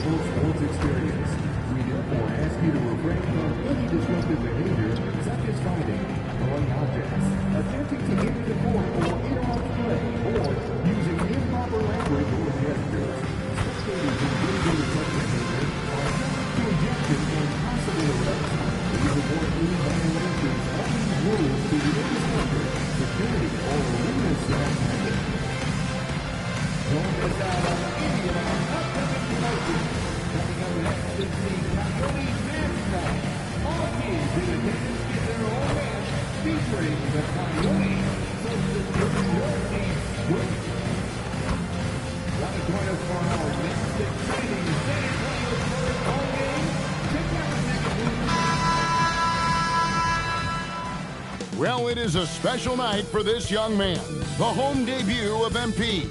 enjoyable sports experience. We therefore ask you to refrain from any disruptive behavior, such as fighting, throwing objects, attempting to enter the court or interrupt play, or using improper language or gestures. Spectators engaged in such behavior are subject to ejection and possible arrest. We report any violations of these rules to the instructor, security, or arena staff member. Don't miss out on any of our upcoming promotions. Coming up next is the Coyote Mascot. All teams in attendance get their own match featuring the Coyote. So secure your seats quick. Want to join us for our next exciting San Antonio Spurs home game? Check out the next week. Well, it is a special night for this young man. The home debut of MP.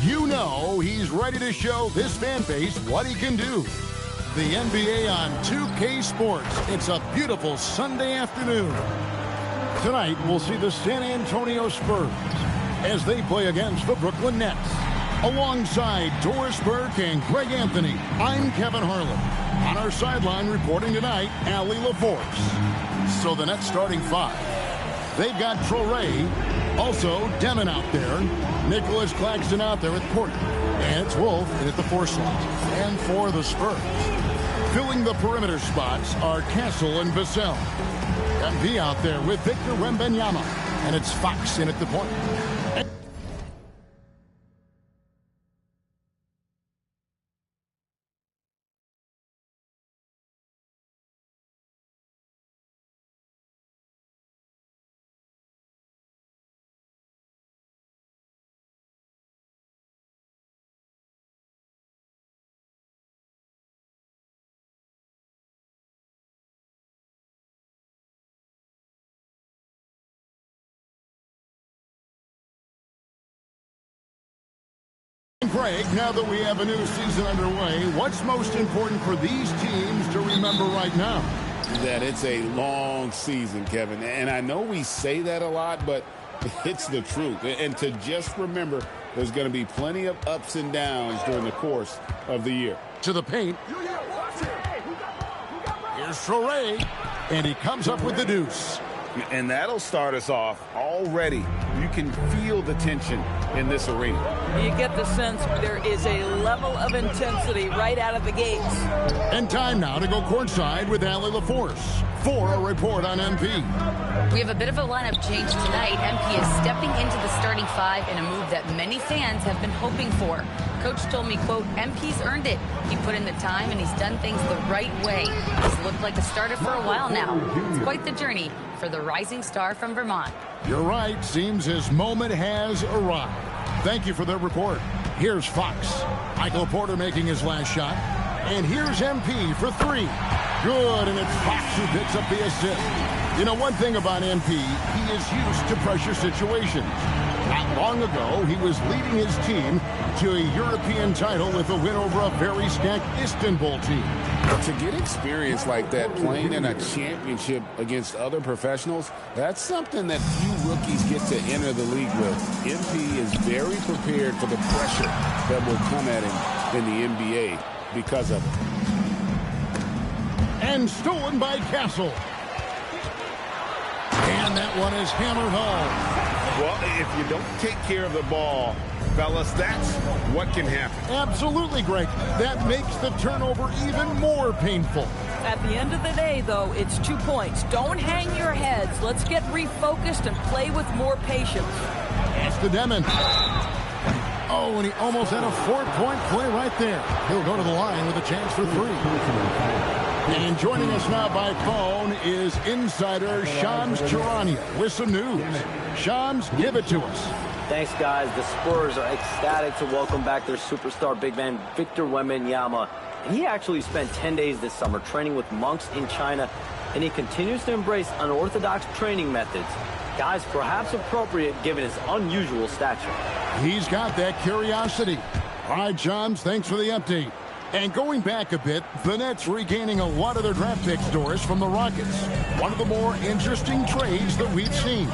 You know he's ready to show this fan base what he can do. The NBA on 2K Sports. It's a beautiful Sunday afternoon. Tonight, we'll see the San Antonio Spurs as they play against the Brooklyn Nets. Alongside Doris Burke and Greg Anthony, I'm Kevin Harlan. On our sideline reporting tonight, Allie LaForce. So the Nets starting five. They've got Traoré, also Demon out there, Nicholas Claxton out there at point, and it's Wolf in at the 4 slot. And for the Spurs, filling the perimeter spots are Castle and Vassell. MP out there with Victor Wembanyama, and it's Fox in at the point. Greg, now that we have a new season underway, what's most important for these teams to remember right now? That it's a long season, Kevin. And I know we say that a lot, but it's the truth. And to just remember, there's going to be plenty of ups and downs during the course of the year. To the paint. Here's Traoré, and he comes up with the deuce. And that'll start us off already. You can feel the tension in this arena. You get the sense there is a level of intensity right out of the gates. And time now to go courtside with Allie LaForce for a report on MP. We have a bit of a lineup change tonight. MP is stepping into the starting five in a move that many fans have been hoping for. Coach told me, quote, MP's earned it. He put in the time and he's done things the right way. He's looked like a starter for a while now. It's quite the journey for the rising star from Vermont. You're right. Seems his moment has arrived. Thank you for the report. Here's Fox. Michael Porter making his last shot. And here's MP for 3. Good, and it's Fox who picks up the assist. You know, one thing about MP, he is used to pressure situations. Not long ago, he was leading his team to a European title with a win over a very stacked Istanbul team. To get experience like that, playing in a championship against other professionals, that's something that few rookies get to enter the league with. MP is very prepared for the pressure that will come at him in the NBA because of it. And stolen by Castle. And that one is hammered home. Well, if you don't take care of the ball, fellas, that's what can happen. Absolutely, Greg. That makes the turnover even more painful. At the end of the day, though, it's 2 points. Don't hang your heads. Let's get refocused and play with more patience. That's the Demon. Oh, and he almost had a 4-point play right there. He'll go to the line with a chance for 3. And joining us now by phone is insider Shams Charania with some news. Shams, give it to us. Thanks, guys. The Spurs are ecstatic to welcome back their superstar big man, Victor Wembanyama. And he actually spent 10 days this summer training with monks in China, and he continues to embrace unorthodox training methods. Guys, perhaps appropriate given his unusual stature. He's got that curiosity. All right, Shams, thanks for the update. And going back a bit, the Nets regaining a lot of their draft picks, Doris, from the Rockets. One of the more interesting trades that we've seen.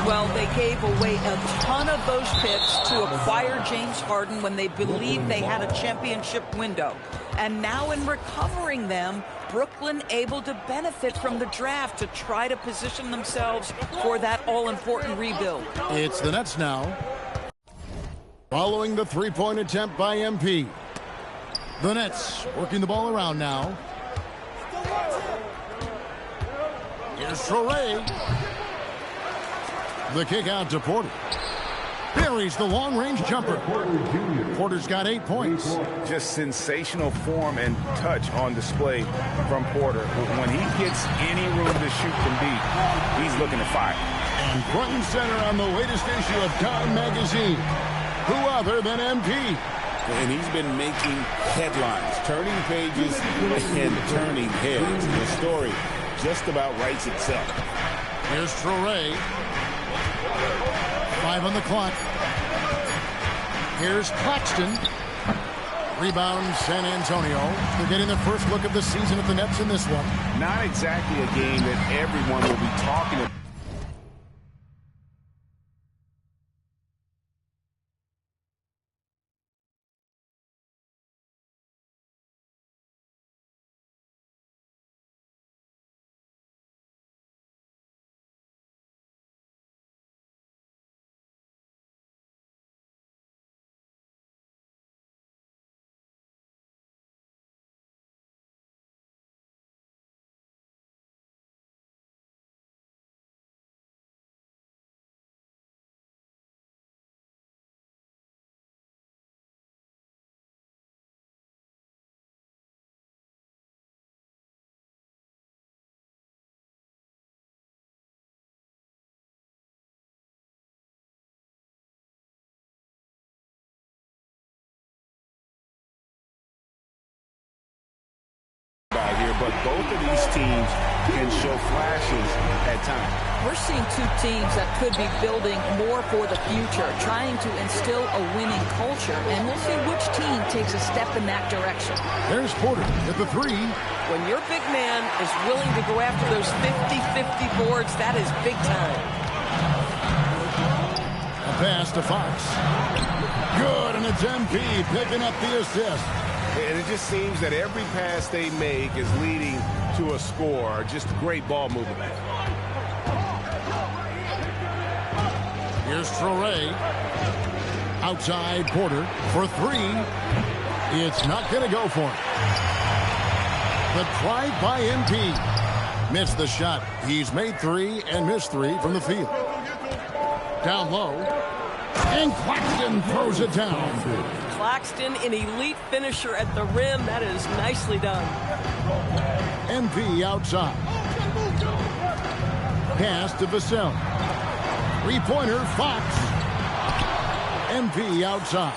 Well, they gave away a ton of those picks to acquire James Harden when they believed they had a championship window. And now in recovering them, Brooklyn able to benefit from the draft to try to position themselves for that all-important rebuild. It's the Nets now. Following the three-point attempt by MP. The Nets working the ball around now. Here's Traore. The kick out to Porter. Buries the long-range jumper. Porter's got 8 points. Just sensational form and touch on display from Porter. When he gets any room to shoot from deep, he's looking to fire. And front and center on the latest issue of Time Magazine, who other than MP? And he's been making headlines, turning pages and turning heads. The story just about writes itself. Here's Traore. 5 on the clock. Here's Claxton. Rebound San Antonio. They're getting their first look of the season at the Nets in this one. Not exactly a game that everyone will be talking about. Here, but both of these teams can show flashes at times. We're seeing two teams that could be building more for the future, trying to instill a winning culture, and we'll see which team takes a step in that direction. There's Porter at the 3. When your big man is willing to go after those 50-50 boards, that is big time. A pass to Fox. Good, and it's MP picking up the assist. And it just seems that every pass they make is leading to a score. Just great ball movement. Here's Traore. Outside Porter for 3. It's not going to go for him. The drive by MP. Missed the shot. He's made 3 and missed 3 from the field. Down low. And Claxton throws it down. Claxton, an elite finisher at the rim. That is nicely done. MP outside. Pass to Vassell. Three-pointer, Fox. MP outside.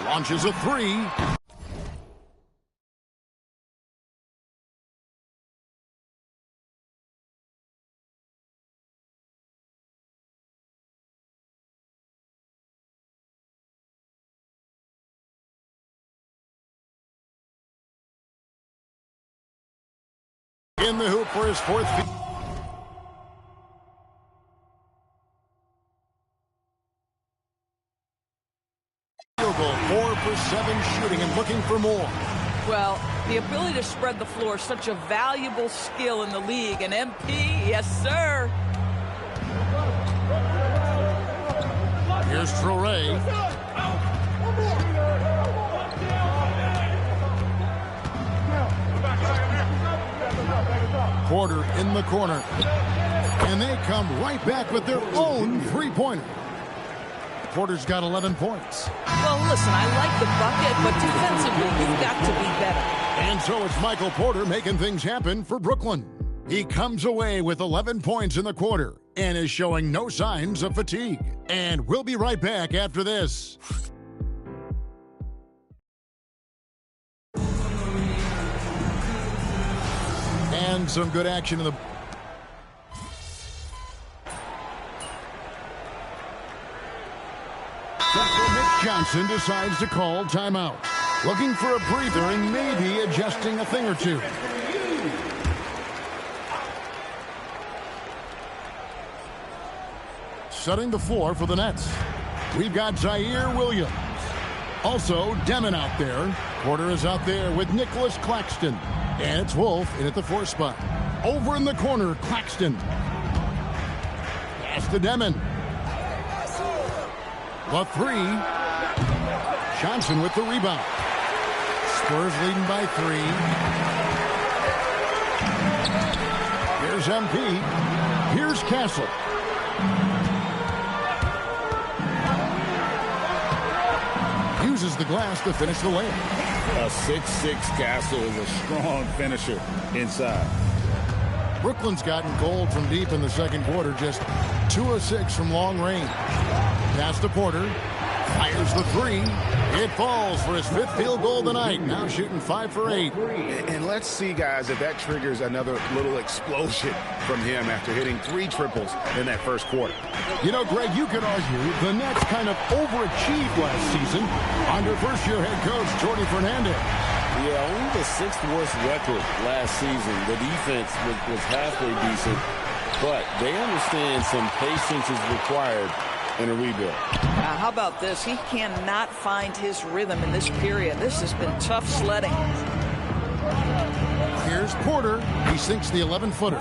Launches a 3. In the hoop for his 4th field goal. 4 for 7 shooting and looking for more. Well, the ability to spread the floor is such a valuable skill in the league. And MP, yes, sir. Here's Traore. Porter in the corner. And they come right back with their own three-pointer. Porter's got 11 points. Well, listen, I like the bucket, but defensively, you've got to be better. And so it's Michael Porter making things happen for Brooklyn. He comes away with 11 points in the quarter and is showing no signs of fatigue. And we'll be right back after this. And some good action in the... Mitch Johnson decides to call timeout. Looking for a breather and maybe adjusting a thing or two. setting the floor for the Nets. We've got Zaire Williams. Also, Demon out there. Porter is out there with Nicholas Claxton. And it's Wolf in at the 4 spot. Over in the corner, Claxton. Pass to Demon. The 3. Johnson with the rebound. Spurs leading by 3. Here's MP. Here's Castle. Uses the glass to finish the layup. A 6'6" Castle is a strong finisher inside. Brooklyn's gotten cold from deep in the second quarter, just 2 of 6 from long range. Pass to Porter. Fires the 3. It falls for his 5th field goal of the night. Now shooting 5 for 8. And let's see, guys, if that triggers another little explosion from him after hitting 3 triples in that first quarter. You know, Greg, you could argue the Nets kind of overachieved last season under first-year head coach Jordi Fernandez. Yeah, only the 6th worst record last season. The defense was halfway decent, but they understand some patience is required in a rebuild. How about this? He cannot find his rhythm in this period. This has been tough sledding. Here's Porter. He sinks the 11-footer.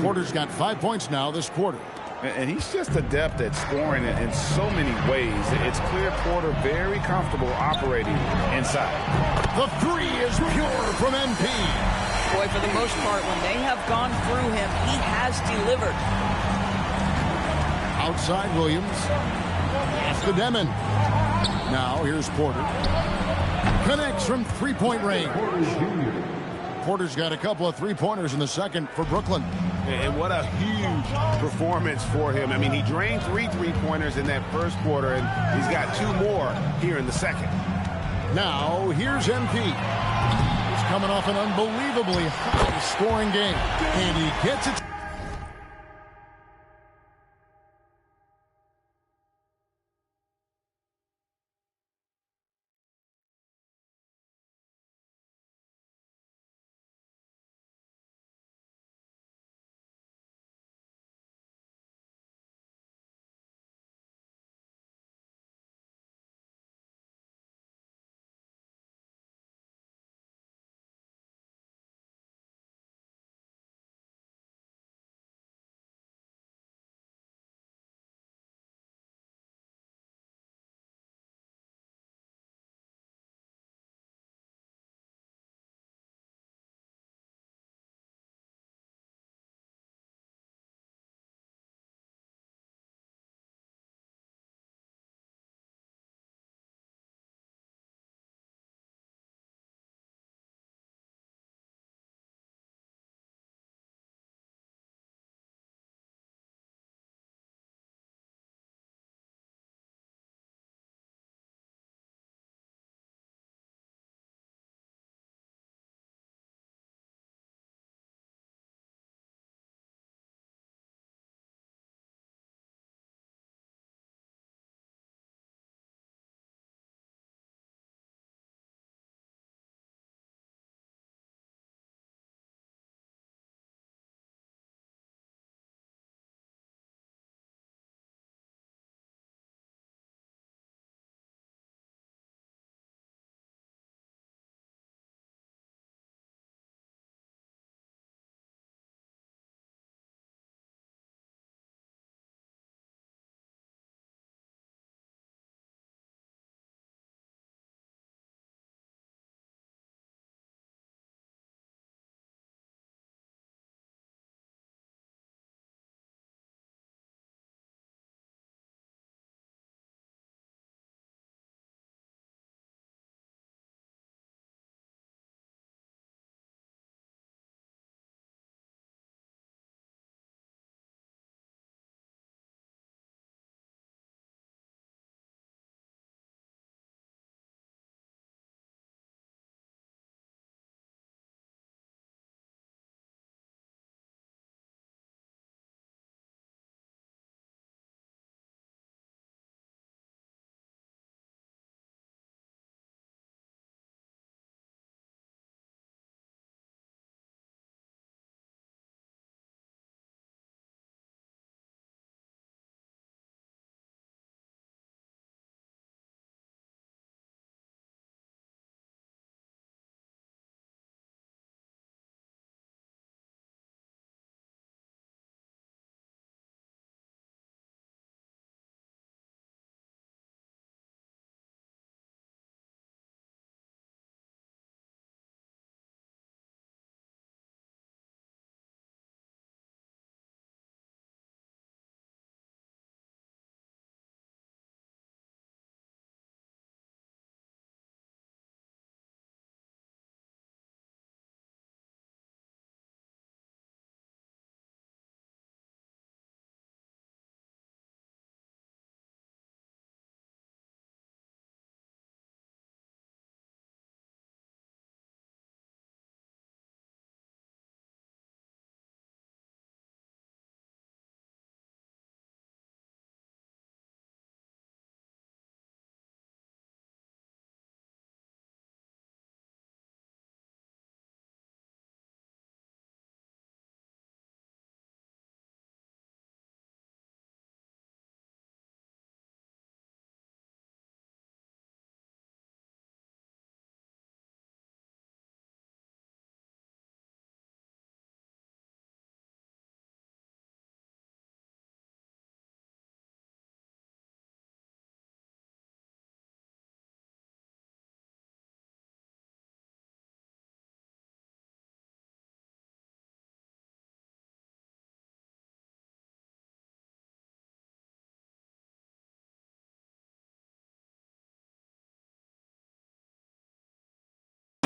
Porter's got 5 points now this quarter. And he's just adept at scoring in so many ways. It's clear Porter very comfortable operating inside. The 3 is pure from MP. Boy, for the most part, when they have gone through him, he has delivered. Outside Williams. Pass to Demon. Now here's Porter. Connects from 3-point range. Porter's got a couple of 3-pointers in the second for Brooklyn. And what a huge performance for him. I mean, he drained 3 3-pointers in that first quarter, and he's got 2 more here in the second. Now here's MP. He's coming off an unbelievably high-scoring game, and he gets it.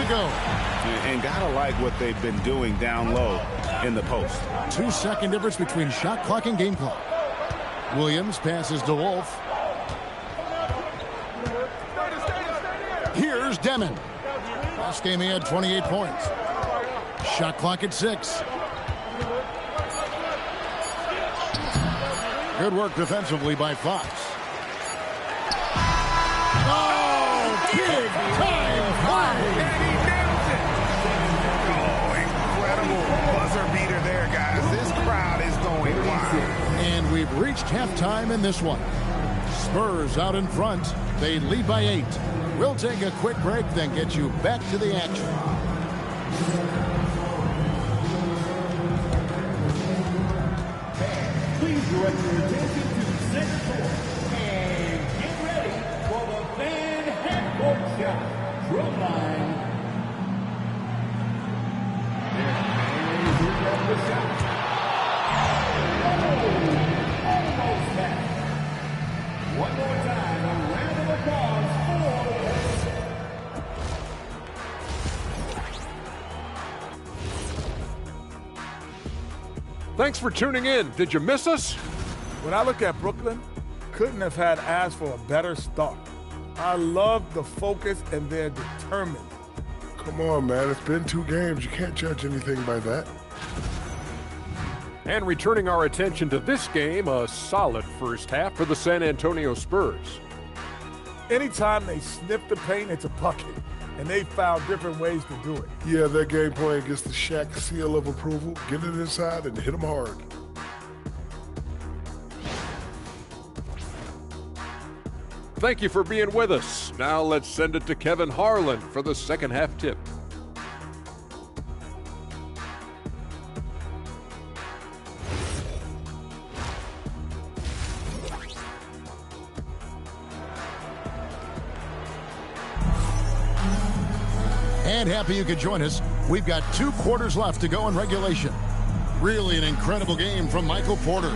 go. And gotta like what they've been doing down low in the post. 2-second difference between shot clock and game clock. Williams passes to Wolf. Here's Demon. Last game he had 28 points. Shot clock at 6. Good work defensively by Fox. Oh, big time play! And he nails it! Oh, incredible buzzer beater there, guys. This crowd is going wild. And we've reached halftime in this one. Spurs out in front. They lead by 8. We'll take a quick break, then get you back to the action. Please direct your attention to center court and get ready for the fan half-court shot. Drum line. And here comes the shot. Oh, almost back. One more time, a round of applause for... Thanks for tuning in. Did you miss us? When I look at Brooklyn, couldn't have had asked for a better start. I love the focus and they're determined. Come on, man. It's been 2 games. You can't judge anything by that. And returning our attention to this game, a solid first half for the San Antonio Spurs. Anytime they sniff the paint, it's a bucket. And they found different ways to do it. Yeah, their game plan gets the Shaq seal of approval. Get it inside and hit them hard. Thank you for being with us. Now let's send it to Kevin Harlan for the second half tip. And happy you could join us. We've got 2 quarters left to go in regulation. Really an incredible game from Michael Porter.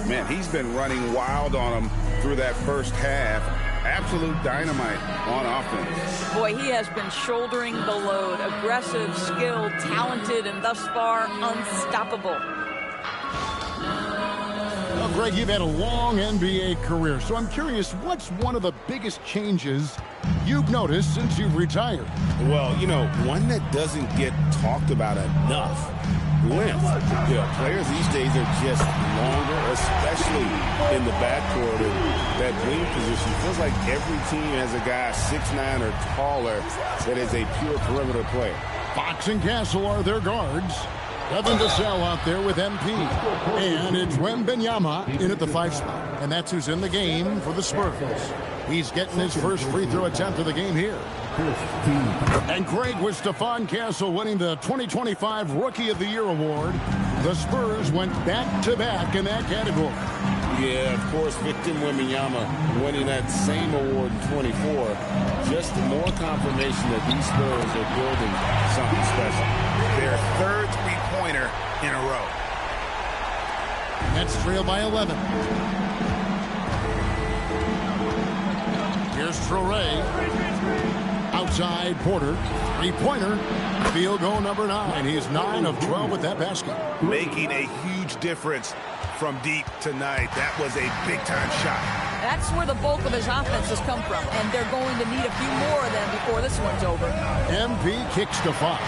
Man, he's been running wild on them through that first half. Absolute dynamite on offense. Boy, he has been shouldering the load. Aggressive, skilled, talented, and thus far unstoppable. Well, Greg, you've had a long NBA career, so I'm curious, what's one of the biggest changes you've noticed since you've retired? Well, you know, one that doesn't get talked about enough. Length. You know, players these days are just longer, especially in the backcourt. And that wing position feels like every team has a guy 6'9" or taller that is a pure perimeter player. Fox and Castle are their guards. Devin Vassell out there with MP. And it's Wembanyama in at the 5 spot. And that's who's in the game for the Spurs. He's getting his first free throw attempt of the game here. And Greg, with Stephon Castle winning the 2025 Rookie of the Year award, the Spurs went back-to-back in that category. Yeah, of course, Victor Wembanyama winning that same award in 24. Just more confirmation that these Spurs are building something special. Their 3rd three-pointer in a row. Nets trail by 11. Here's Traore. Outside Porter. 3-pointer. Field goal number 9. He's 9 of 12 with that basket. Making a huge difference from deep tonight. That was a big-time shot. That's where the bulk of his offense has come from, and they're going to need a few more of them before this one's over. MP kicks to Fox.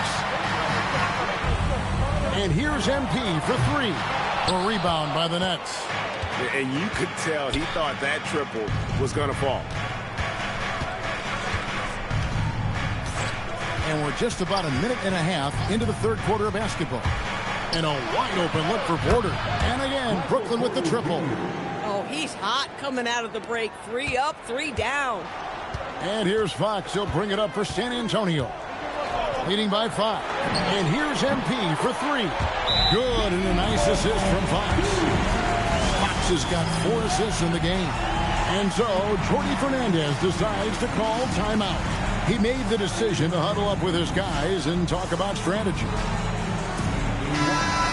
And here's MP for 3. A rebound by the Nets. And you could tell he thought that triple was going to fall. And we're just about a minute and a half into the 3rd quarter of basketball. And a wide open look for Porter. And again, Brooklyn with the triple. Oh, he's hot coming out of the break. 3 up, 3 down. And here's Fox. He'll bring it up for San Antonio. Leading by 5. And here's MP for 3. Good, and a nice assist from Fox. Fox has got 4 assists in the game. And so, Jordi Fernandez decides to call timeout. He made the decision to huddle up with his guys and talk about strategy.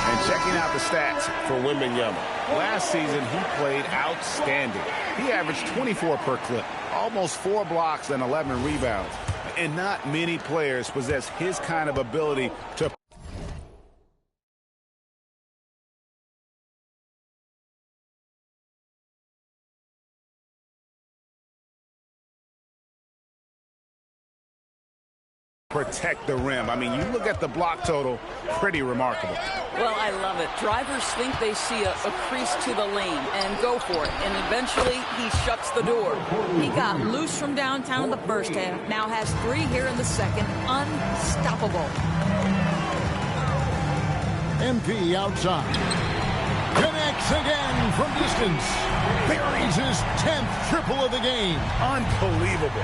And checking out the stats for Wembanyama. Last season, he played outstanding. He averaged 24 per clip, almost 4 blocks and 11 rebounds. And not many players possess his kind of ability to protect the rim. I mean, you look at the block total, pretty remarkable. Well, I love it. Drivers think they see a crease to the lane and go for it. And eventually, he shuts the door. He got loose from downtown in the first half. Now has 3 here in the second. Unstoppable. MP outside. Connects again from distance. Buries his 10th triple of the game. Unbelievable.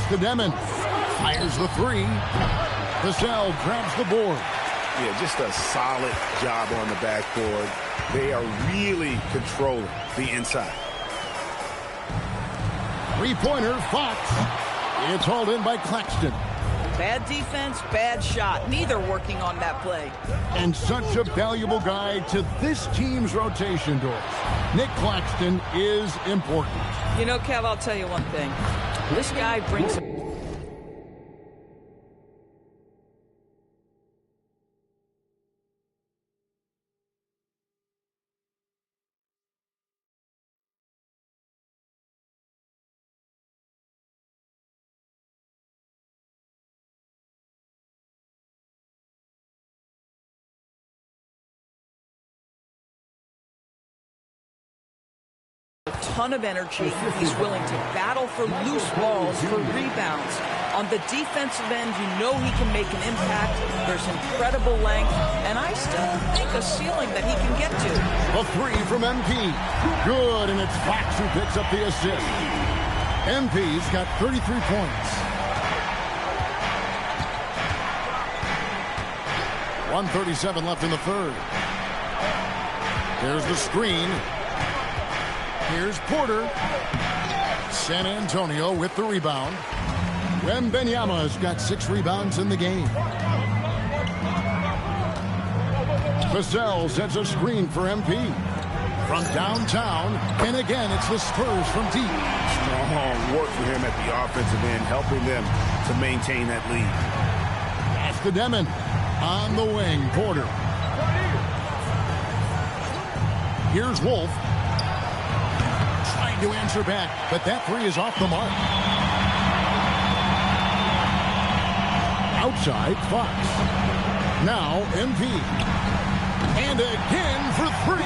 To Demon. Fires the 3. Vassell grabs the board. Yeah, just a solid job on the backboard. They are really controlling the inside. 3-pointer, Fox. It's hauled in by Claxton. Bad defense, bad shot. Neither working on that play. And such a valuable guy to this team's rotation doors. Nick Claxton is important. You know, Kev, I'll tell you one thing. This guy brings... ton of energy. He's willing to battle for loose balls, for rebounds. On the defensive end, you know he can make an impact. There's incredible length, and I still think a ceiling that he can get to. A 3 from MP. Good, and it's Fox who picks up the assist. MP's got 33 points. 1:37 left in the third. There's the screen. Here's Porter. San Antonio with the rebound. Wembanyama's got 6 rebounds in the game. Vassell sets a screen for MP. From downtown, and again, it's the Spurs from deep. Strong work for him at the offensive end, helping them to maintain that lead. That's the Demon. On the wing, Porter. Here's Wolf. To answer back, but that 3 is off the mark. Outside, Fox. Now, MP. And again for 3.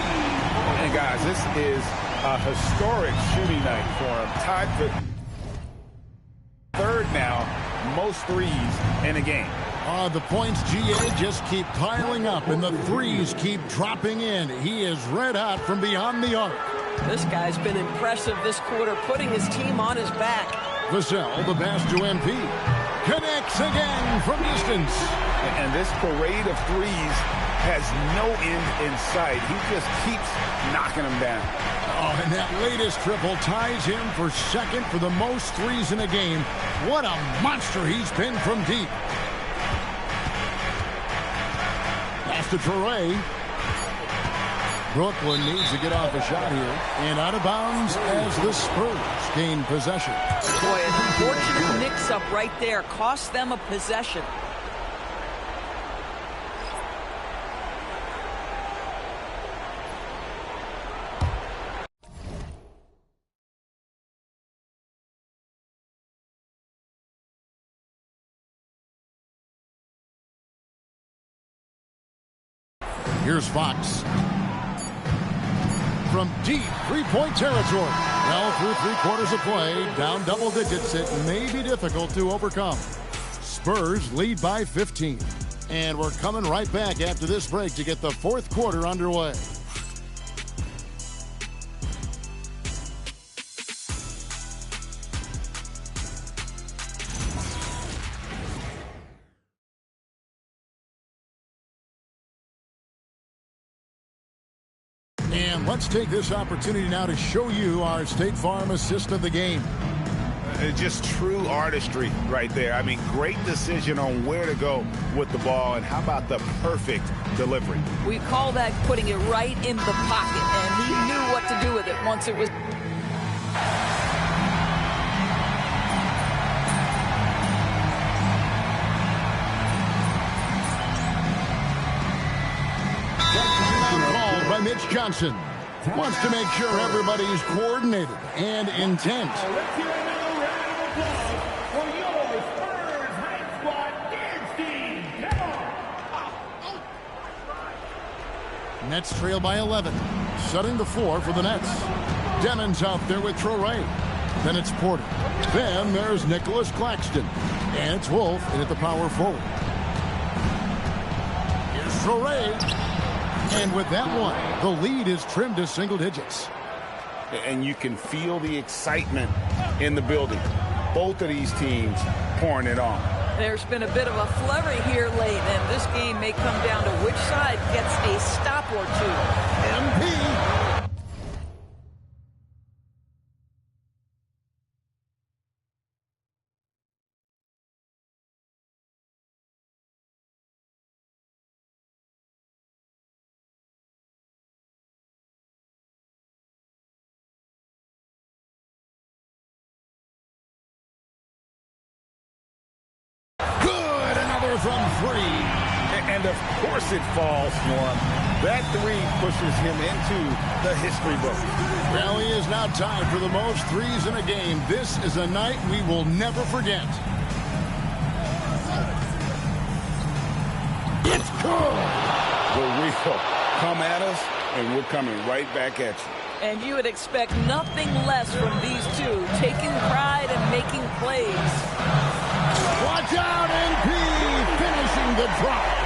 And guys, this is a historic shooting night for him. Tied for 3rd now, most 3s in a game. The points, GA, just keep piling up, and the 3s keep dropping in. He is red hot from beyond the arc. This guy's been impressive this quarter, putting his team on his back. Vassell, the pass to MP. Connects again from distance. And this parade of 3s has no end in sight. He just keeps knocking them down. Oh, and that latest triple ties him for 2nd for the most 3s in a game. What a monster he's been from deep. Pass to Toure. Brooklyn needs to get off a shot here. And out of bounds as the Spurs gain possession. Boy, an unfortunate mix-up right there. Cost them a possession. Here's Fox. From deep 3-point territory. Well, through 3/4 of play, down double digits, it may be difficult to overcome. Spurs lead by 15. And we're coming right back after this break to get the 4th quarter underway. And let's take this opportunity now to show you our State Farm assist of the game. Just true artistry right there. I mean, great decision on where to go with the ball, and how about the perfect delivery? We call that putting it right in the pocket, and he knew what to do with it once it was. by Mitch Johnson. Wants to make sure everybody's coordinated and intent. Let's hear another round of applause for your Spurs Hype Squad dance team. Come on. Nets trail by 11. Setting the floor for the Nets. Demon's out there with Traore. Then it's Porter. Then there's Nicholas Claxton. And it's Wolf in at the power forward. Here's Traore. And with that one, the lead is trimmed to single digits. And you can feel the excitement in the building. Both of these teams pouring it on. There's been a bit of a flurry here late, and this game may come down to which side gets a stop or two. MP. From three. And of course it falls for him. That three pushes him into the history book. Well, he is now tied for the most threes in a game. This is a night we will never forget. It's good. The real come at us, and we're coming right back at you. And you would expect nothing less from these two, taking pride and making plays. Watch out, MP, finishing the drive.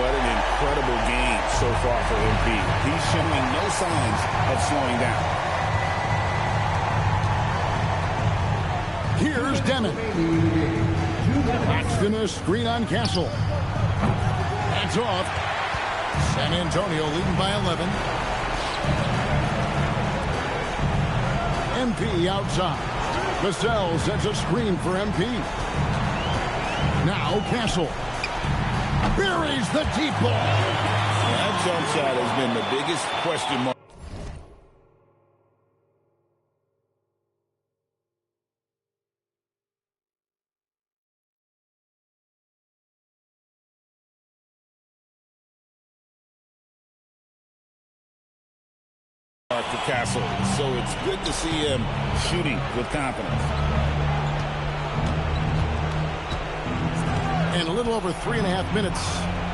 What an incredible game so far for MP. He's showing no signs of slowing down. Here's Demon. Claxton a screen on Castle. Hands off. San Antonio leading by 11. MP outside. Vassell sets a screen for MP. Now Castle buries the deep ball. That jump shot has been the biggest question mark. For Castle, so it's good to see him shooting with confidence. And a little over 3.5 minutes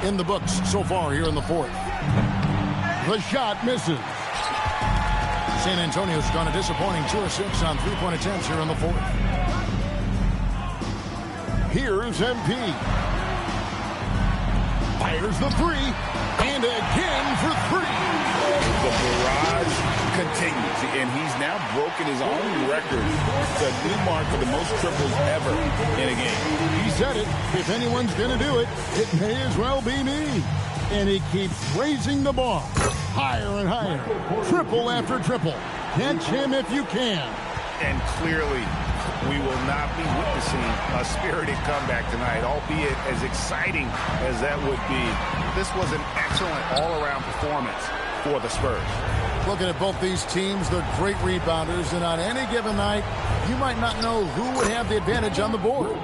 in the books so far here in the fourth. The shot misses. San Antonio's gone a disappointing 2 of 6 on three-point attempts here in the fourth. Here's MP. Fires the three, and again for three. The barrage continues, and he's now broken his own record. It's a new mark for the most triples ever in a game. He said it. If anyone's going to do it, it may as well be me. And he keeps raising the bar higher and higher. Triple after triple. Catch him if you can. And clearly, we will not be witnessing a spirited comeback tonight, albeit as exciting as that would be. This was an excellent all-around performance for the Spurs. Looking at both these teams, they're great rebounders, and on any given night, you might not know who would have the advantage on the board.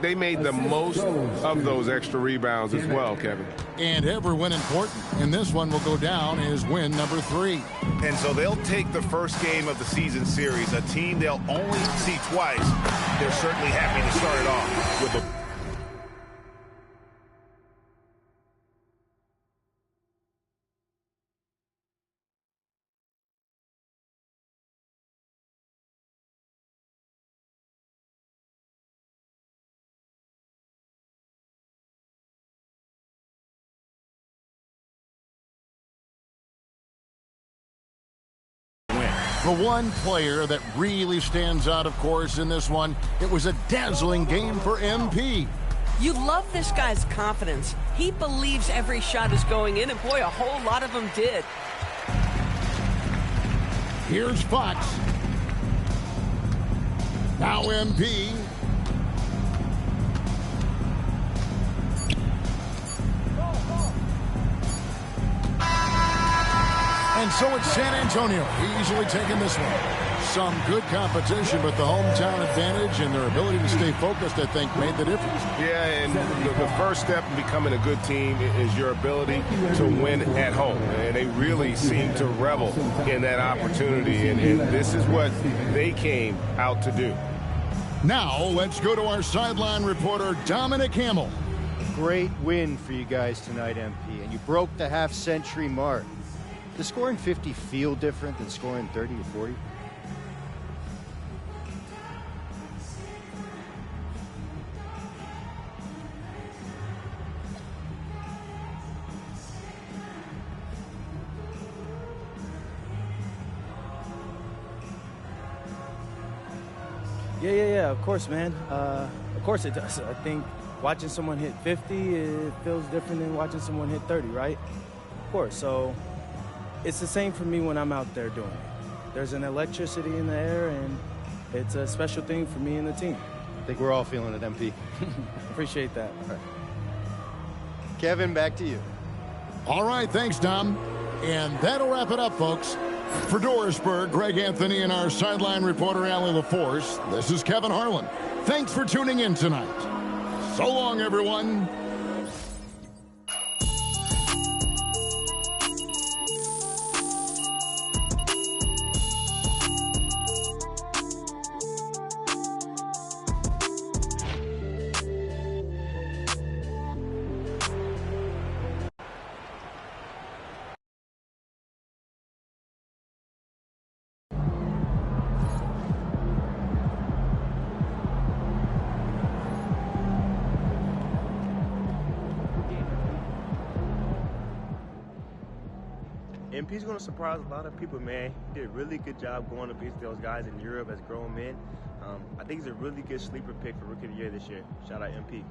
They made the most of those extra rebounds as well, Kevin. And every win important. And this one will go down as win number 3. And so they'll take the first game of the season series, a team they'll only see twice. They're certainly happy to start it off with a The one player that really stands out, of course, in this one, it was a dazzling game for MP. You love this guy's confidence. He believes every shot is going in, and boy, a whole lot of them did. Here's Fox. Now MP. And so it's San Antonio easily taking this one. Some good competition, but the hometown advantage and their ability to stay focused, I think, made the difference. Yeah, and the first step in becoming a good team is your ability to win at home. And they really seem to revel in that opportunity, and this is what they came out to do. Now, let's go to our sideline reporter, Dominic Hamill. Great win for you guys tonight, MP, and you broke the half-century mark. Does scoring 50 feel different than scoring 30 or 40? Yeah, of course, man. Of course it does. I think watching someone hit 50, it feels different than watching someone hit 30, right? Of course. So it's the same for me when I'm out there doing it. There's an electricity in the air, and it's a special thing for me and the team. I think we're all feeling it, MP. Appreciate that. Right. Kevin, back to you. All right, thanks, Dom. And that'll wrap it up, folks. For Dorisburg, Greg Anthony and our sideline reporter, Allie LaForce, this is Kevin Harlan. Thanks for tuning in tonight. So long, everyone. MP's going to surprise a lot of people, man. He did a really good job going up against those guys in Europe as grown men. I think he's a really good sleeper pick for Rookie of the Year this year. Shout out MP.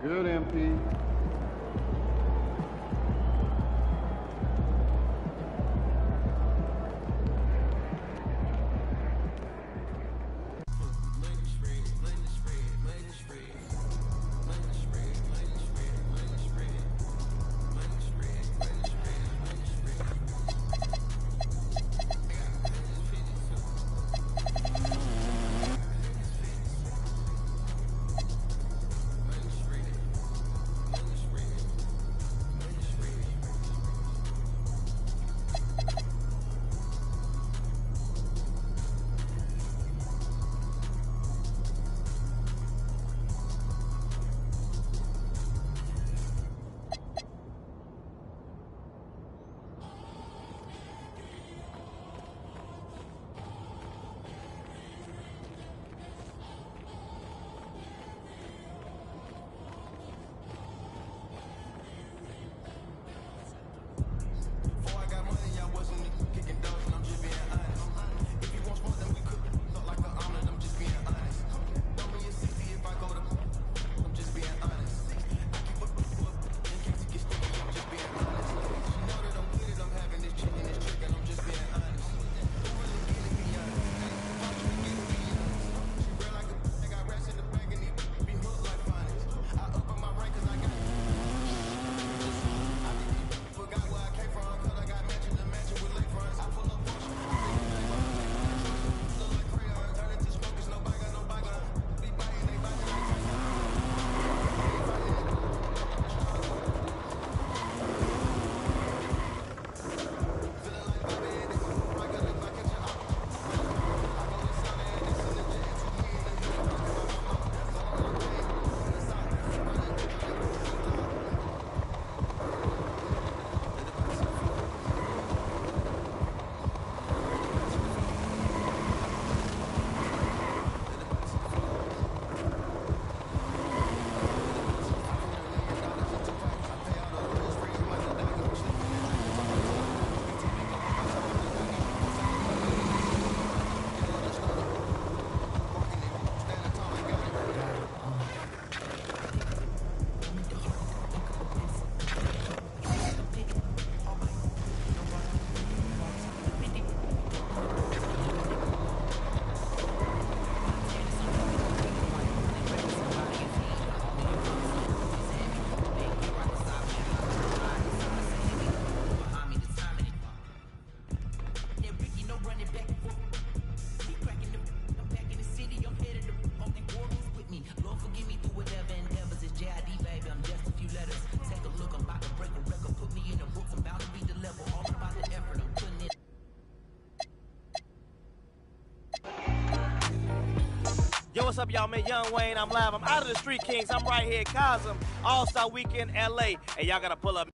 Good, MP. what's up, y'all? Man, Young Wayne. I'm live. I'm out of the Street Kings. I'm right here at Cosm All-Star Weekend, LA. And y'all got to pull up.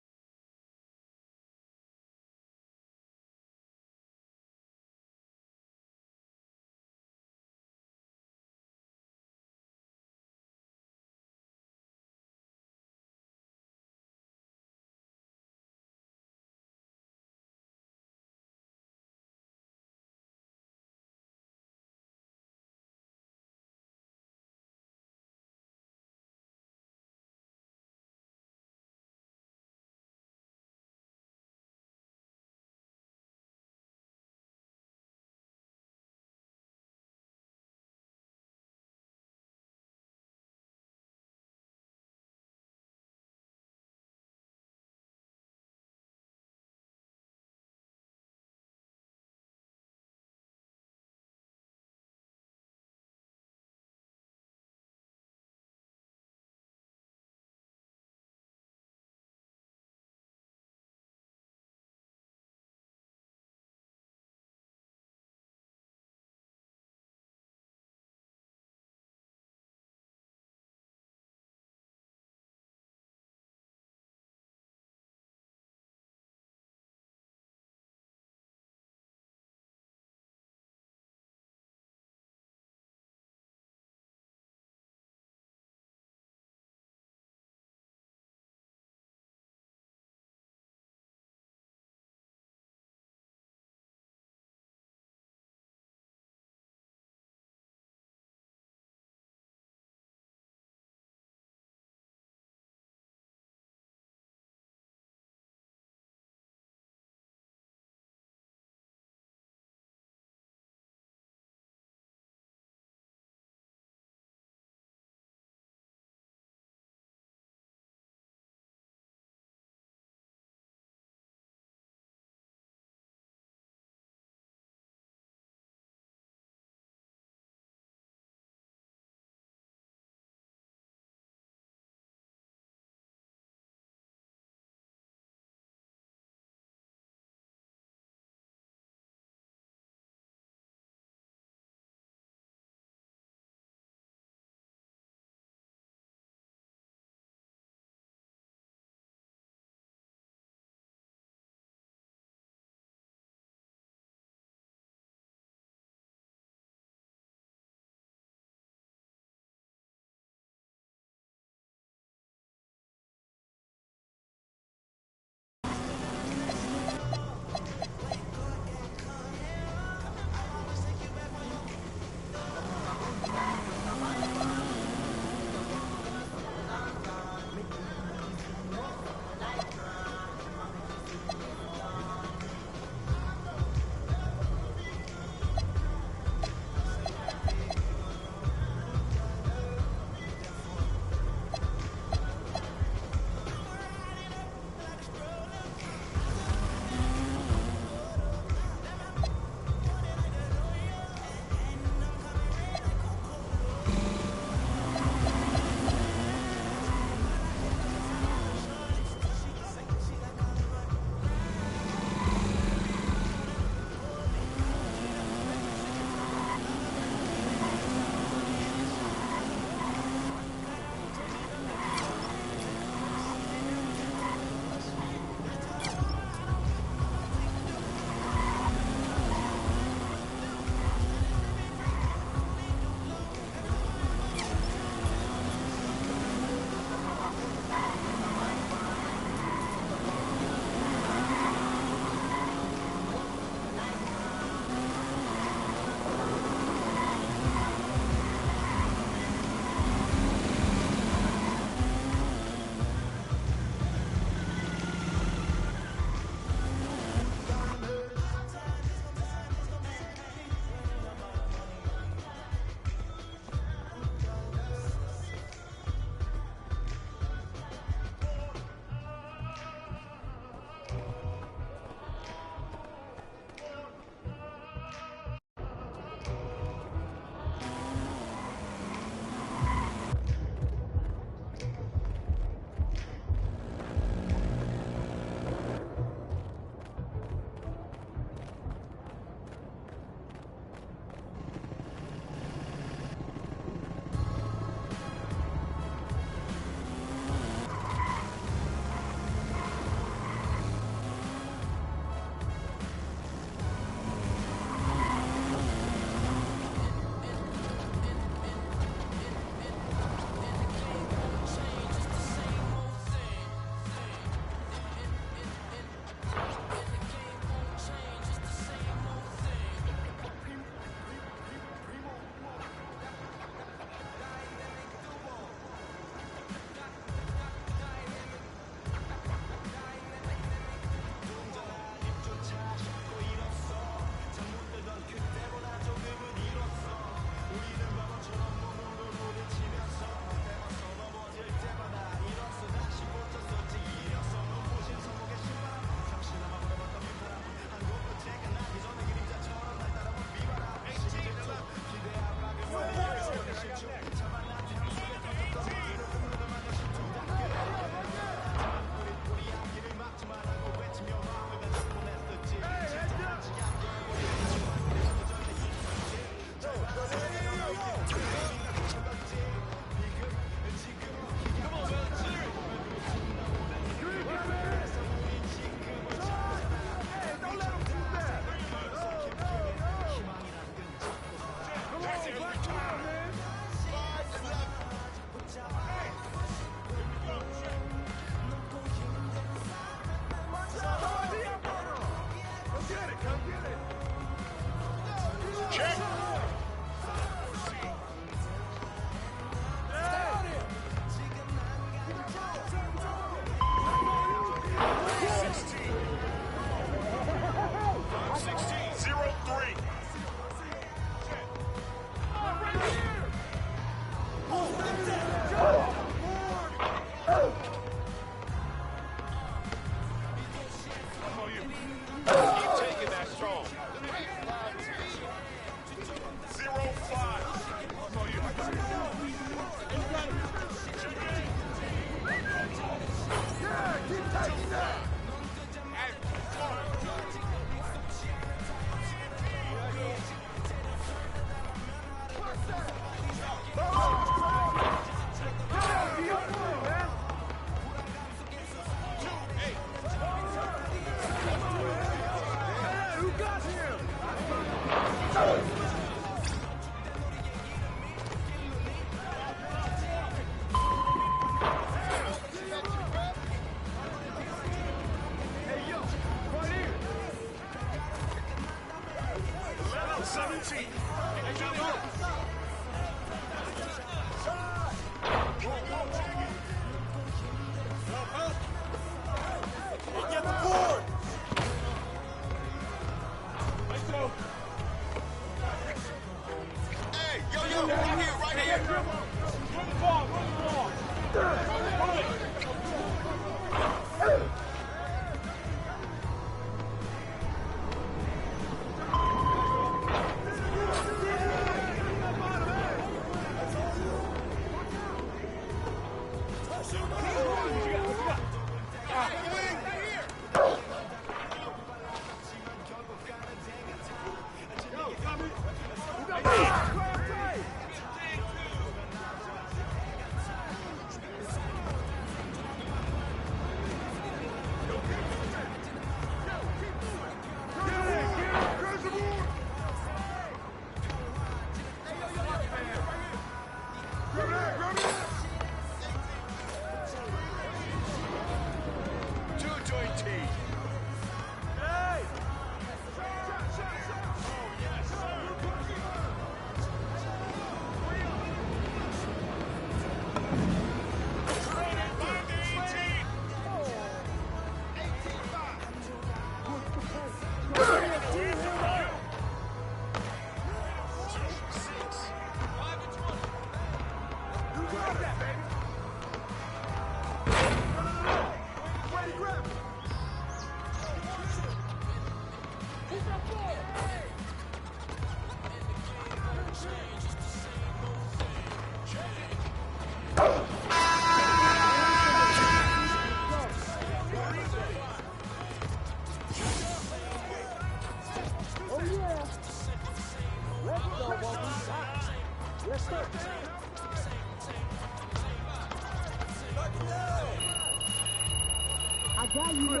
I got you, man.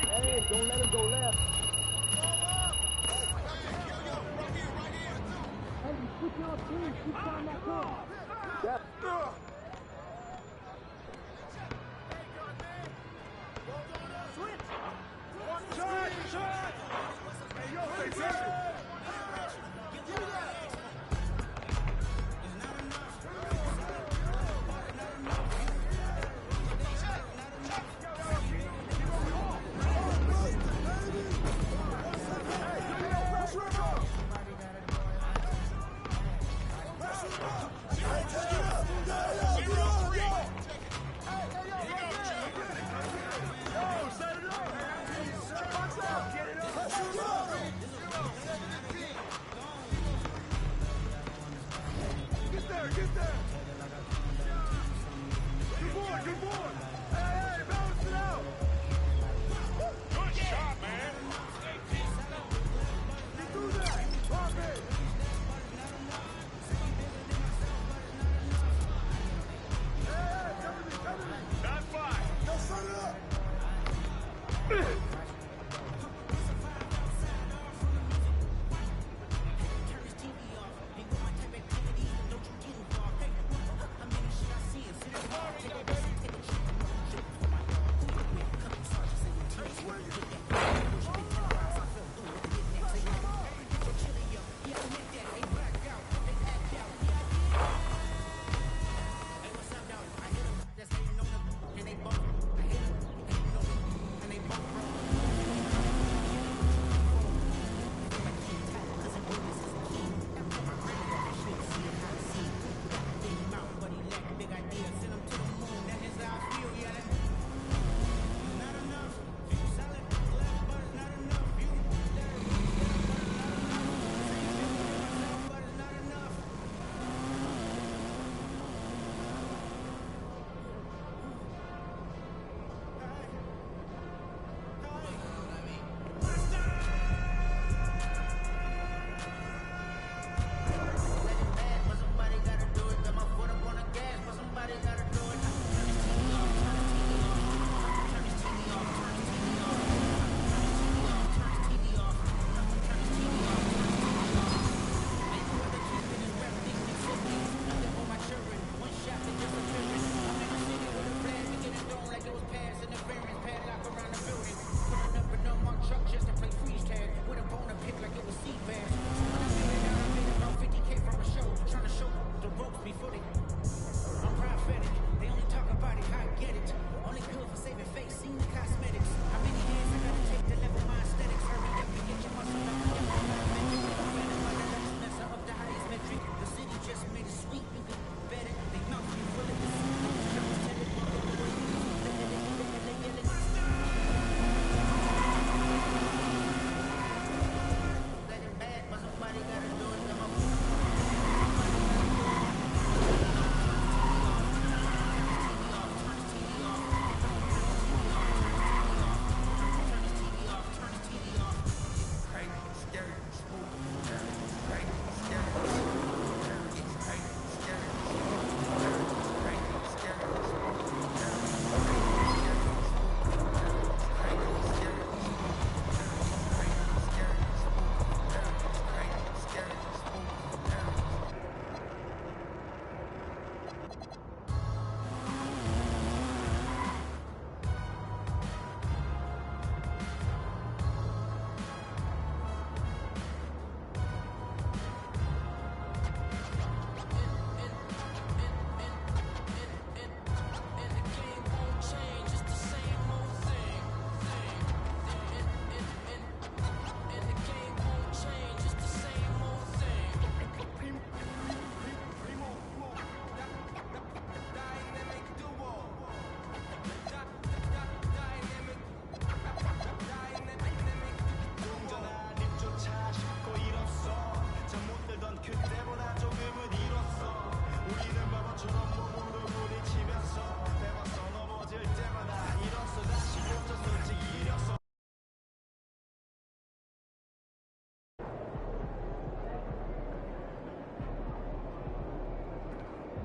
Hey, don't let him go left. Hey, you switch your team. Keep trying that come. Yep.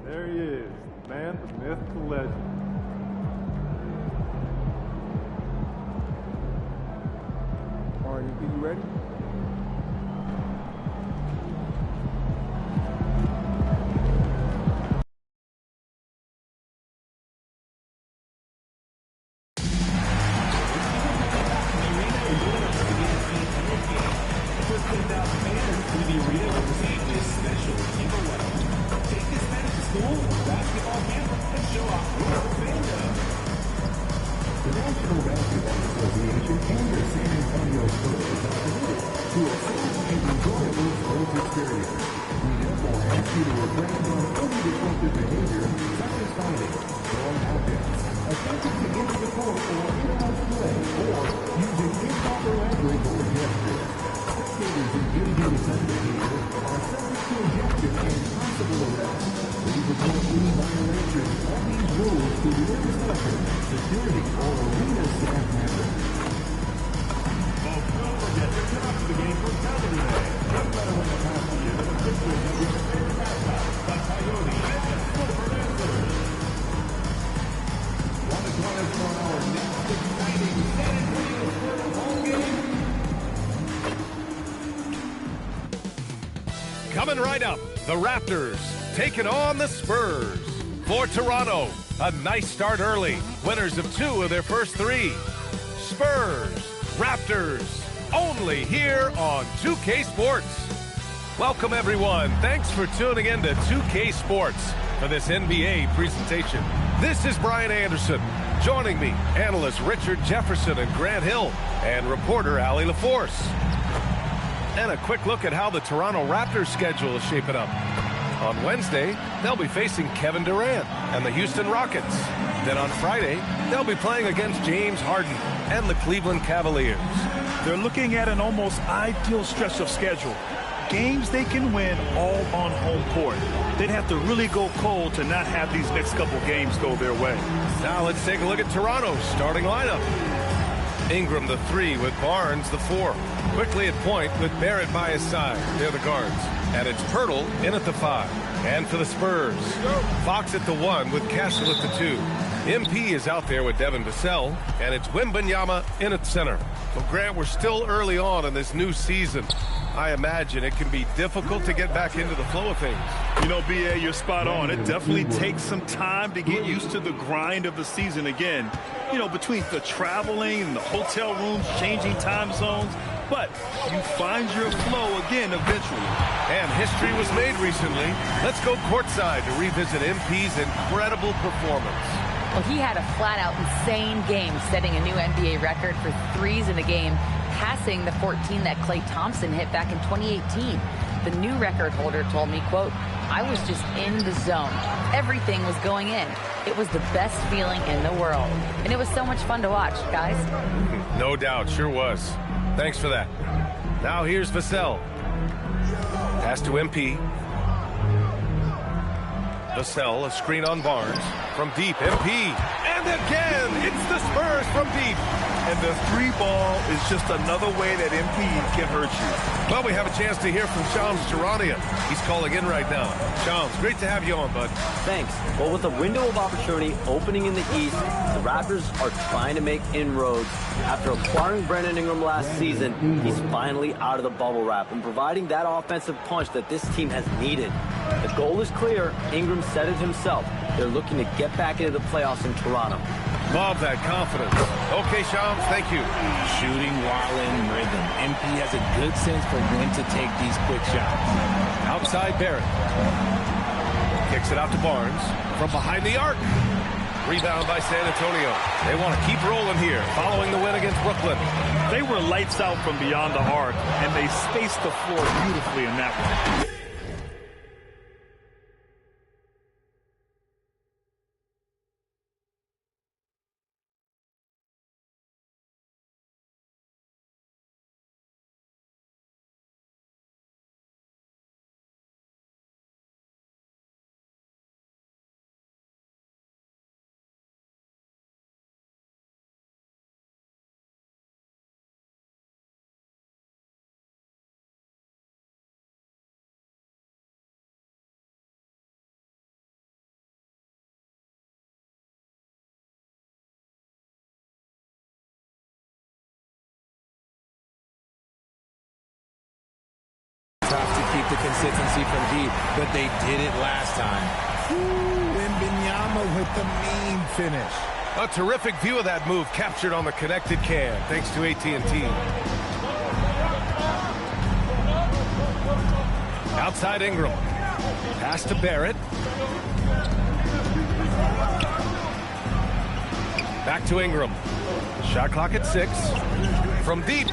There he is, the man, the myth, the legend. Are you ready? The National Basketball Association and the San Antonio Spurs are committed to a safe and enjoyable sports experience. We therefore ask you to refrain from any disruptive behavior, such as fighting, throwing objects, attempting to enter the court or interrupt play, or using improper language or gestures. Spectators engaging in such behavior are subject to ejection and possible arrest. Please report any violations of these rules to the instructor, security, or arena staff member. Folks, don't forget to turn up the game for Saturday today. No matter what the past year, the officials have been prepared by Coyote and the Silver Dancers. Want to join us for our next exciting San Antonio Spurs home game? Coming right up, the Raptors taking on the Spurs. For Toronto, a nice start early. Winners of 2 of their first 3. Spurs, Raptors, only here on 2K Sports. Welcome, everyone. Thanks for tuning in to 2K Sports for this NBA presentation. This is Brian Anderson. Joining me, analysts Richard Jefferson and Grant Hill, and reporter Allie LaForce. And a quick look at how the Toronto Raptors schedule is shaping up. On Wednesday, they'll be facing Kevin Durant and the Houston Rockets. Then on Friday, they'll be playing against James Harden and the Cleveland Cavaliers. They're looking at an almost ideal stretch of schedule. Games they can win all on home court. They'd have to really go cold to not have these next couple games go their way. Now let's take a look at Toronto's starting lineup. Ingram the 3 with Barnes the 4. Quickly at point with Barrett by his side. They're the guards. And it's Pirtle in at the 5. And for the Spurs, Fox at the 1 with Castle at the 2. MP is out there with Devin Vassell. And it's Wembanyama in at center. So, Grant, we're still early on in this new season. I imagine it can be difficult to get back into the flow of things. You know, B.A., you're spot on. It definitely takes some time to get used to the grind of the season again. You know, between the traveling and the hotel rooms, changing time zones. But you find your flow again eventually. And history was made recently. Let's go courtside to revisit MP's incredible performance. Well, he had a flat-out insane game, setting a new NBA record for threes in the game, passing the 14 that Klay Thompson hit back in 2018. The new record holder told me, quote, "I was just in the zone. Everything was going in. It was the best feeling in the world. And it was so much fun to watch, guys." No doubt, sure was. Thanks for that. Now here's Vassell. Pass to MP. Vassell, a screen on Barnes. From deep, MP. And again, it's the Spurs from deep. And the 3 ball is just another way that MP can hurt you. Well, we have a chance to hear from Shams Charania. He's calling in right now. Shams, great to have you on, bud. Thanks. Well, with a window of opportunity opening in the East, the Raptors are trying to make inroads. After acquiring Brandon Ingram last season, he's finally out of the bubble wrap and providing that offensive punch that this team has needed. The goal is clear. Ingram said it himself. They're looking to get back into the playoffs in Toronto. Love that confidence. Okay, Shams, thank you. Shooting while in rhythm. MP has a good sense for when to take these quick shots. Outside Barrett. Kicks it out to Barnes. From behind the arc. Rebound by San Antonio. They want to keep rolling here, following the win against Brooklyn. They were lights out from beyond the arc, and they spaced the floor beautifully in that one. consistency from deep, but they did it last time. Wembanyama with the mean finish. A terrific view of that move captured on the connected cam, thanks to AT&T. Outside Ingram. Pass to Barrett. Back to Ingram. Shot clock at 6. From deep.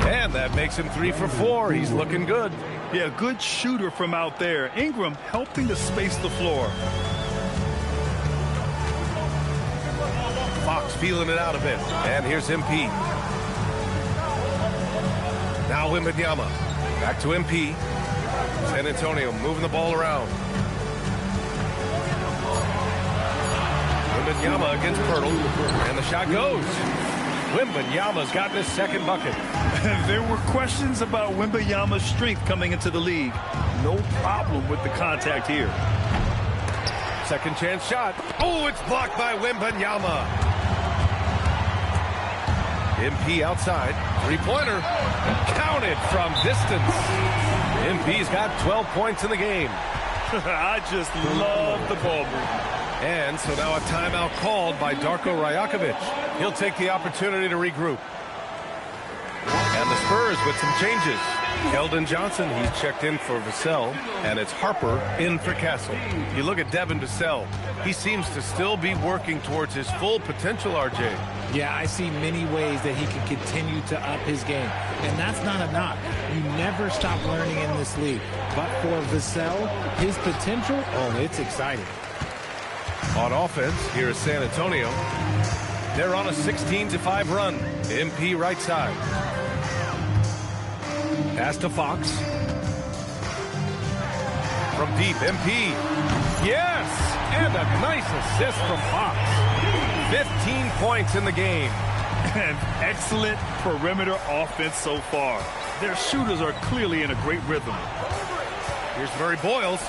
And that makes him 3 for 4. He's looking good. Yeah, good shooter from out there. Ingram helping to space the floor. Fox feeling it out a bit. And here's MP. Now Wembanyama. Back to MP. San Antonio moving the ball around. Wembanyama against Pirtle. And the shot goes. Wembanyama's gotten his second bucket. There were questions about Wembanyama's strength coming into the league. No problem with the contact here. Second chance shot. Oh, it's blocked by Wembanyama. MP outside. Three-pointer. Counted from distance. MP's got 12 points in the game. I just love the ball movement. And so now a timeout called by Darko Rajakovic. He'll take the opportunity to regroup. And the Spurs with some changes. Keldon Johnson, he's checked in for Vassell, and it's Harper in for Castle. You look at Devin Vassell, he seems to still be working towards his full potential, RJ. Yeah, I see many ways that he can continue to up his game. And that's not a knock. You never stop learning in this league. But for Vassell, his potential, oh, it's exciting. On offense, here is San Antonio. They're on a 16-5 run. MP right side. Pass to Fox. From deep, MP. Yes! And a nice assist from Fox. 15 points in the game. And excellent perimeter offense so far. Their shooters are clearly in a great rhythm. Here's Murray Boyles.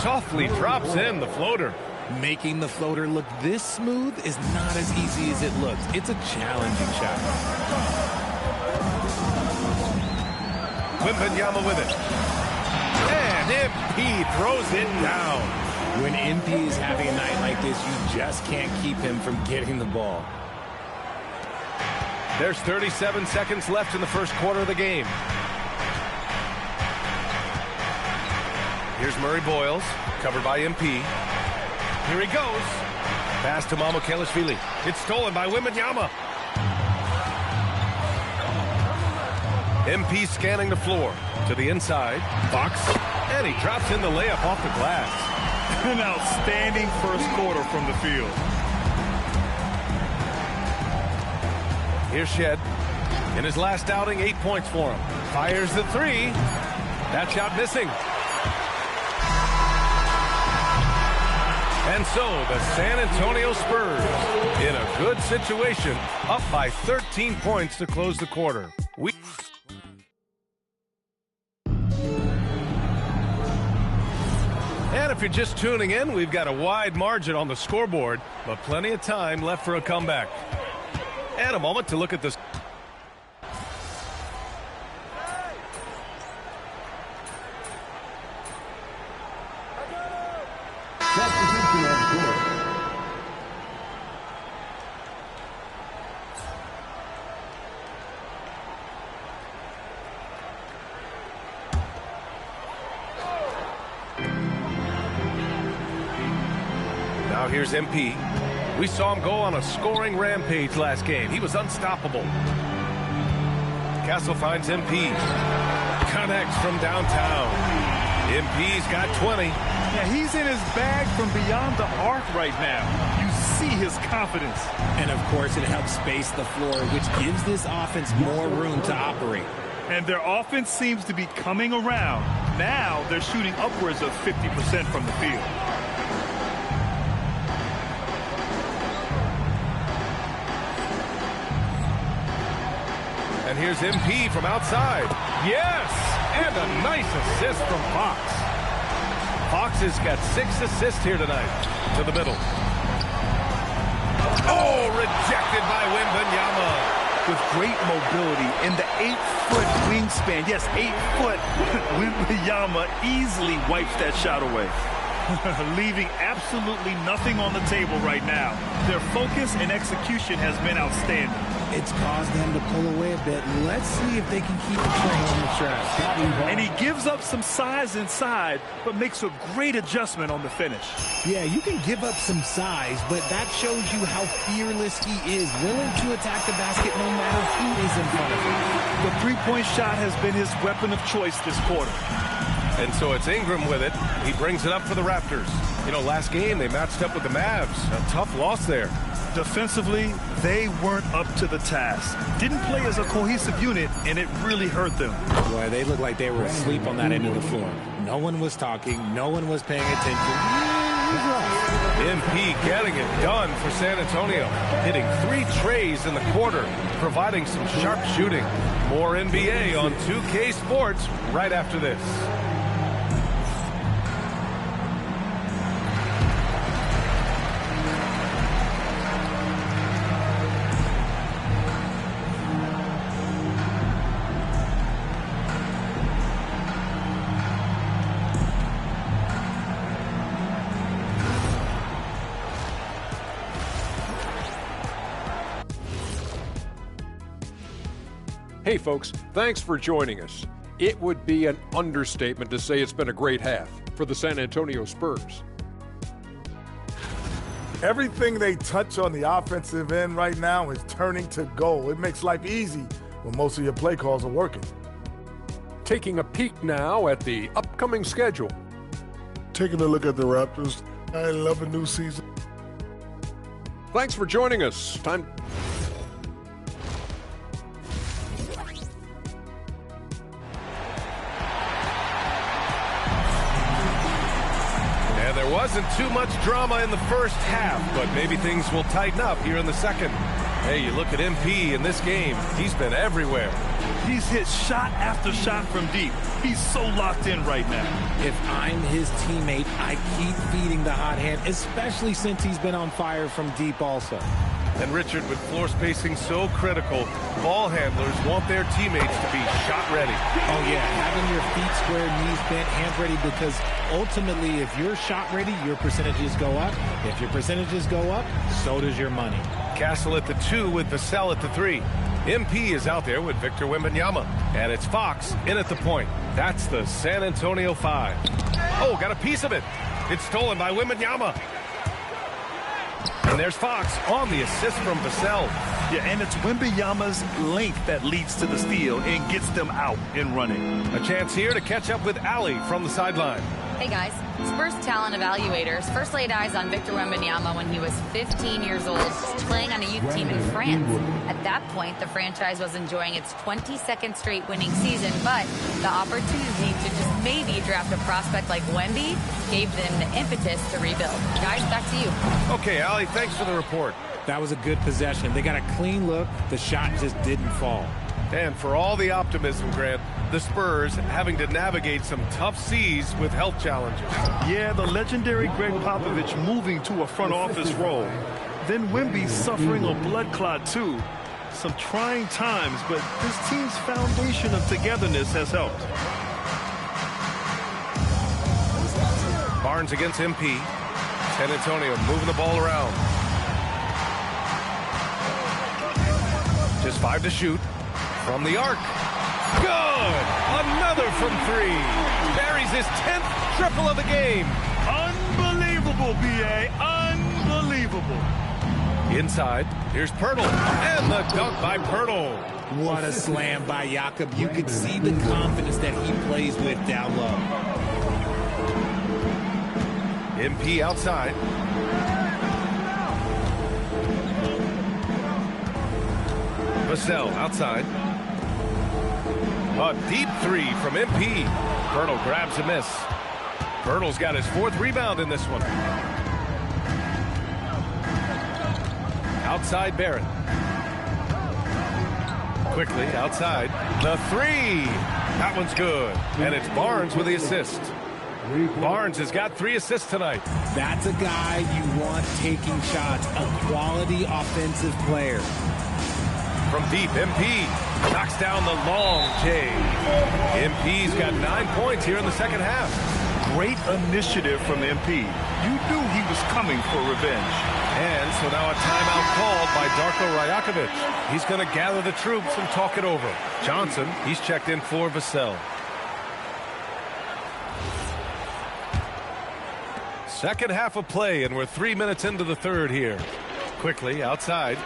Softly drops in the floater. Making the floater look this smooth is not as easy as it looks. It's a challenging shot. Wembanyama with it. And MP throws it down. When MP is having a night like this, you just can't keep him from getting the ball. There's 37 seconds left in the first quarter of the game. Here's Murray Boyles, covered by MP. Here he goes. Pass to Mamukelashvili. It's stolen by Wembanyama. MP scanning the floor to the inside. Fox. And he drops in the layup off the glass. An outstanding first quarter from the field. Here's Shed. In his last outing, 8 points for him. Fires the three. That shot missing. And so the San Antonio Spurs in a good situation, up by 13 points to close the quarter. And if you're just tuning in, we've got a wide margin on the scoreboard, but plenty of time left for a comeback. And a moment to look at this. Now here's MP. We saw him go on a scoring rampage last game. He was unstoppable. Castle finds MP. Connects from downtown. MP's got 20. Yeah, he's in his bag from beyond the arc right now. You see his confidence. And, of course, it helps space the floor, which gives this offense more room to operate. And their offense seems to be coming around. Now they're shooting upwards of 50% from the field. And here's MP from outside. Yes! And a nice assist from Fox. Fox has got 6 assists here tonight. To the middle. Oh, rejected by Wembanyama. with great mobility and the 8-foot wingspan. Yes, 8-foot. Wembanyama easily wipes that shot away. Leaving absolutely nothing on the table right now. Their focus and execution has been outstanding. It's caused them to pull away a bit. Let's see if they can keep the train on the track. And he gives up some size inside, but makes a great adjustment on the finish. Yeah, you can give up some size, but that shows you how fearless he is, willing to attack the basket no matter who is in front of him. The three-point shot has been his weapon of choice this quarter. And so it's Ingram with it. He brings it up for the Raptors. You know, last game they matched up with the Mavs. A tough loss there. Defensively, they weren't up to the task. Didn't play as a cohesive unit, and it really hurt them. Boy, they looked like they were asleep on that end of the floor. No one was talking. No one was paying attention. MP getting it done for San Antonio. Hitting 3 trays in the quarter, providing some sharp shooting. More NBA on 2K Sports right after this. Hey folks, thanks for joining us. It would be an understatement to say it's been a great half for the San Antonio Spurs. Everything they touch on the offensive end right now is turning to goal. It makes life easy when most of your play calls are working. Taking a peek now at the upcoming schedule. Taking a look at the Raptors. I love a new season. Thanks for joining us. Time. And there wasn't too much drama in the first half, but maybe things will tighten up here in the second. Hey, you look at MP in this game, he's been everywhere. He's hit shot after shot from deep. He's so locked in right now. If I'm his teammate, I keep feeding the hot hand, especially since he's been on fire from deep also. And Richard, with floor spacing so critical, ball handlers want their teammates to be shot ready. Oh yeah, having your feet square, knees bent, hands ready, because ultimately if you're shot ready, your percentages go up. If your percentages go up, so does your money. Castle at the 2 with Vassell at the 3. MP is out there with Victor Wembanyama. And it's Fox in at the point. That's the San Antonio 5. Oh, got a piece of it. It's stolen by Wembanyama. And there's Fox on the assist from Vassell. Yeah, and it's Wembanyama's length that leads to the steal and gets them out and running. A chance here to catch up with Ali from the sideline. Hey guys, Spurs talent evaluators first laid eyes on Victor Wembanyama when he was 15 years old, playing on a youth team in France. At that point, the franchise was enjoying its 22nd straight winning season, but the opportunity to just maybe draft a prospect like Wemby gave them the impetus to rebuild. Guys, back to you. Okay, Ali, thanks for the report. That was a good possession. They got a clean look. The shot just didn't fall. And for all the optimism, Grant, the Spurs having to navigate some tough seas with health challenges. Yeah, the legendary Greg Popovich moving to a front office role. Then Wemby suffering a blood clot too. Some trying times, but this team's foundation of togetherness has helped. Barnes against MP. San Antonio moving the ball around. Just 5 to shoot. From the arc. Good! Another from 3. Buries his 10th triple of the game. Unbelievable, B.A. Unbelievable. Inside, here's Poeltl. And the dunk by Poeltl. What a slam by Jakob. You could see the confidence that he plays with down low. MP outside. Vassell outside. A deep 3 from MP. Poeltl grabs a miss. Poeltl's got his 4th rebound in this one. Outside Barrett. Quickly outside. The 3. That one's good. And it's Barnes with the assist. Barnes has got 3 assists tonight. That's a guy you want taking shots. A quality offensive player. from deep. MP knocks down the long J. MP's got 9 points here in the second half. Great initiative from MP. You knew he was coming for revenge. And so now a timeout called by Darko Rajakovic. He's going to gather the troops and talk it over. Johnson, he's checked in for Vassell. Second half of play, and we're 3 minutes into the third here. Quickly outside.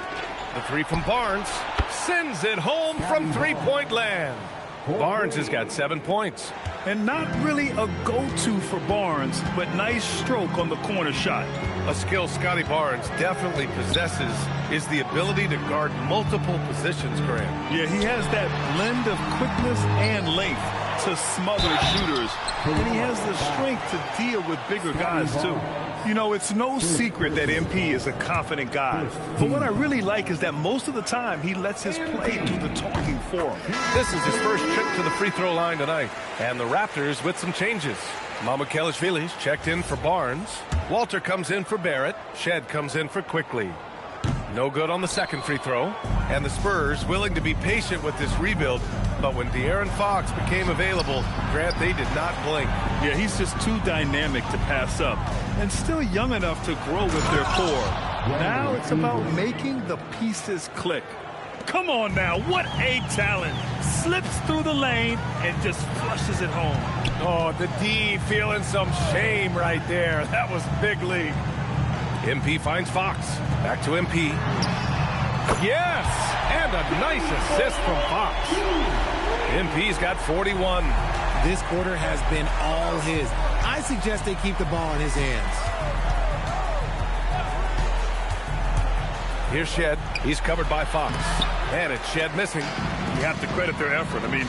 The three from Barnes. Sends it home from three-point land. Barnes has got 7 points. And not really a go-to for Barnes, but nice stroke on the corner shot. A skill Scotty Barnes definitely possesses is the ability to guard multiple positions, Grant. Yeah, he has that blend of quickness and length to smother shooters. And he has the strength to deal with bigger guys, too. You know, it's no secret that MP is a confident guy. But what I really like is that most of the time he lets his play do the talking for him. This is his first trip to the free throw line tonight. And the Raptors with some changes. Mamukelashvili's checked in for Barnes. Walter comes in for Barrett. Shed comes in for Quickly. No good on the second free throw. And the Spurs willing to be patient with this rebuild. But when De'Aaron Fox became available, Grant, they did not blink. Yeah, he's just too dynamic to pass up. And still young enough to grow with their core. Now it's about making the pieces click. Come on now, what a talent. Slips through the lane and just flushes it home. Oh, the D feeling some shame right there. That was big league. MP finds Fox. Back to MP. Yes! And a nice assist from Fox. MP's got 41. This quarter has been all his. I suggest they keep the ball in his hands. Here's Shed. He's covered by Fox. And it's Shed missing. You have to credit their effort. I mean,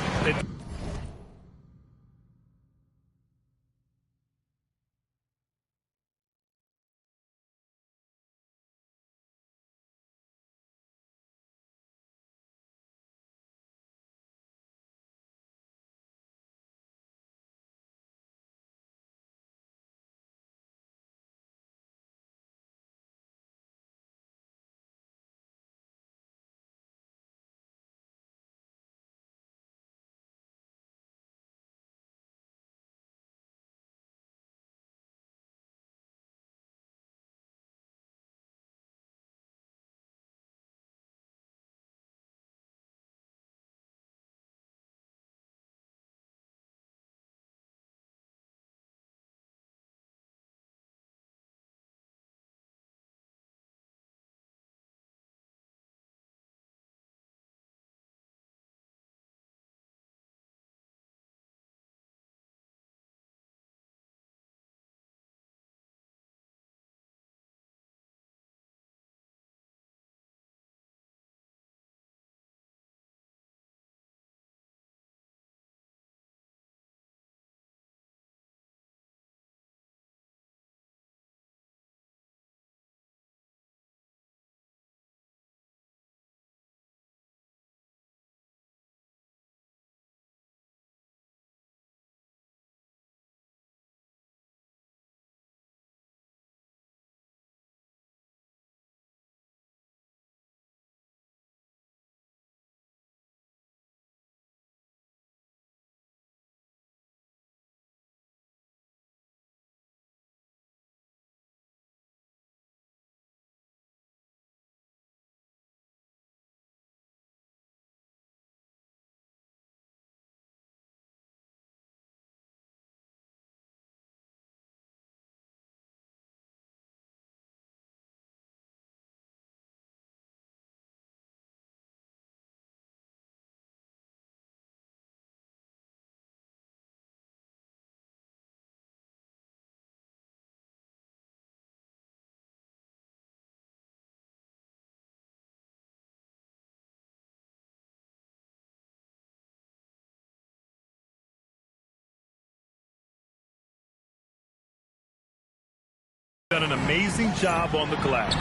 done an amazing job on the glass.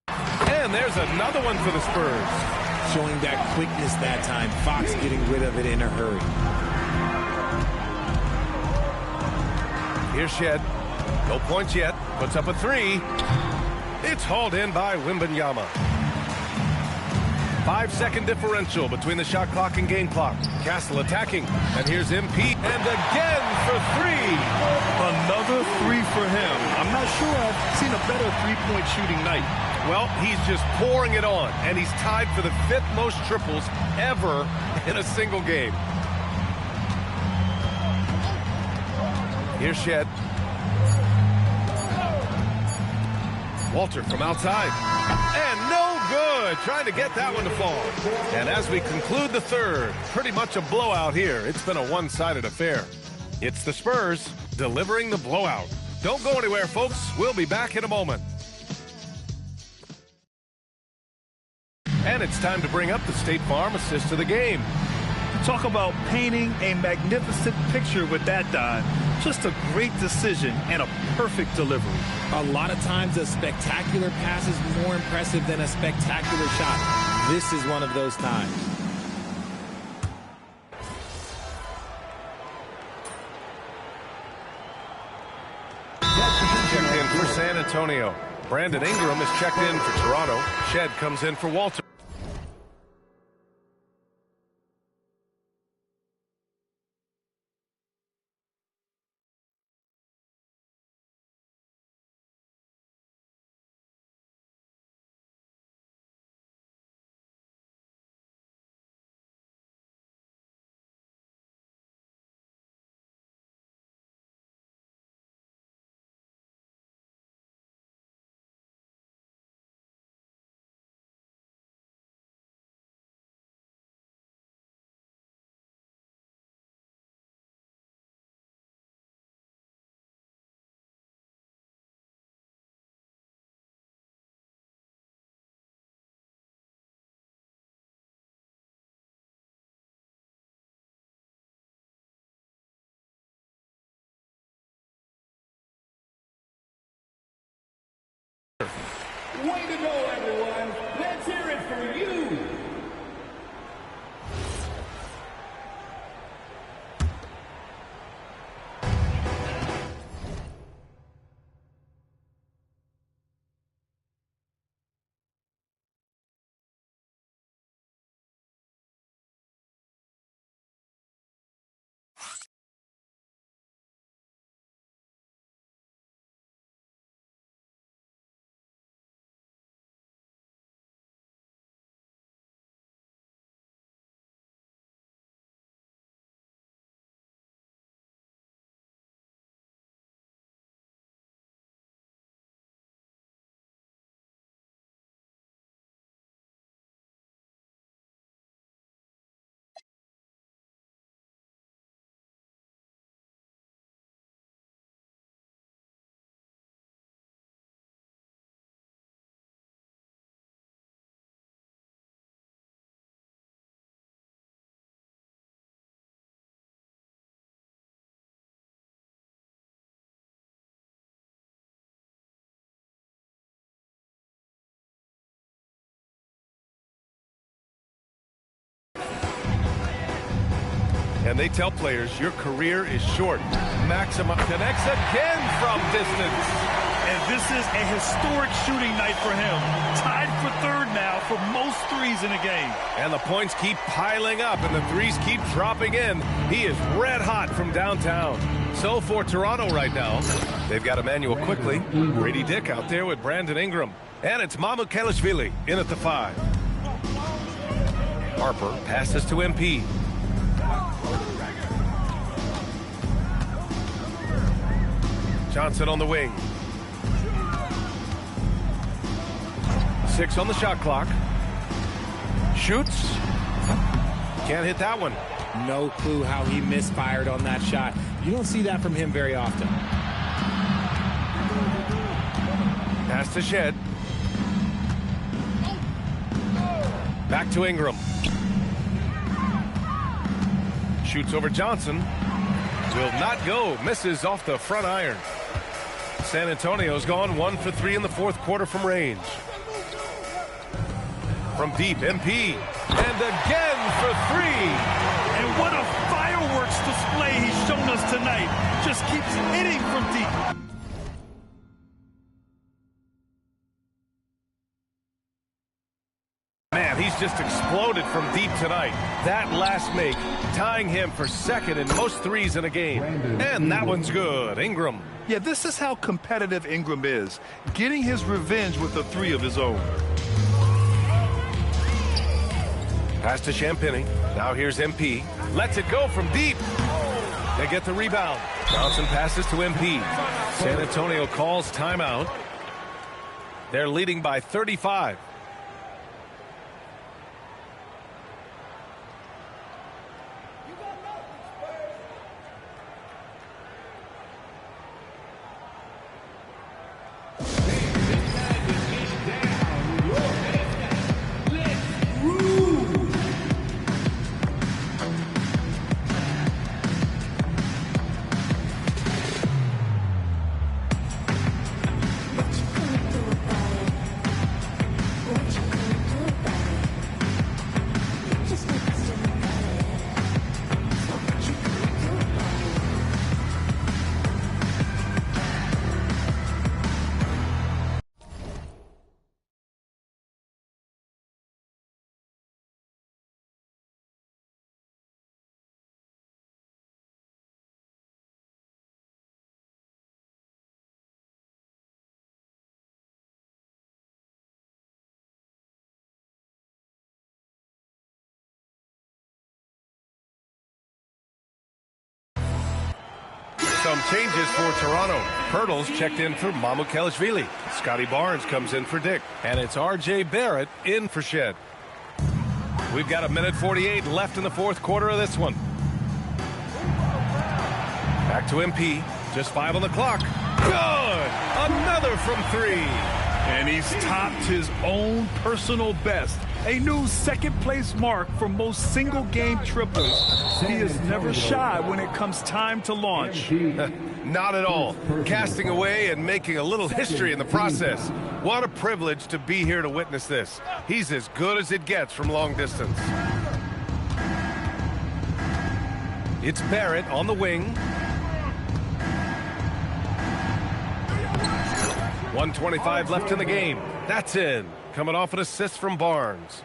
And there's another one for the Spurs. Showing that quickness that time. Fox getting rid of it in a hurry. Here's Shed. No points yet. Puts up a three. It's hauled in by Wembanyama. 5-second differential between the shot clock and game clock. Castle attacking, and here's MP, and again for three. Another three for him. I'm not sure I've seen a better three-point shooting night. Well, he's just pouring it on, and he's tied for the 5th most triples ever in a single game. Here's Shed. Walter from outside. And no good. Trying to get that one to fall. And as we conclude the third, pretty much a blowout here. It's been a one-sided affair. It's the Spurs delivering the blowout. Don't go anywhere, folks. We'll be back in a moment. And it's time to bring up the State Farm assist of the game. Talk about painting a magnificent picture with that, Don. Just a great decision and a perfect delivery. A lot of times a spectacular pass is more impressive than a spectacular shot. This is one of those times. Checked in for San Antonio. Brandon Ingram is checked in for Toronto. Shed comes in for Walter. Way to go, everyone. Let's hear it for you. And they tell players, your career is short. Maximum connects again from distance. And this is a historic shooting night for him. Tied for third now for most threes in a game. And the points keep piling up and the threes keep dropping in. He is red hot from downtown. So for Toronto right now, they've got Emmanuel Quickly, Brady Dick out there with Brandon Ingram. And it's Mamukelashvili in at the 5. Harper passes to MP. Johnson on the wing. 6 on the shot clock. Shoots. Can't hit that one. No clue how he misfired on that shot. You don't see that from him very often. Pass to Shed. Back to Ingram. Shoots over Johnson. Will not go. Misses off the front iron. San Antonio's gone 1 for 3 in the fourth quarter from range. From deep, MP. And again for 3. And what a fireworks display he's shown us tonight. Just keeps hitting from deep. Man, he's just exploded from deep tonight. That last make, tying him for second in most threes in a game. And that one's good. Ingram. Yeah, this is how competitive Ingram is, getting his revenge with a three of his own. Pass to Champagnie. Now here's MP. Lets it go from deep. They get the rebound. Johnson passes to MP. San Antonio calls timeout. They're leading by 35. Some changes for Toronto. Pirtle's checked in for Mamukelashvili. Scotty Barnes comes in for Dick. And it's R.J. Barrett in for Shed. We've got 1:48 left in the fourth quarter of this one. Back to MP. Just 5 on the clock. Good! Another from 3. And he's topped his own personal best. A new second-place mark for most single-game triples. He is never shy when it comes time to launch. Not at all. Casting away and making a little history in the process. What a privilege to be here to witness this. He's as good as it gets from long distance. It's Barrett on the wing. 1:25 left in the game. That's in. Coming off an assist from Barnes.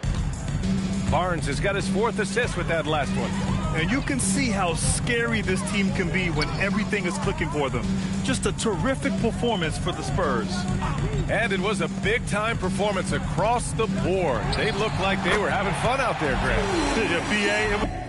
Barnes has got his 4th assist with that last one. And you can see how scary this team can be when everything is clicking for them. Just a terrific performance for the Spurs. And it was a big-time performance across the board. They looked like they were having fun out there, Grant. BA,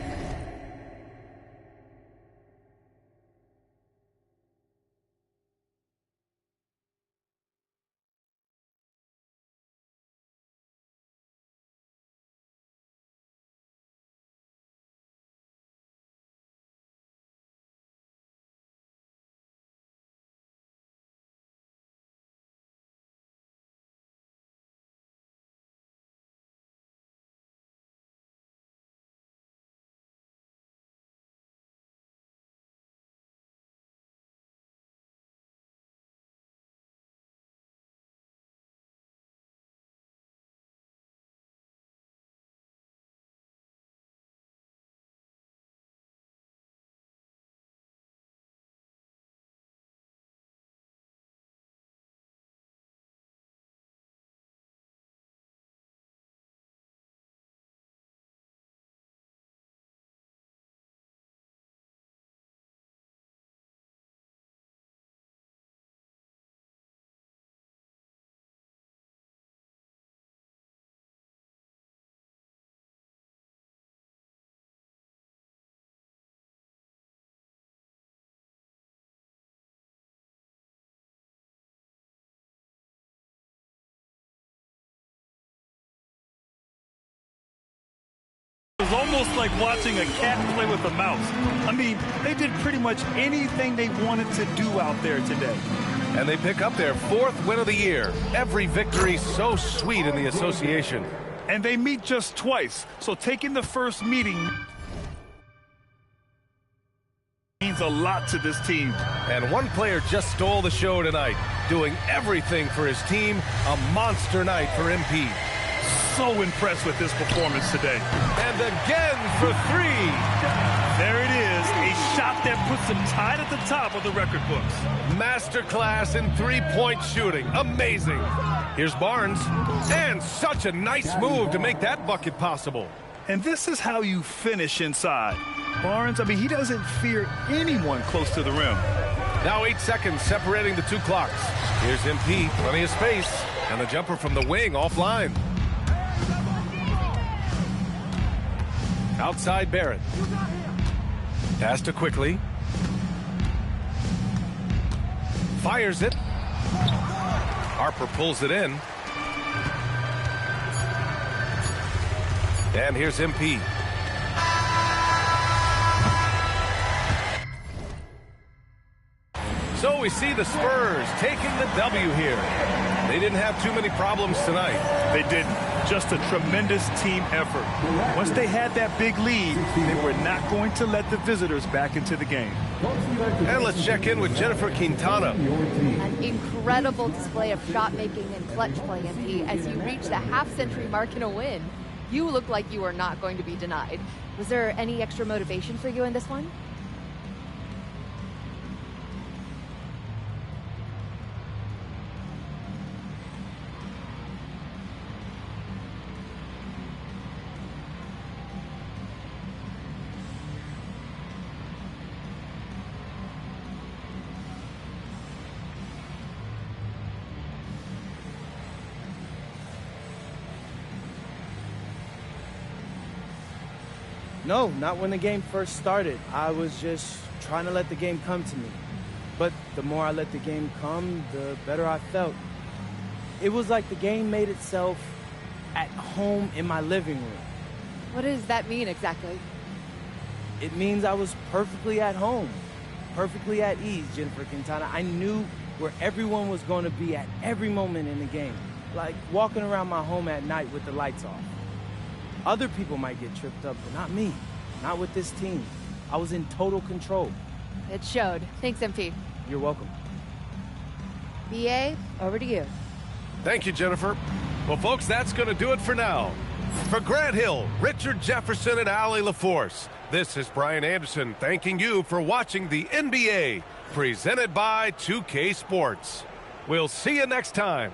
It was almost like watching a cat play with a mouse. I mean, they did pretty much anything they wanted to do out there today. And they pick up their 4th win of the year. Every victory so sweet in the association. And they meet just twice, so taking the first meeting means a lot to this team. And one player just stole the show tonight, doing everything for his team. A monster night for MP. so impressed with his performance today. And again for three. There it is, a shot that puts him tied at the top of the record books. Masterclass in three-point shooting. Amazing. Here's Barnes. And such a nice move to make that bucket possible. And this is how you finish inside. Barnes, I mean, he doesn't fear anyone close to the rim. Now 8 seconds separating the two clocks. Here's MP, plenty of space. And the jumper from the wing offline. Outside Barrett. Pass to Quickly. Fires it. Harper pulls it in. And here's MP. So we see the Spurs taking the W here. They didn't have too many problems tonight. They didn't. Just a tremendous team effort. Once they had that big lead, they were not going to let the visitors back into the game. And let's check in with Jennifer Quintana. An incredible display of shot making and clutch play, MP. As you reach the half-century mark in a win, you look like you are not going to be denied. Was there any extra motivation for you in this one? No, not when the game first started. I was just trying to let the game come to me. But the more I let the game come, the better I felt. It was like the game made itself at home in my living room. What does that mean exactly? It means I was perfectly at home, perfectly at ease, Jennifer Quintana. I knew where everyone was going to be at every moment in the game, like walking around my home at night with the lights off. Other people might get tripped up, but not me. Not with this team. I was in total control. It showed. Thanks, MP. You're welcome. BA, over to you. Thank you, Jennifer. Well, folks, that's going to do it for now. For Grant Hill, Richard Jefferson, and Allie LaForce, this is Brian Anderson thanking you for watching the NBA, presented by 2K Sports. We'll see you next time.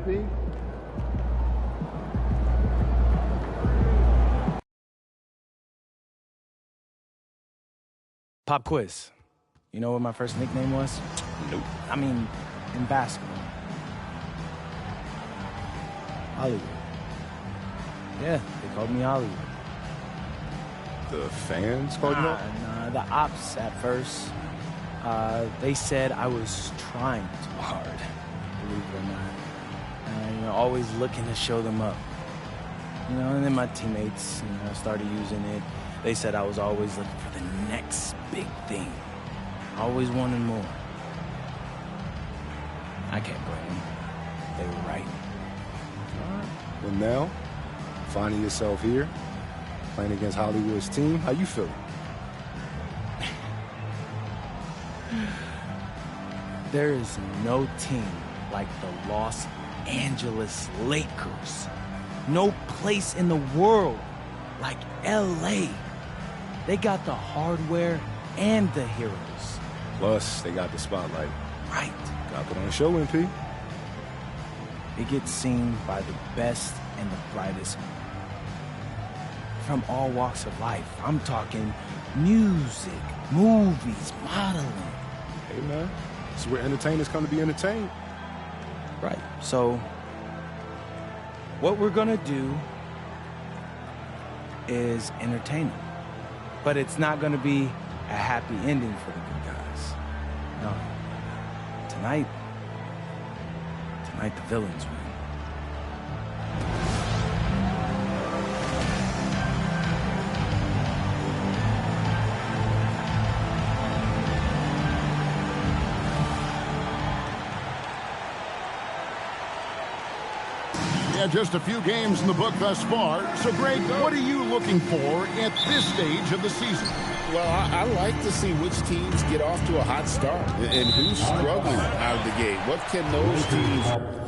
MP? Pop quiz. You know what my first nickname was? Nope. I mean, in basketball. Hollywood. Yeah, they called me Hollywood. The fans called you that? Nah, the ops at first. They said I was trying too hard, believe it or not. Always looking to show them up. And then my teammates, started using it. They said I was always looking for the next big thing. Always wanting more. I can't blame them. They were right. Well, now, finding yourself here, playing against Hollywood's team, how you feeling? There is no team like the Los Angeles Lakers. No place in the world like LA. They got the hardware and the heroes. Plus, they got the spotlight. Right. Got put on a show, MP. It gets seen by the best and the brightest from all walks of life. I'm talking music, movies, modeling. Hey, man. This is where entertainers come to be entertained. Right. So, what we're going to do is entertain them. But it's not going to be a happy ending for the good guys. No. Tonight, the villains win. Yeah, just a few games in the book thus far. So, Greg, what are you looking for at this stage of the season? Well, I like to see which teams get off to a hot start and who's struggling out of the gate. What can those teams do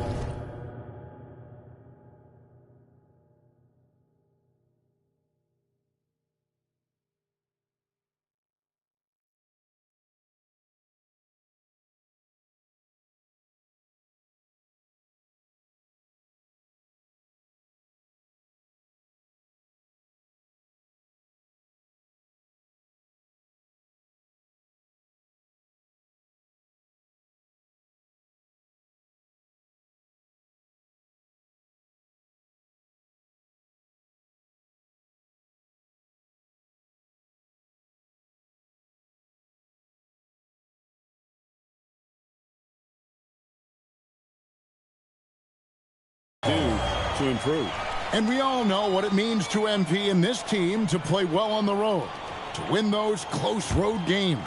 to improve? And we all know what it means to MP and this team to play well on the road, to win those close road games.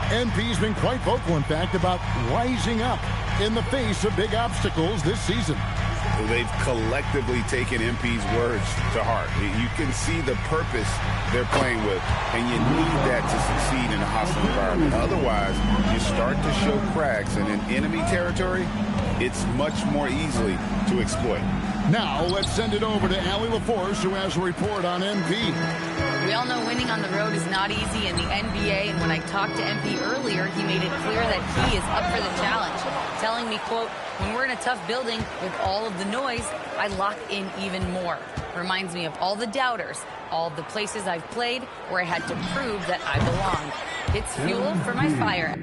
MP's been quite vocal, in fact, about rising up in the face of big obstacles this season. They've collectively taken MP's words to heart. You can see the purpose they're playing with, and you need that to succeed in a hostile environment. Otherwise, you start to show cracks, and in enemy territory, it's much more easily to exploit. Now, let's send it over to Allie LaForce, who has a report on MP. We all know winning on the road is not easy in the NBA, and when I talked to MP earlier, he made it clear that he is up for the challenge, telling me, quote, when we're in a tough building with all of the noise, I lock in even more. Reminds me of all the doubters, all of the places I've played where I had to prove that I belong. It's fuel for my fire.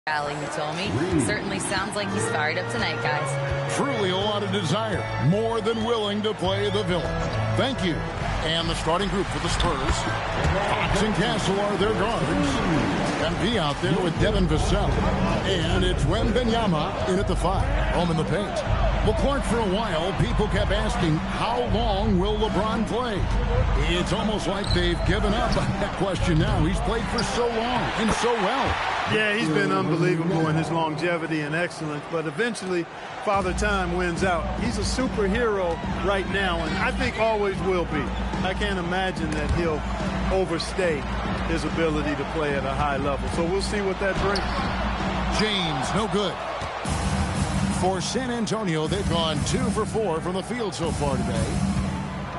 Rally, he told me. Certainly sounds like he's fired up tonight, guys. Truly a lot of desire. More than willing to play the villain. Thank you. And the starting group for the Spurs. Fox and Castle are their guards. MP out there with Devin Vassell. And it's Wembanyama in at the 5. Home in the paint. Well, Clark, for a while, people kept asking, how long will LeBron play? It's almost like they've given up on that question now. He's played for so long and so well. Yeah, he's been unbelievable in his longevity and excellence, but eventually Father Time wins out. He's a superhero right now, and I think always will be. I can't imagine that he'll overstay his ability to play at a high level. So we'll see what that brings. James, no good. For San Antonio, they've gone 2 for 4 from the field so far today.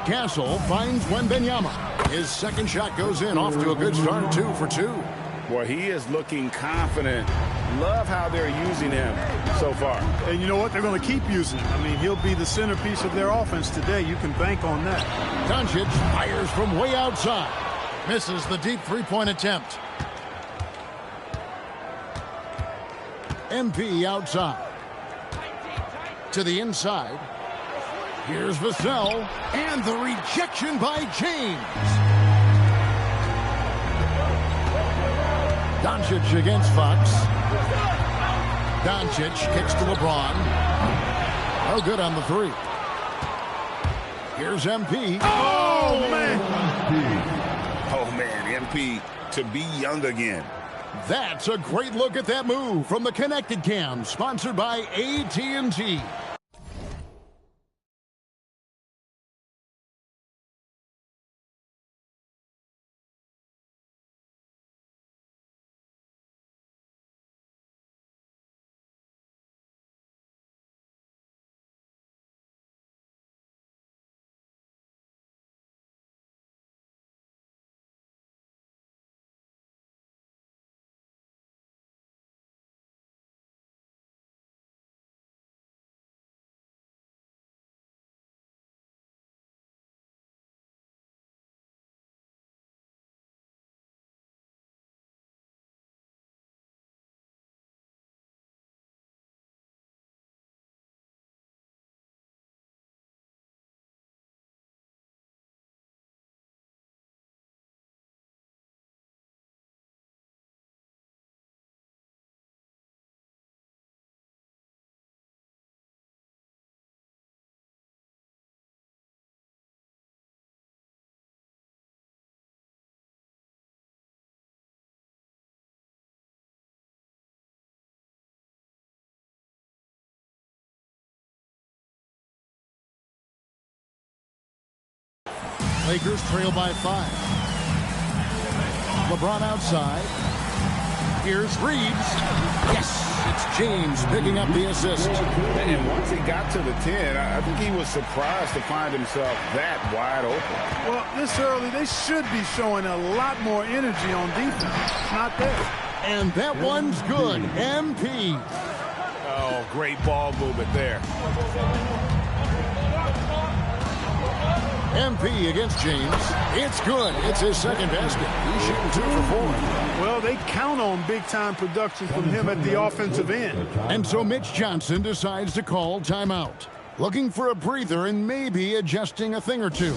Castle finds Wembanyama. His second shot goes in, off to a good start, 2 for 2. Well, he is looking confident. Love how they're using him so far. And you know what? They're going to keep using him. I mean, he'll be the centerpiece of their offense today. You can bank on that. Doncic fires from way outside. Misses the deep three-point attempt. MP outside. To the inside. Here's Vassell. And the rejection by James. Doncic against Fox. Doncic kicks to LeBron. No good on the 3. Here's MP. Oh, man. Oh, man, MP to be young again. That's a great look at that move from the Connected Cam, sponsored by AT&T. Lakers trail by 5. LeBron outside. Here's Reeves. Yes, it's James picking up the assist. And once he got to the 10, I think he was surprised to find himself that wide open. Well, this early, they should be showing a lot more energy on defense. It's not there. And that one's good. MP. Oh, great ball movement there. MP against James. It's good. It's his second basket. He's shooting 2 for 4. Well, they count on big-time production from him at the offensive end. And so Mitch Johnson decides to call timeout. Looking for a breather and maybe adjusting a thing or two.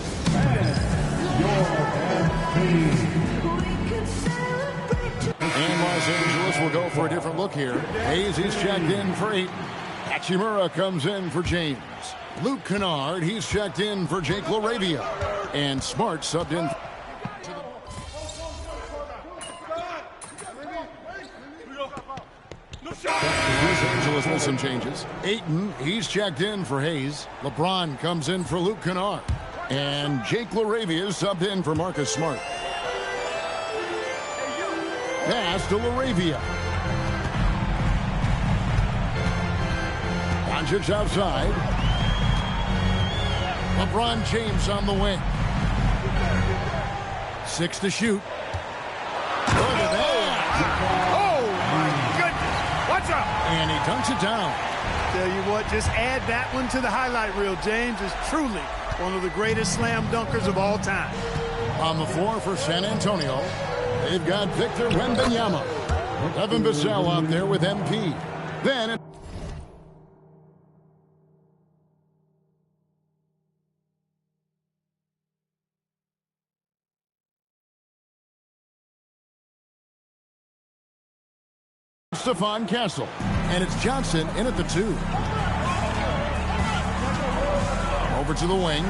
And Los Angeles will go for a different look here. Hayes is checked in for 8. Hachimura comes in for James. Luke Kennard, he's checked in for Jake LaRavia. And Smart subbed in. Los Angeles with some changes. Ayton, he's checked in for Hayes. LeBron comes in for Luke Kennard. And Jake LaRavia is subbed in for Marcus Smart. Pass to LaRavia. Doncic outside. LeBron James on the wing. 6 to shoot. Look at that. Oh, my goodness. Watch out. And he dunks it down. Tell you what, just add that one to the highlight reel. James is truly one of the greatest slam dunkers of all time. On the floor for San Antonio, they've got Victor Wembanyama. Evan Vassell out there with MP. Then Stephon Castle. And it's Johnson in at the 2. Over to the wing.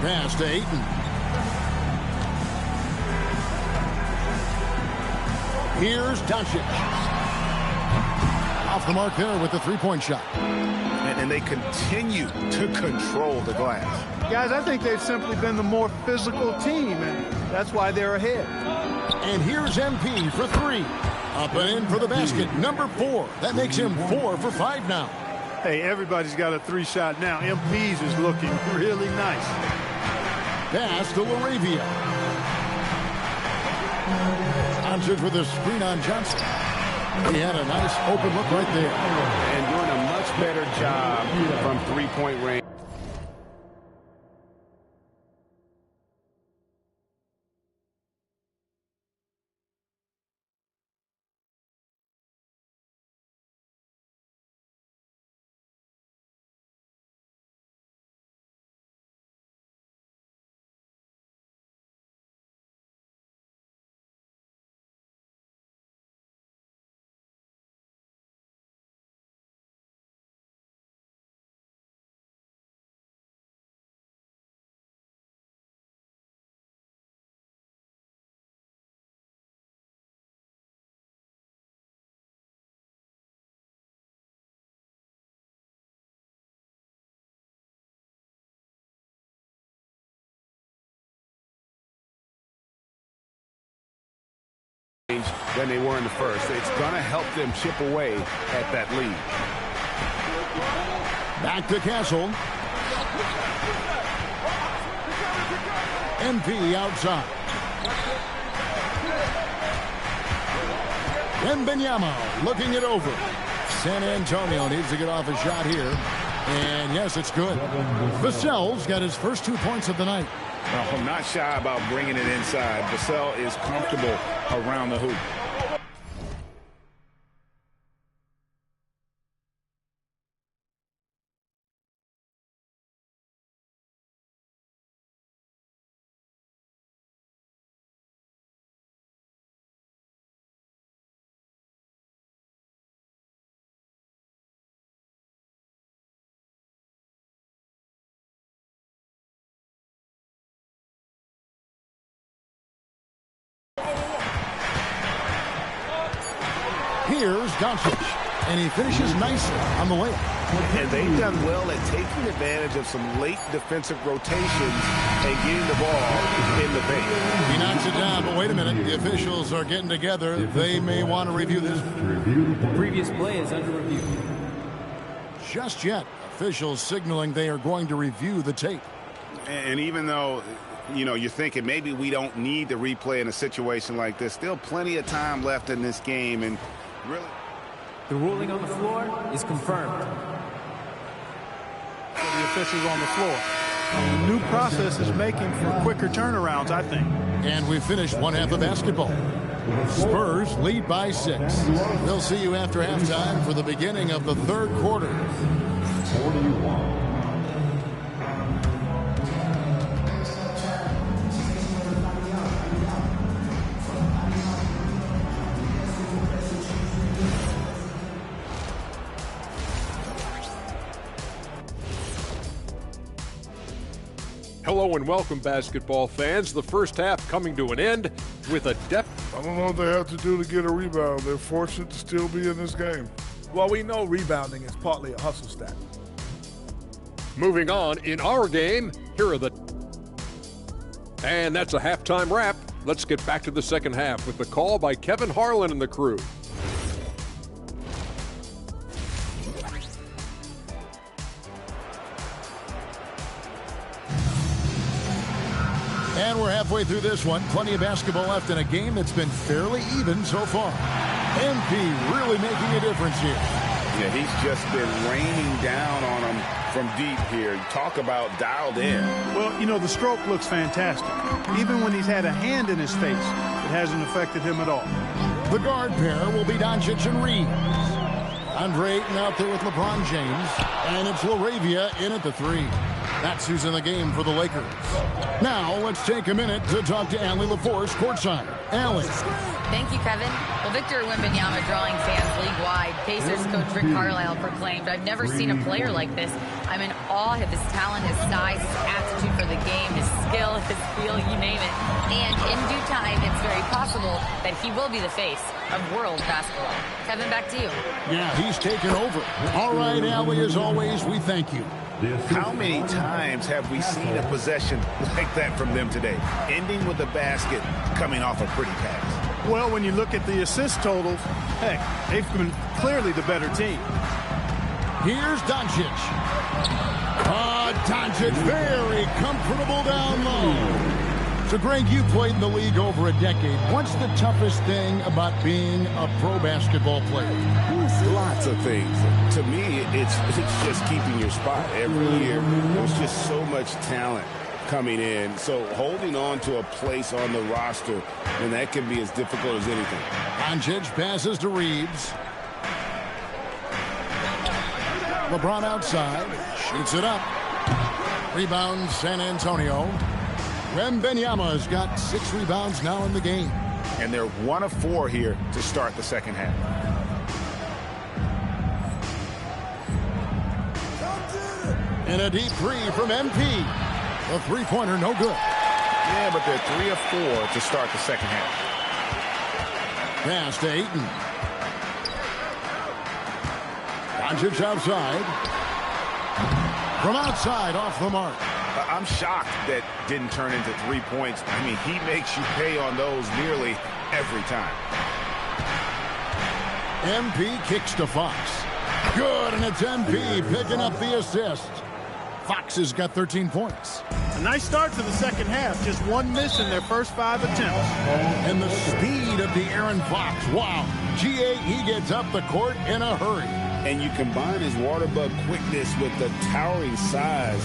Pass to Ayton. Here's Doncic. Off the mark there with the three-point shot. And they continue to control the glass. Guys, I think they've simply been the more physical team, and that's why they're ahead. And here's MP for 3. Up and in for the basket, number 4. That makes him 4 for 5 now. Hey, everybody's got a 3-shot now. MP's is looking really nice. Pass to LaRavia. Doncic with a screen on Johnson. He had a nice open look right there. And doing a much better job from three-point range. Than they were in the first. It's going to help them chip away at that lead. Back to Castle. MP outside. Wembanyama looking it over. San Antonio needs to get off a shot here. And yes, it's good. Vassell's got his first 2 points of the night. Well, I'm not shy about bringing it inside. Vassell is comfortable around the hoop. Here's Doncic, and he finishes nicely on the layup. And they've done well at taking advantage of some late defensive rotations and getting the ball in the paint. He knocks it down, but wait a minute. The officials are getting together. They may want to review this. The previous play is under review. Just yet, officials signaling they are going to review the tape. And even though, you know, you're thinking maybe we don't need to replay in a situation like this, still plenty of time left in this game. And really, the ruling on the floor is confirmed. For the officials on the floor. The new process is making for quicker turnarounds, I think. And we finished one half of basketball. Spurs lead by 6. They'll see you after halftime for the beginning of the third quarter. 41. Hello and welcome, basketball fans. The first half coming to an end with a depth. I don't know what they have to do to get a rebound. They're fortunate to still be in this game. Well, we know rebounding is partly a hustle stat. Moving on in our game, here are the... And that's a halftime wrap. Let's get back to the second half with the call by Kevin Harlan and the crew. And we're halfway through this one. Plenty of basketball left in a game that's been fairly even so far. MP really making a difference here. Yeah, he's just been raining down on them from deep here. Talk about dialed in. Well, you know, the stroke looks fantastic. Even when he's had a hand in his face, it hasn't affected him at all. The guard pair will be Doncic and Reeves. Andre Ayton out there with LeBron James. And it's LaRavia in at the 3. That's who's in the game for the Lakers. Now, let's take a minute to talk to Allie LaForce courtside. Allie. Thank you, Kevin. Well, Victor Wembanyama drawing fans league-wide. Pacers coach Rick Carlisle proclaimed, "I've never seen a player like this. I'm in awe of his talent, his size, his attitude for the game, his skill, his feel, you name it. And in due time, it's very possible that he will be the face of world basketball." Kevin, back to you. Yeah, he's taken over. All right, Allie, as always, we thank you. How many times have we seen a possession like that from them today? Ending with a basket, coming off a pretty pass. Well, when you look at the assist totals, heck, they've been clearly the better team. Here's Doncic. Doncic very comfortable down low. So, Greg, you played in the league over a decade. What's the toughest thing about being a pro basketball player? Lots of things. To me, it's just keeping your spot. Every year, there's just so much talent coming in. So holding on to a place on the roster, and that can be as difficult as anything. Doncic passes to Reeves. LeBron outside. Shoots it up. Rebound San Antonio. Wembanyama's got 6 rebounds now in the game. And they're 1 of 4 here to start the second half. And a deep 3 from MP. The three-pointer no good. Yeah, but they're 3 of 4 to start the second half. Pass to Ayton. Doncic outside. From outside, off the mark. I'm shocked that didn't turn into 3 points. I mean, he makes you pay on those nearly every time. MP kicks to Fox. Good, and it's MP picking up the assist. Fox has got 13 points. A nice start to the second half. Just 1 miss in their first 5 attempts. And the speed of the Aaron Fox. Wow. GA, he gets up the court in a hurry. And you combine his water bug quickness with the towering size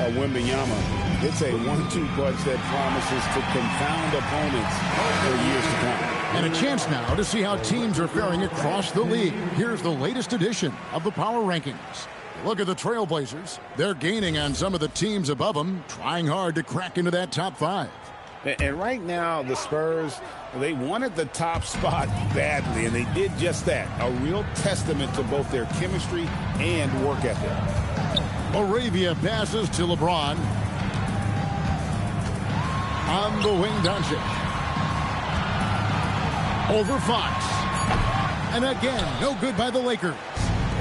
of Wembanyama. It's a 1-2 punch that promises to confound opponents for years to come. And a chance now to see how teams are faring across the league. Here's the latest edition of the Power Rankings. Look at the Trailblazers. They're gaining on some of the teams above them, trying hard to crack into that top 5. And right now, the Spurs, they wanted the top spot badly, and they did just that. A real testament to both their chemistry and work ethic. LaRavia passes to LeBron. On the wing, Doncic. Over Fox. And again, no good by the Lakers.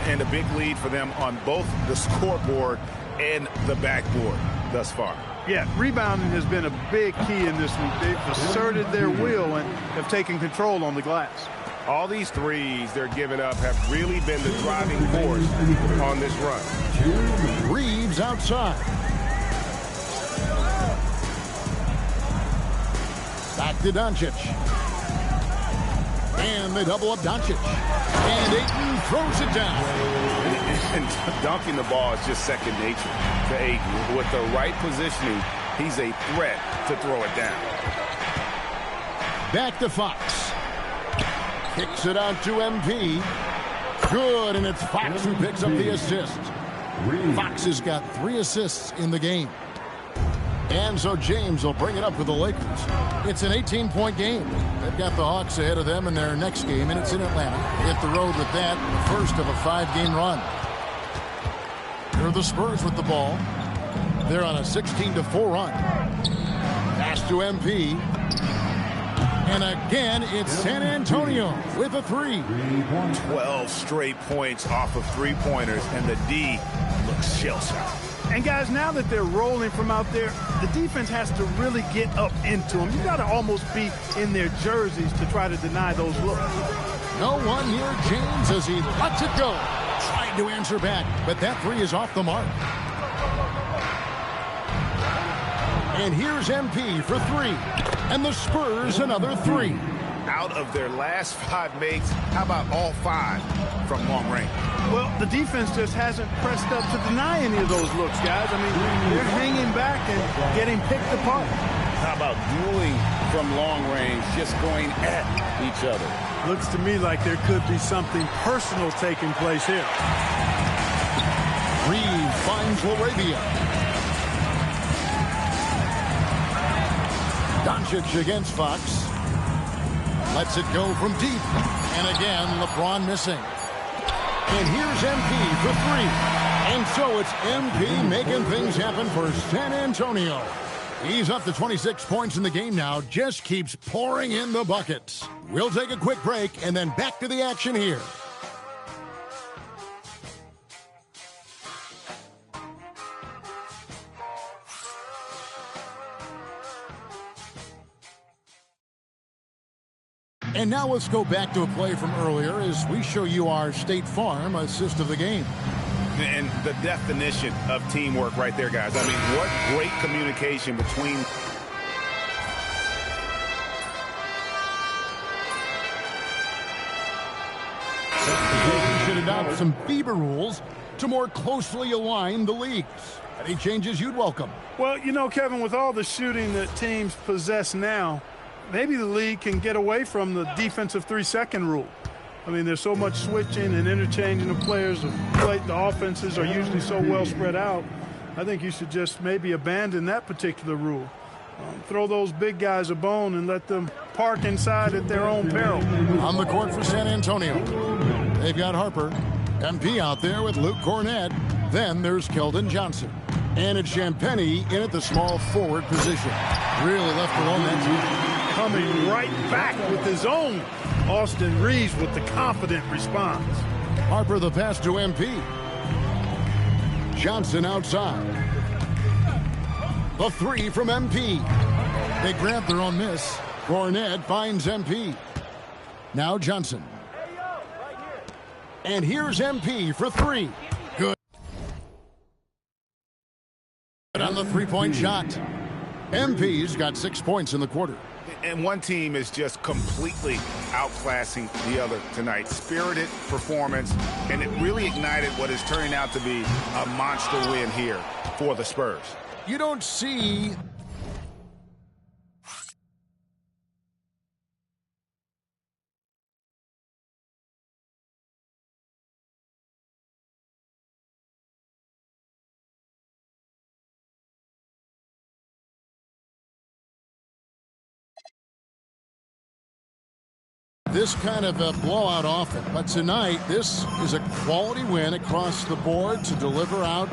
And a big lead for them on both the scoreboard and the backboard thus far. Yeah, rebounding has been a big key in this week. They've asserted their will and have taken control on the glass. All these threes they're giving up have really been the driving force on this run. Reeves outside. Back to Doncic. And they double up Doncic. And Ayton throws it down. And dunking the ball is just second nature to Ayton. With the right positioning, he's a threat to throw it down. Back to Fox. Kicks it out to MP. Good, and it's Fox who picks up the assist. Fox has got 3 assists in the game. And so James will bring it up for the Lakers. It's an 18-point game. They've got the Hawks ahead of them in their next game, and it's in Atlanta. They hit the road with that, the first of a 5-game run. Here are the Spurs with the ball. They're on a 16-4 run. Pass to MP. And again, it's San Antonio with a 3. 12 straight points off of 3-pointers, and the D looks shell-shocked. And guys, now that they're rolling from out there, the defense has to really get up into them. You got to almost be in their jerseys to try to deny those looks. No one near James as he lets it go. Tried to answer back, but that 3 is off the mark. And here's MP for 3. And the Spurs another 3. Out of their last 5 makes, how about all 5 from long range? Well, the defense just hasn't pressed up to deny any of those looks, guys. I mean, they're hanging back and getting picked apart. How about dueling from long range, just going at each other? Looks to me like there could be something personal taking place here. Reed finds LaRavia. Doncic against Fox. Lets it go from deep. And again, LeBron missing. And here's MP for three. And so it's MP making things happen for San Antonio. He's up to 26 points in the game now. Just keeps pouring in the buckets. We'll take a quick break and then back to the action here. And now let's go back to a play from earlier as we show you our State Farm assist of the game. And the definition of teamwork right there, guys. I mean, what great communication between... They should adopt some FIBA rules to more closely align the leagues. Any changes you'd welcome? Well, you know, Kevin, with all the shooting that teams possess now, maybe the league can get away from the defensive 3-second rule. I mean, there's so much switching and interchanging of players. The offenses are usually so well spread out. I think you should just maybe abandon that particular rule. Throw those big guys a bone and let them park inside at their own peril. On the court for San Antonio, they've got Harper. MP out there with Luke Cornett. Then there's Keldon Johnson. And it's Champagnie in at the small forward position. Really left alone that time. Coming right back with his own. Austin Reeves with the confident response. Harper the pass to MP. Johnson outside. The three from MP. They grab their own miss. Cornett finds MP. Now Johnson. And here's MP for three. Good. On the three-point shot. MP's got 6 points in the quarter. And one team is just completely outclassing the other tonight. Spirited performance, and it really ignited what is turning out to be a monster win here for the Spurs. You don't see... this kind of a blowout often, but tonight this is a quality win across the board to deliver out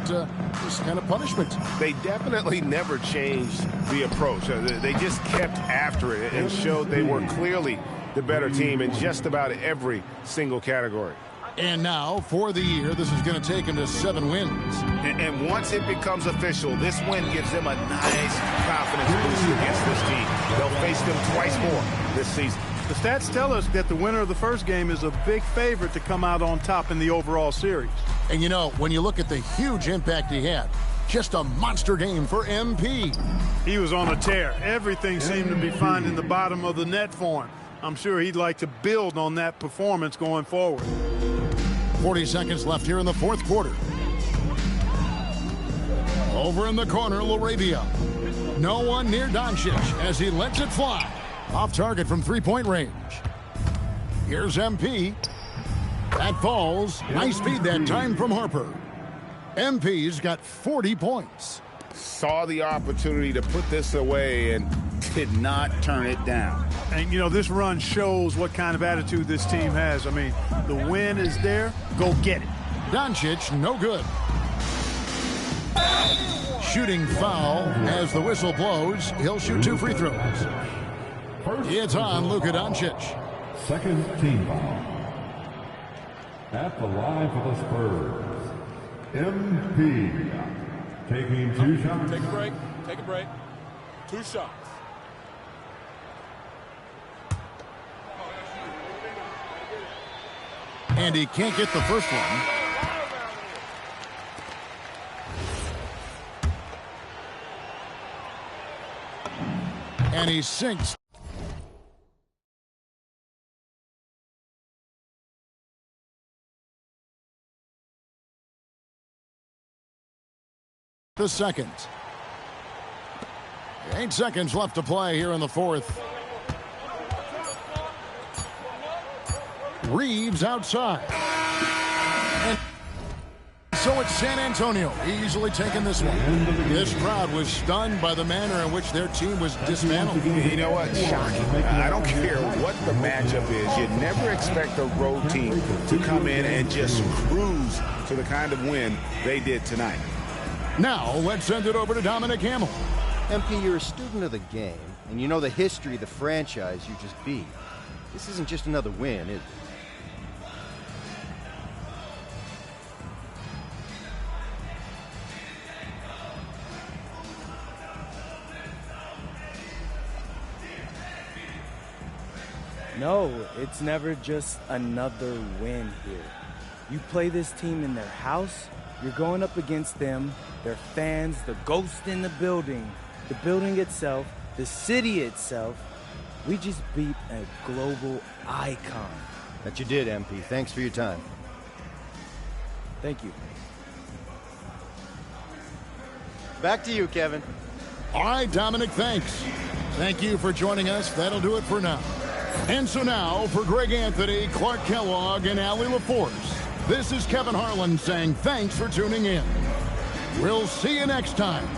this kind of punishment. They definitely never changed the approach. They just kept after it and showed they were clearly the better team in just about every single category. And now, for the year, this is going to take them to 7 wins. And once it becomes official, this win gives them a nice confidence boost against this team. They'll face them twice more this season. The stats tell us that the winner of the first game is a big favorite to come out on top in the overall series. And you know, when you look at the huge impact he had, just a monster game for MP. He was on a tear. Everything seemed to be finding the bottom of the net for him. I'm sure he'd like to build on that performance going forward. 40 seconds left here in the fourth quarter. Over in the corner, LaRavia. No one near Doncic as he lets it fly. Off target from three-point range. Here's MP. That falls. Nice feed that time from Harper. MP's got 40 points. Saw the opportunity to put this away and did not turn it down. And, you know, this run shows what kind of attitude this team has. I mean, the win is there. Go get it. Doncic, no good. Shooting foul as the whistle blows. He'll shoot 2 free throws. It's on Luka Doncic. Second team foul. At the line for the Spurs, MP taking 2 shots. Take a break. Take a break. 2 shots. And he can't get the first one. And he sinks. the second. 8 seconds left to play here in the fourth. Reeves outside. And so it's San Antonio easily taking this one. This crowd was stunned by the manner in which their team was dismantled. You know what? Shocking. I don't care what the matchup is. You never expect a road team to come in and just cruise to the kind of win they did tonight. Now, let's send it over to Dominic Hamill. MP, you're a student of the game, and you know the history of the franchise you just beat. This isn't just another win, is it? No, it's never just another win here. You play this team in their house, you're going up against them, their fans, the ghost in the building itself, the city itself. We just beat a global icon. That you did, MP. Thanks for your time. Thank you. Back to you, Kevin. All right, Dominic, thanks. Thank you for joining us. That'll do it for now. And so now, for Greg Anthony, Clark Kellogg, and Allie LaForce, this is Kevin Harlan saying thanks for tuning in. We'll see you next time.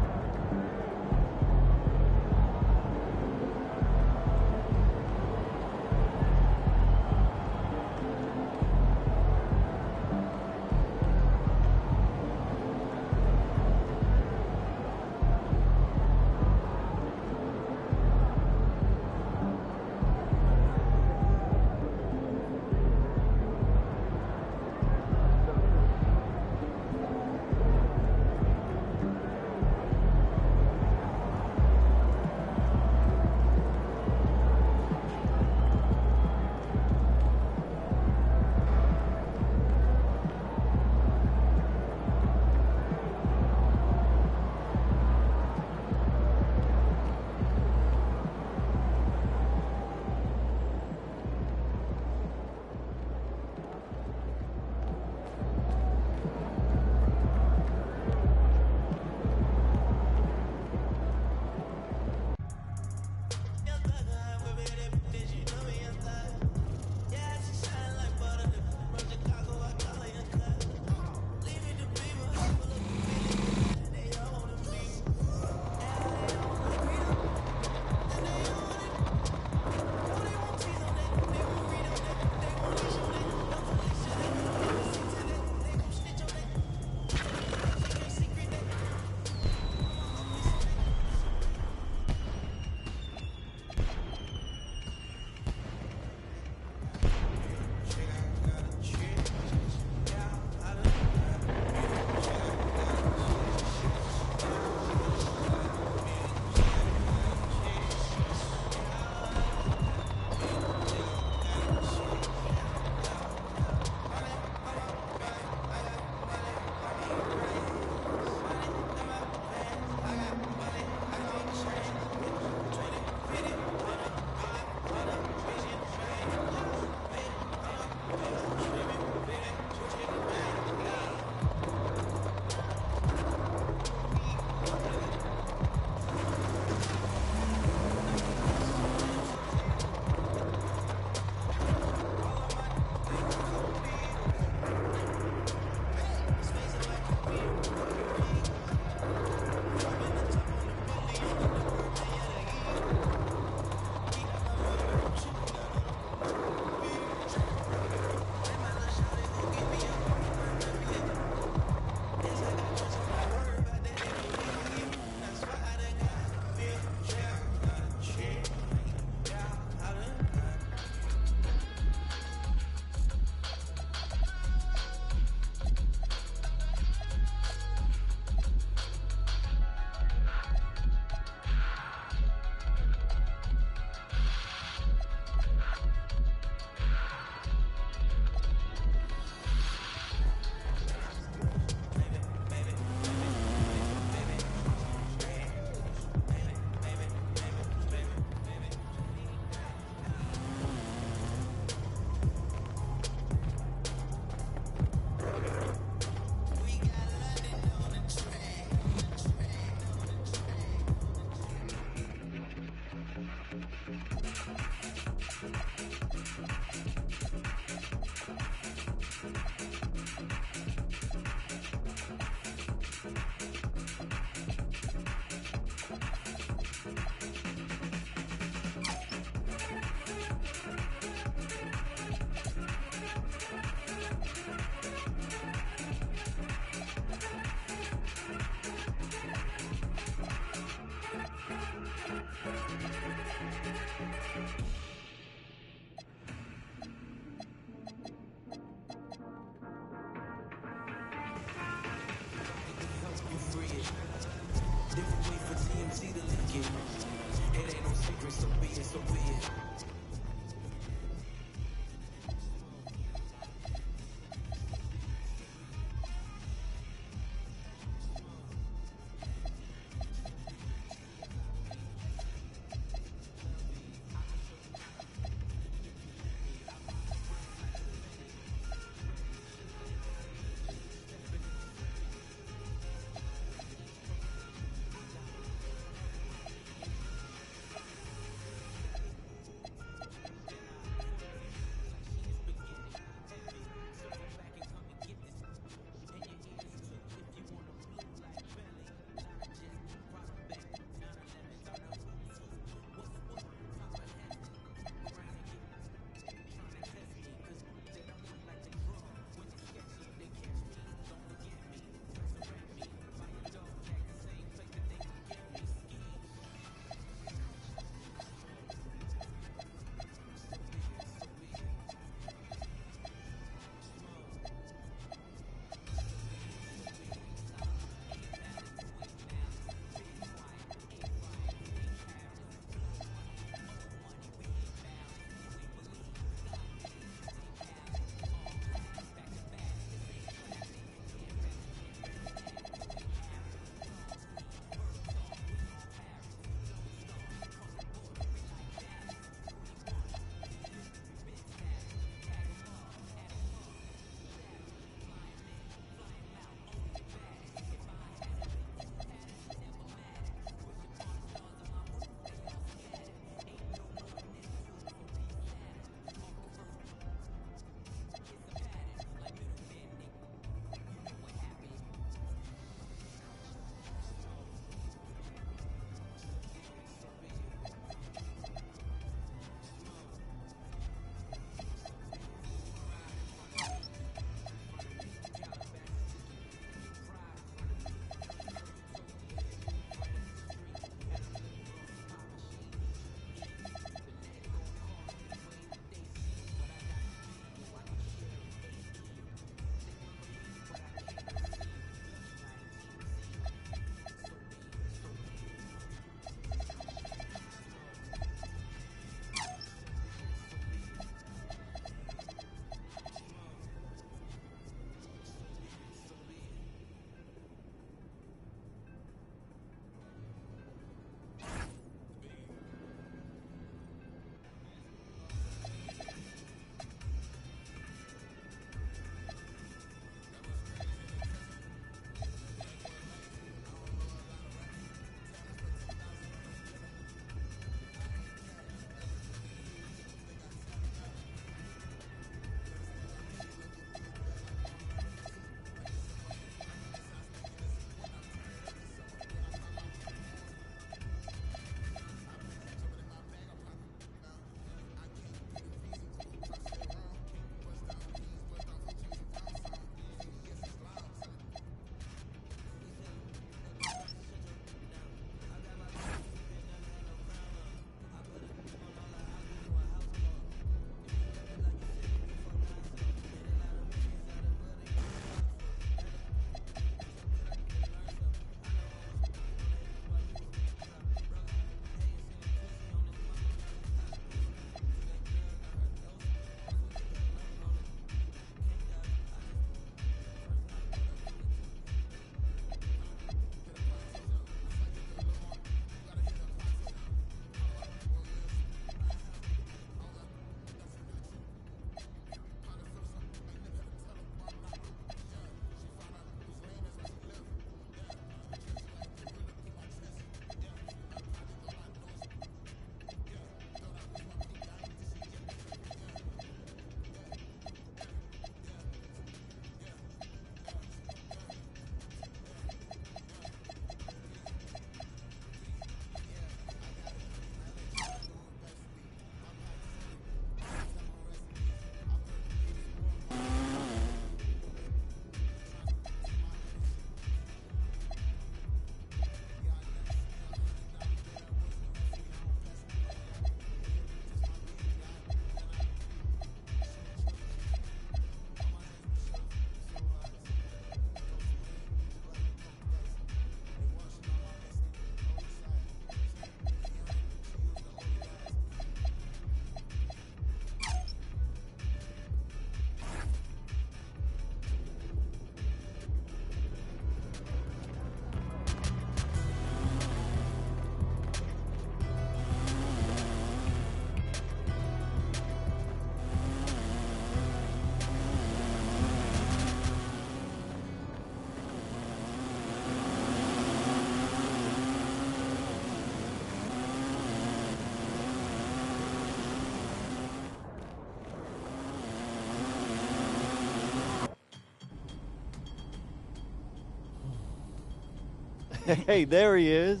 Hey, there he is.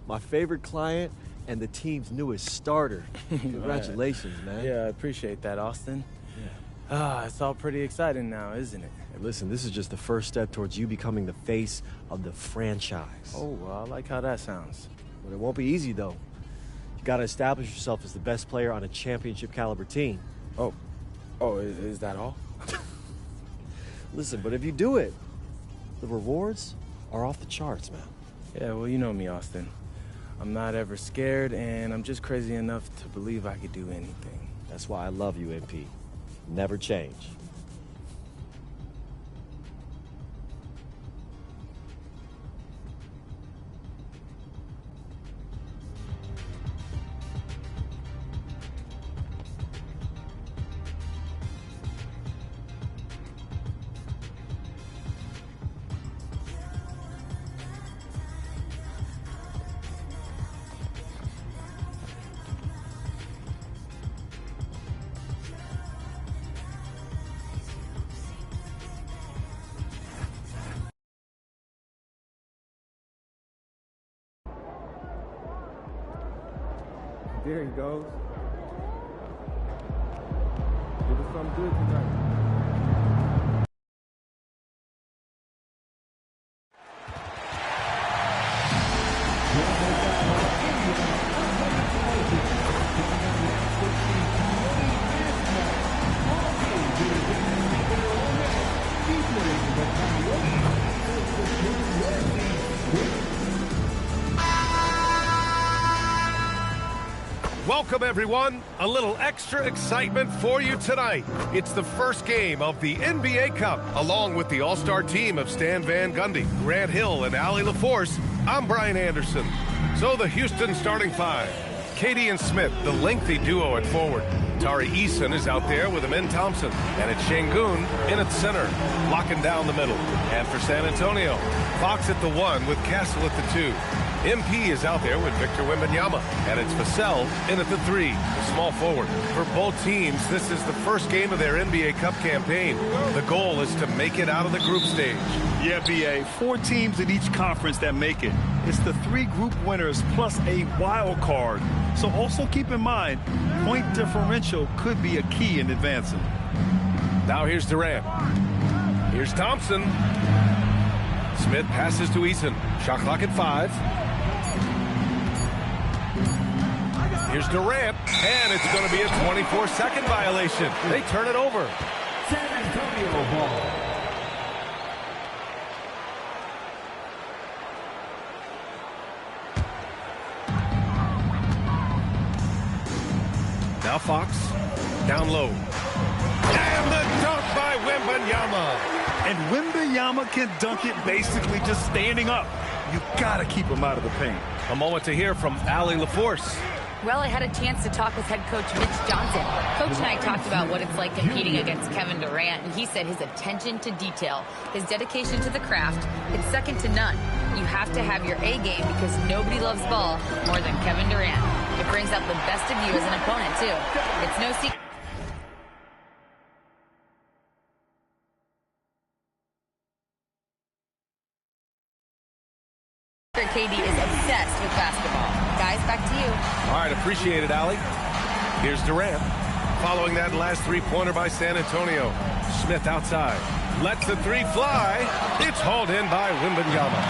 My favorite client and the team's newest starter. Congratulations, man. Yeah, I appreciate that, Austin. It's all pretty exciting now, isn't it? Hey, listen, this is just the first step towards you becoming the face of the franchise. Oh, well, I like how that sounds. But it won't be easy, though. You got to establish yourself as the best player on a championship-caliber team. Oh, is that all? Listen, but if you do it, the rewards are off the charts, man. Yeah, well, you know me, Austin. I'm not ever scared, and I'm just crazy enough to believe I could do anything. That's why I love you, MP. Never change. There he goes. Give us something good tonight. Welcome, everyone. A little extra excitement for you tonight. It's the first game of the NBA Cup. Along with the all-star team of Stan Van Gundy, Grant Hill, and Allie LaForce, I'm Brian Anderson. So the Houston starting five. Katie and Smith, the lengthy duo at forward. Tari Eason is out there with Amin Thompson. And it's Şengün in at center, locking down the middle. And for San Antonio, Fox at the 1 with Castle at the 2. MP is out there with Victor Wembanyama, and it's Vassell in at the 3, the small forward. For both teams, this is the first game of their NBA Cup campaign. The goal is to make it out of the group stage. Yeah, BA, 4 teams in each conference that make it. It's the 3 group winners plus a wild card. So also keep in mind, point differential could be a key in advancing. Now here's Durant. Here's Thompson. Smith passes to Eason. Shot clock at 5. Here's Durant, and it's going to be a 24-second violation. They turn it over. San Antonio ball. Now Fox, down low. And the dunk by Wembanyama. And Wembanyama can dunk it basically just standing up. You got to keep him out of the paint. A moment to hear from Allie LaForce. Well, I had a chance to talk with head coach Mitch Johnson. Coach and I talked about what it's like competing against Kevin Durant, and he said his attention to detail, his dedication to the craft, it's second to none. You have to have your A game because nobody loves ball more than Kevin Durant. It brings out the best of you as an opponent, too. It's no secret. KD is obsessed with basketball. Guys, back to you. All right, appreciate it, Allie. Here's Durant. Following that last three-pointer by San Antonio. Smith outside. Lets the 3 fly. It's hauled in by Wembanyama.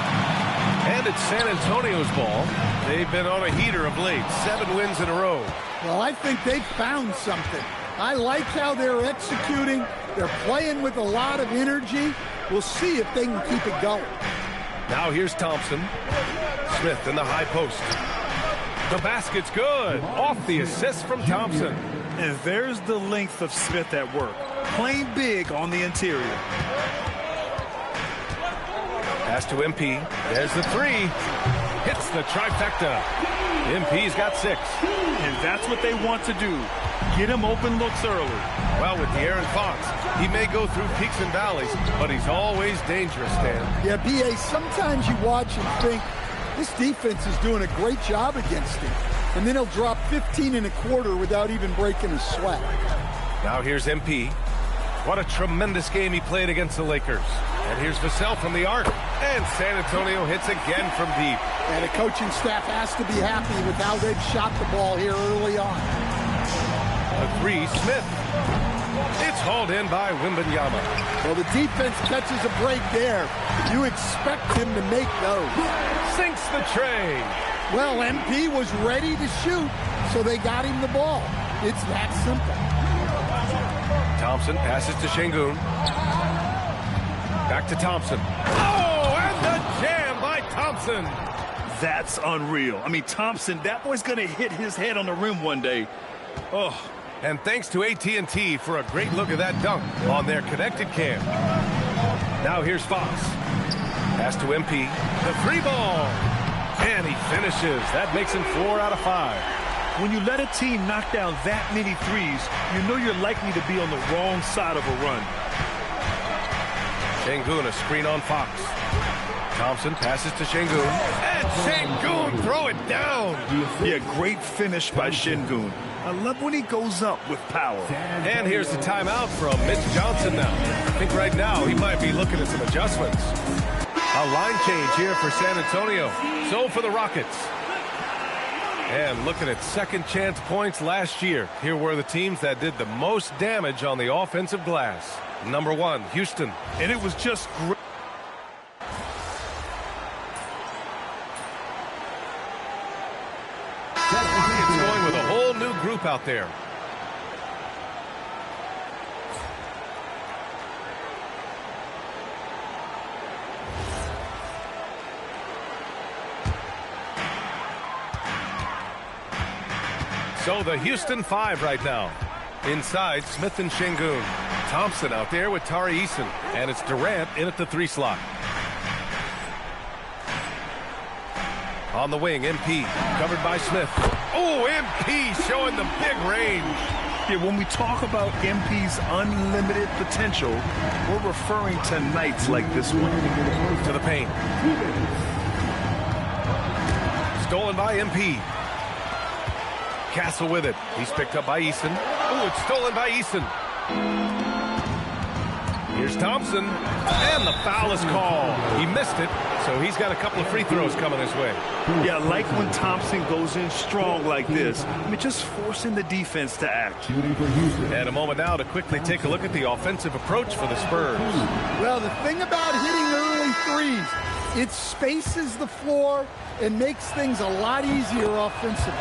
And it's San Antonio's ball. They've been on a heater of late. 7 wins in a row. Well, I think they found something. I like how they're executing. They're playing with a lot of energy. We'll see if they can keep it going. Now here's Thompson. Smith in the high post. The basket's good. Off the assist from Thompson. And there's the length of Smith at work. Playing big on the interior. Pass to MP. There's the 3. Hits the trifecta. MP's got 6. And that's what they want to do. Get him open looks early. Well, with De'Aaron Fox, he may go through peaks and valleys, but he's always dangerous, Dan. Yeah, B.A., sometimes you watch and think, this defense is doing a great job against him. And then he'll drop 15 and a quarter without even breaking a sweat. Now here's MP. What a tremendous game he played against the Lakers. And here's Vassell from the arc. And San Antonio hits again from deep. And the coaching staff has to be happy with how they've shot the ball here early on. A three, Smith. It's hauled in by Wembanyama. Well, the defense catches a break there. You expect him to make those. Sinks the tray. Well, MP was ready to shoot, so they got him the ball. It's that simple. Thompson passes to Şengün. Back to Thompson. Oh, and the jam by Thompson. That's unreal. I mean, Thompson, that boy's going to hit his head on the rim one day. Oh. And thanks to AT&T for a great look at that dunk on their connected cam. Now here's Fox. Pass to MP. The three ball. And he finishes. That makes him 4 out of 5. When you let a team knock down that many threes, you know you're likely to be on the wrong side of a run. Şengün, a screen on Fox. Thompson passes to Şengün. And Şengün, throw it down. Yeah, great finish by Şengün. I love when he goes up with power. And here's the timeout from Mitch Johnson now. I think right now he might be looking at some adjustments. A line change here for San Antonio. So for the Rockets. And looking at second chance points last year, here were the teams that did the most damage on the offensive glass. Number 1, Houston. And it was just great. It's going with a whole new group out there. So the Houston 5 right now. Inside, Smith and Şengün. Thompson out there with Tari Eason. And it's Durant in at the 3 slot. On the wing, MP, covered by Smith. Oh, MP showing the big range. Yeah, when we talk about MP's unlimited potential, we're referring to nights like this one. To the paint. Stolen by MP. Castle with it. He's picked up by Eason. Oh, it's stolen by Eason. Here's Thompson. And the foul is called. He missed it, so he's got a couple of free throws coming his way. Yeah, like when Thompson goes in strong like this. I mean, just forcing the defense to act. And a moment now to quickly take a look at the offensive approach for the Spurs. Well, the thing about hitting early threes, it spaces the floor and makes things a lot easier offensively.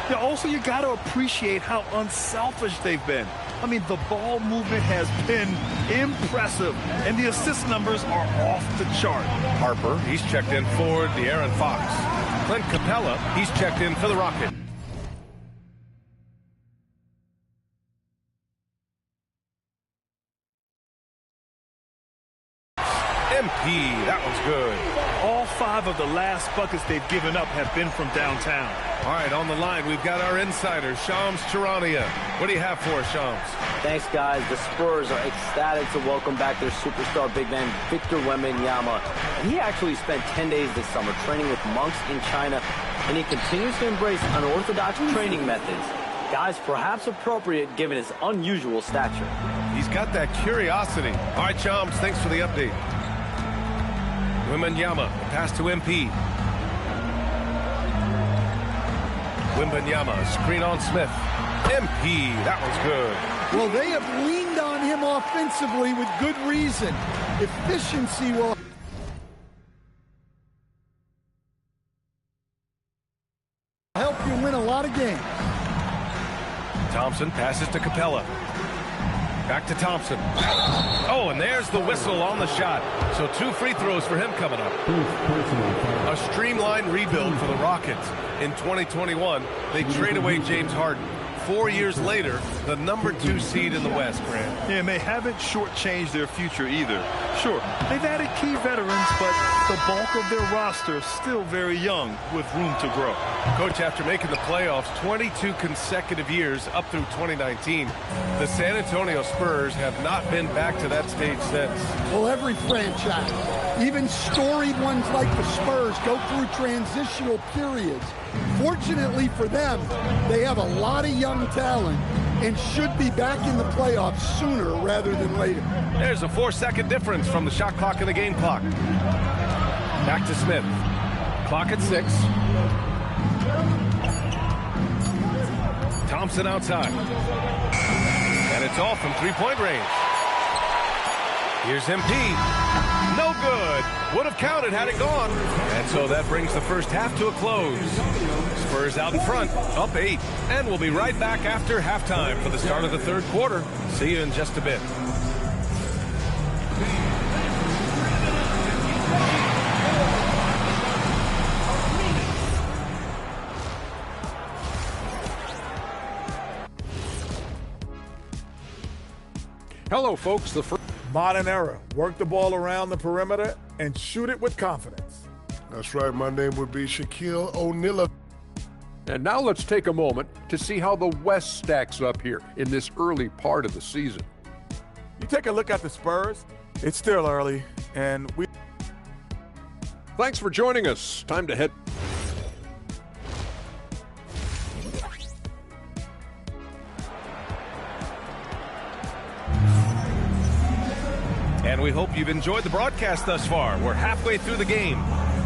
Yeah, also, you got to appreciate how unselfish they've been. I mean, the ball movement has been impressive, and the assist numbers are off the chart. Harper, he's checked in for De'Aaron Fox. Clint Capella, he's checked in for the Rocket. MP, that one's good. All 5 of the last buckets they've given up have been from downtown. All right, on the line, we've got our insider, Shams Charania. What do you have for us, Shams? Thanks, guys. The Spurs are ecstatic to welcome back their superstar big man, Victor Wembanyama. And he actually spent 10 days this summer training with monks in China, and he continues to embrace unorthodox training methods. Guys, perhaps appropriate given his unusual stature. He's got that curiosity. All right, Shams, thanks for the update. Wembanyama, pass to MP. Wembanyama, screen on Smith. MP, that one's good. Well, they have leaned on him offensively with good reason. Efficiency will help you win a lot of games. Thompson passes to Capella. Back to Thompson. Oh, and there's the whistle on the shot. So 2 free throws for him coming up. A streamlined rebuild for the Rockets. In 2021, they trade away James Harden. 4 years later, the number 2 seed in the West, Grant. Yeah, and they haven't shortchanged their future either. Sure, they've added key veterans, but the bulk of their roster is still very young with room to grow. Coach, after making the playoffs 22 consecutive years up through 2019, the San Antonio Spurs have not been back to that stage since. Well, every franchise, even storied ones like the Spurs, go through transitional periods. Fortunately for them, they have a lot of young talent and should be back in the playoffs sooner rather than later. There's a 4-second difference from the shot clock and the game clock. Back to Smith. Clock at 6. Thompson outside. And it's off from three-point range. Here's MP. No good. Would have counted had it gone. And so that brings the first half to a close. Spurs out in front, up 8. And we'll be right back after halftime for the start of the third quarter. See you in just a bit. Hello, folks. The first modern era. Work the ball around the perimeter and shoot it with confidence. That's right. My name would be Shaquille O'Neal. And now let's take a moment to see how the West stacks up here in this early part of the season. You take a look at the Spurs. It's still early, and we... Thanks for joining us. Time to head... And we hope you've enjoyed the broadcast thus far. We're halfway through the game.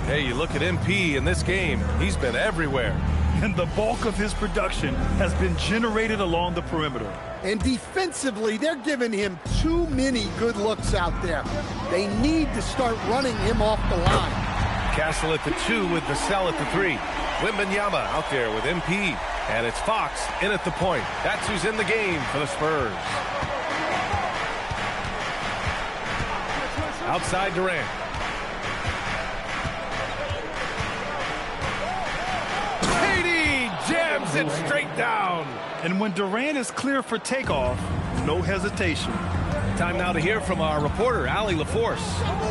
Hey, you look at MP in this game, he's been everywhere. And the bulk of his production has been generated along the perimeter. And defensively, they're giving him too many good looks out there. They need to start running him off the line. Castle at the 2 with Vassell at the 3. Wembanyama out there with MP. And it's Fox in at the point. That's who's in the game for the Spurs. Outside Durant. KD jams it straight down. And when Durant is clear for takeoff, no hesitation. Time now to hear from our reporter, Allie LaForce.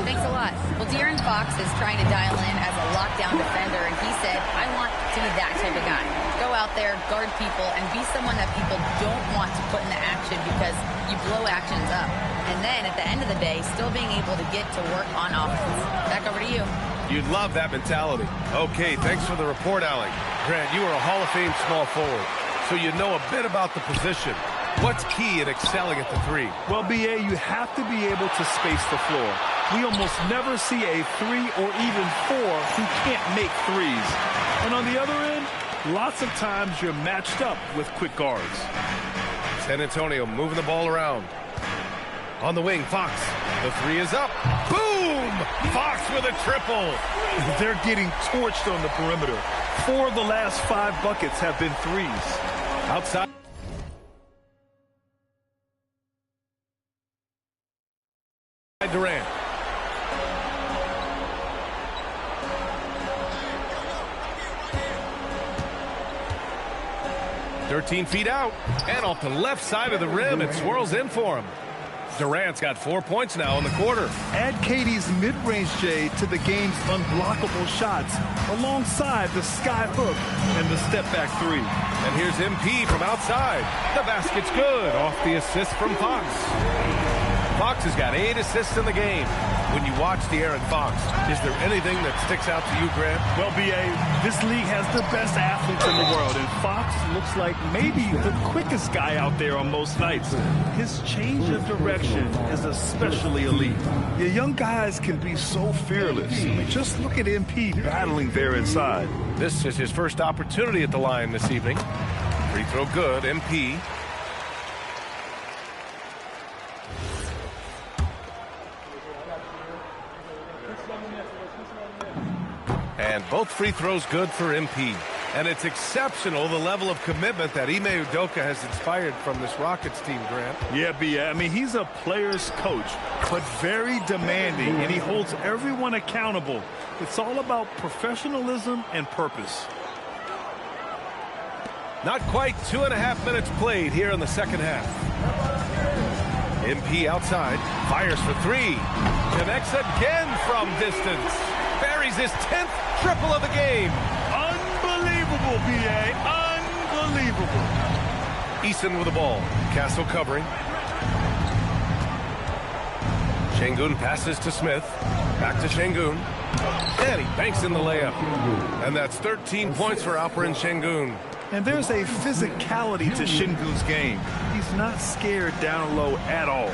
Thanks a lot. Well, De'Aaron Fox is trying to dial in as a lockdown defender, and he said, I want to be that type of guy. Go out there, guard people, and be someone that people don't want to put into action because you blow actions up. And then at the end of the day, still being able to get to work on offense. Back over to you. You'd love that mentality. Okay, thanks for the report, Allie. Grant, you are a Hall of Fame small forward, so you know a bit about the position. What's key in excelling at the 3? Well, BA, you have to be able to space the floor. We almost never see a 3 or even 4 who can't make threes. And on the other end, lots of times you're matched up with quick guards. San Antonio moving the ball around. On the wing, Fox. The 3 is up. Boom! Fox with a triple. They're getting torched on the perimeter. 4 of the last 5 buckets have been threes. Outside. Durant. "13 feet out, and off the left side of the rim, it swirls in for him. Durant's got 4 points now in the quarter. Add KD's mid-range J to the game's unblockable shots alongside the sky hook and the step-back 3. And here's MP from outside. The basket's good off the assist from Fox. Fox has got 8 assists in the game. When you watch De'Aaron Fox, is there anything that sticks out to you, Grant? Well, BA, this league has the best athletes in the world, and Fox looks like maybe the quickest guy out there on most nights. His change of direction is especially elite. Your young guys can be so fearless. I mean, just look at MP battling there inside. This is his first opportunity at the line this evening. Free throw good, MP. And both free throws good for MP. And it's exceptional, the level of commitment that Ime Udoka has inspired from this Rockets team, Grant. Yeah, B.A. I mean, he's a player's coach, but very demanding, and he holds everyone accountable. It's all about professionalism and purpose. Not quite 2.5 minutes played here in the second half. MP outside, fires for 3. Connects again from distance. Buries his 10th triple of the game. Unbelievable, B.A. Unbelievable. Eason with the ball. Castle covering. Şengün passes to Smith. Back to Şengün. And he banks in the layup. And that's 13 points for Alperen Şengün. And there's a physicality to Şengün's game. He's not scared down low at all.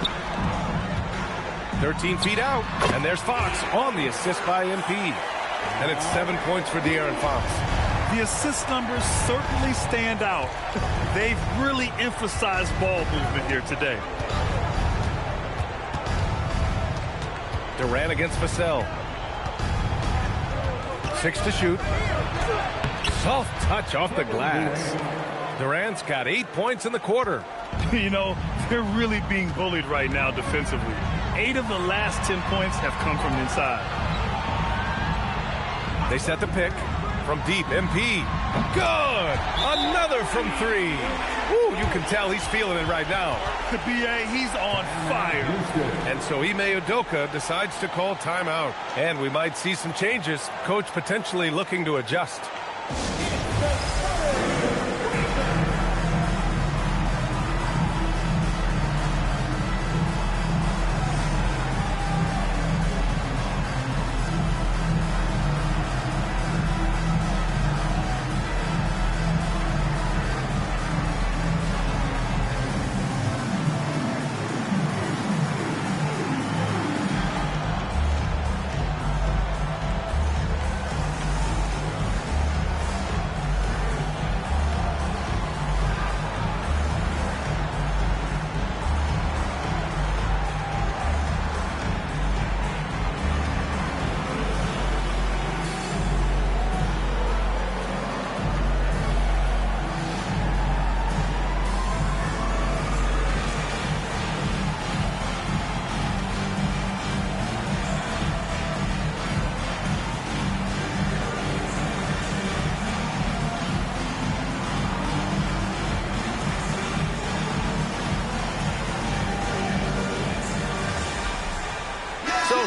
13 feet out. And there's Fox on the assist by MP. And it's 7 points for De'Aaron Fox. The assist numbers certainly stand out. They've really emphasized ball movement here today. Durant against Vassell. 6 to shoot. Soft touch off the glass. Durant's got 8 points in the quarter. You know, they're really being bullied right now defensively. 8 of the last 10 points have come from inside. They set the pick from deep. MP. Good. Another from 3. Woo, you can tell he's feeling it right now. The BA, he's on fire. And so Ime Udoka decides to call timeout. And we might see some changes. Coach potentially looking to adjust.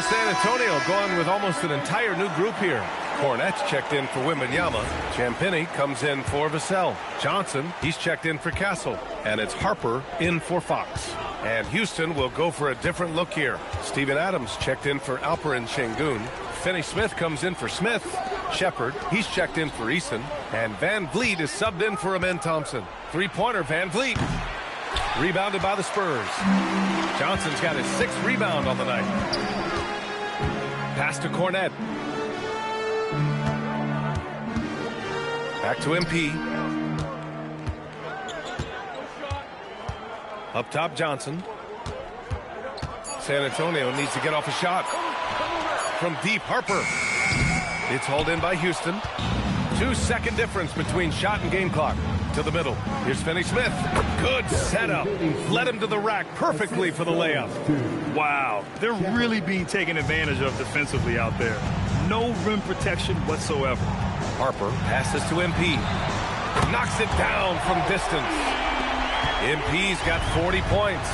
San Antonio going with almost an entire new group here. Cornette's checked in for Wembanyama. Champagnie comes in for Vassell. Johnson, he's checked in for Castle. And it's Harper in for Fox. And Houston will go for a different look here. Steven Adams checked in for Alperen Şengün. Finney Smith comes in for Smith. Shepard, he's checked in for Eason. And Van Vliet is subbed in for Amen Thompson. Three-pointer, Van Vliet. Rebounded by the Spurs. Johnson's got his 6th rebound on the night. Pass to Cornette. Back to MP. Up top, Johnson. San Antonio needs to get off a shot. From deep, Harper. It's hauled in by Houston. 2-second difference between shot and game clock. To the middle. Here's Finney Smith. Good setup. Led him to the rack perfectly for the layup. Wow. They're really being taken advantage of defensively out there. No rim protection whatsoever. Harper passes to MP. Knocks it down from distance. MP's got 40 points.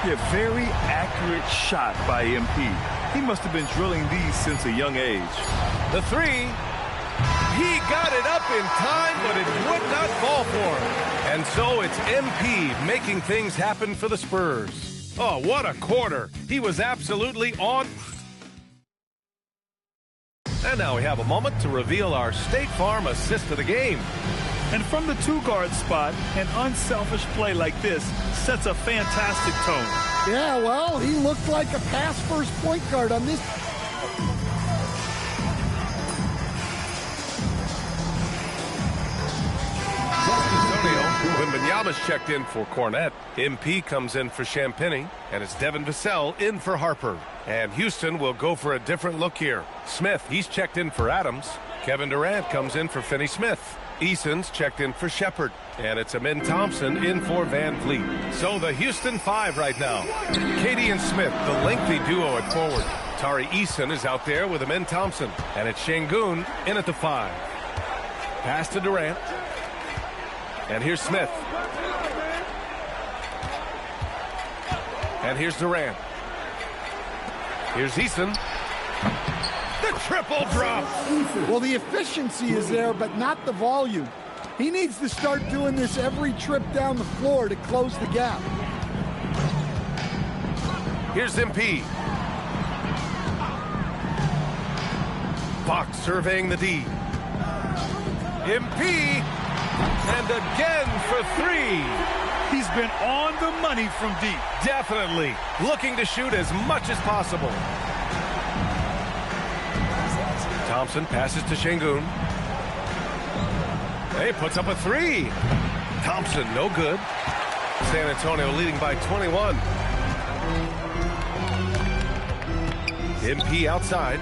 Yeah, very accurate shot by MP. He must have been drilling these since a young age. The 3. He got it up in time, but it would not fall for him. And so it's MP making things happen for the Spurs. Oh, what a quarter. He was absolutely on. And now we have a moment to reveal our State Farm assist of the game. And from the 2-guard spot, an unselfish play like this sets a fantastic tone. Yeah, well, he looked like a pass-first point guard on this. Wembanyama's checked in for Cornette. MP comes in for Champagnie. And it's Devin Vassell in for Harper. And Houston will go for a different look here. Smith, he's checked in for Adams. Kevin Durant comes in for Finney Smith. Eason's checked in for Shepard. And it's Amen Thompson in for Van Vliet. So the Houston 5 right now. Katie and Smith, the lengthy duo at forward. Tari Eason is out there with Amen Thompson. And it's Şengün in at the 5. Pass to Durant. And here's Smith. And here's Durant. Here's Eason. The triple drop. Well, the efficiency is there, but not the volume. He needs to start doing this every trip down the floor to close the gap. Here's MP. Fox surveying the D. MP. And again for 3. He's been on the money from deep. Definitely. Looking to shoot as much as possible. Thompson passes to Şengün. He puts up a three. Thompson, no good. San Antonio leading by 21. MP outside.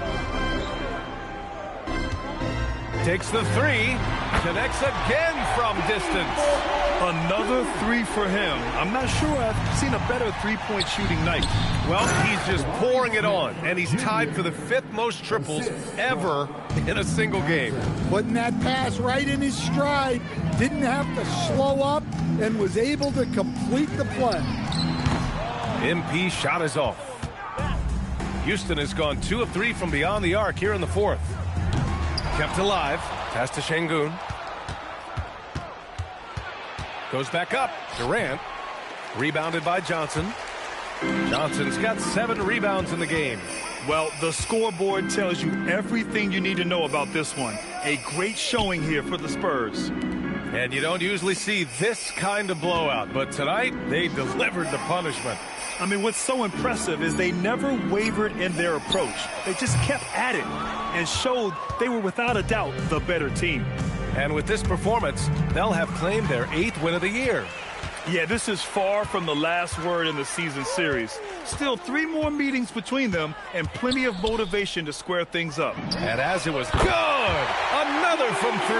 Takes the three. Connects again from distance. Another three for him. I'm not sure I've seen a better three-point shooting night. Well, he's just pouring it on, and he's tied for the 5th most triples ever in a single game. Putting that pass right in his stride. Didn't have to slow up and was able to complete the play. MP shot is off. Houston has gone 2 of 3 from beyond the arc here in the 4th. Kept alive. Pass to Şengün. Goes back up. Durant. Rebounded by Johnson. Johnson's got 7 rebounds in the game. Well, the scoreboard tells you everything you need to know about this one. A great showing here for the Spurs. And you don't usually see this kind of blowout, but tonight they delivered the punishment. I mean, what's so impressive is they never wavered in their approach. They just kept at it and showed they were without a doubt the better team. And with this performance, they'll have claimed their 8th win of the year. Yeah, this is far from the last word in the season series. Still 3 more meetings between them and plenty of motivation to square things up. And as it was good, another from 3.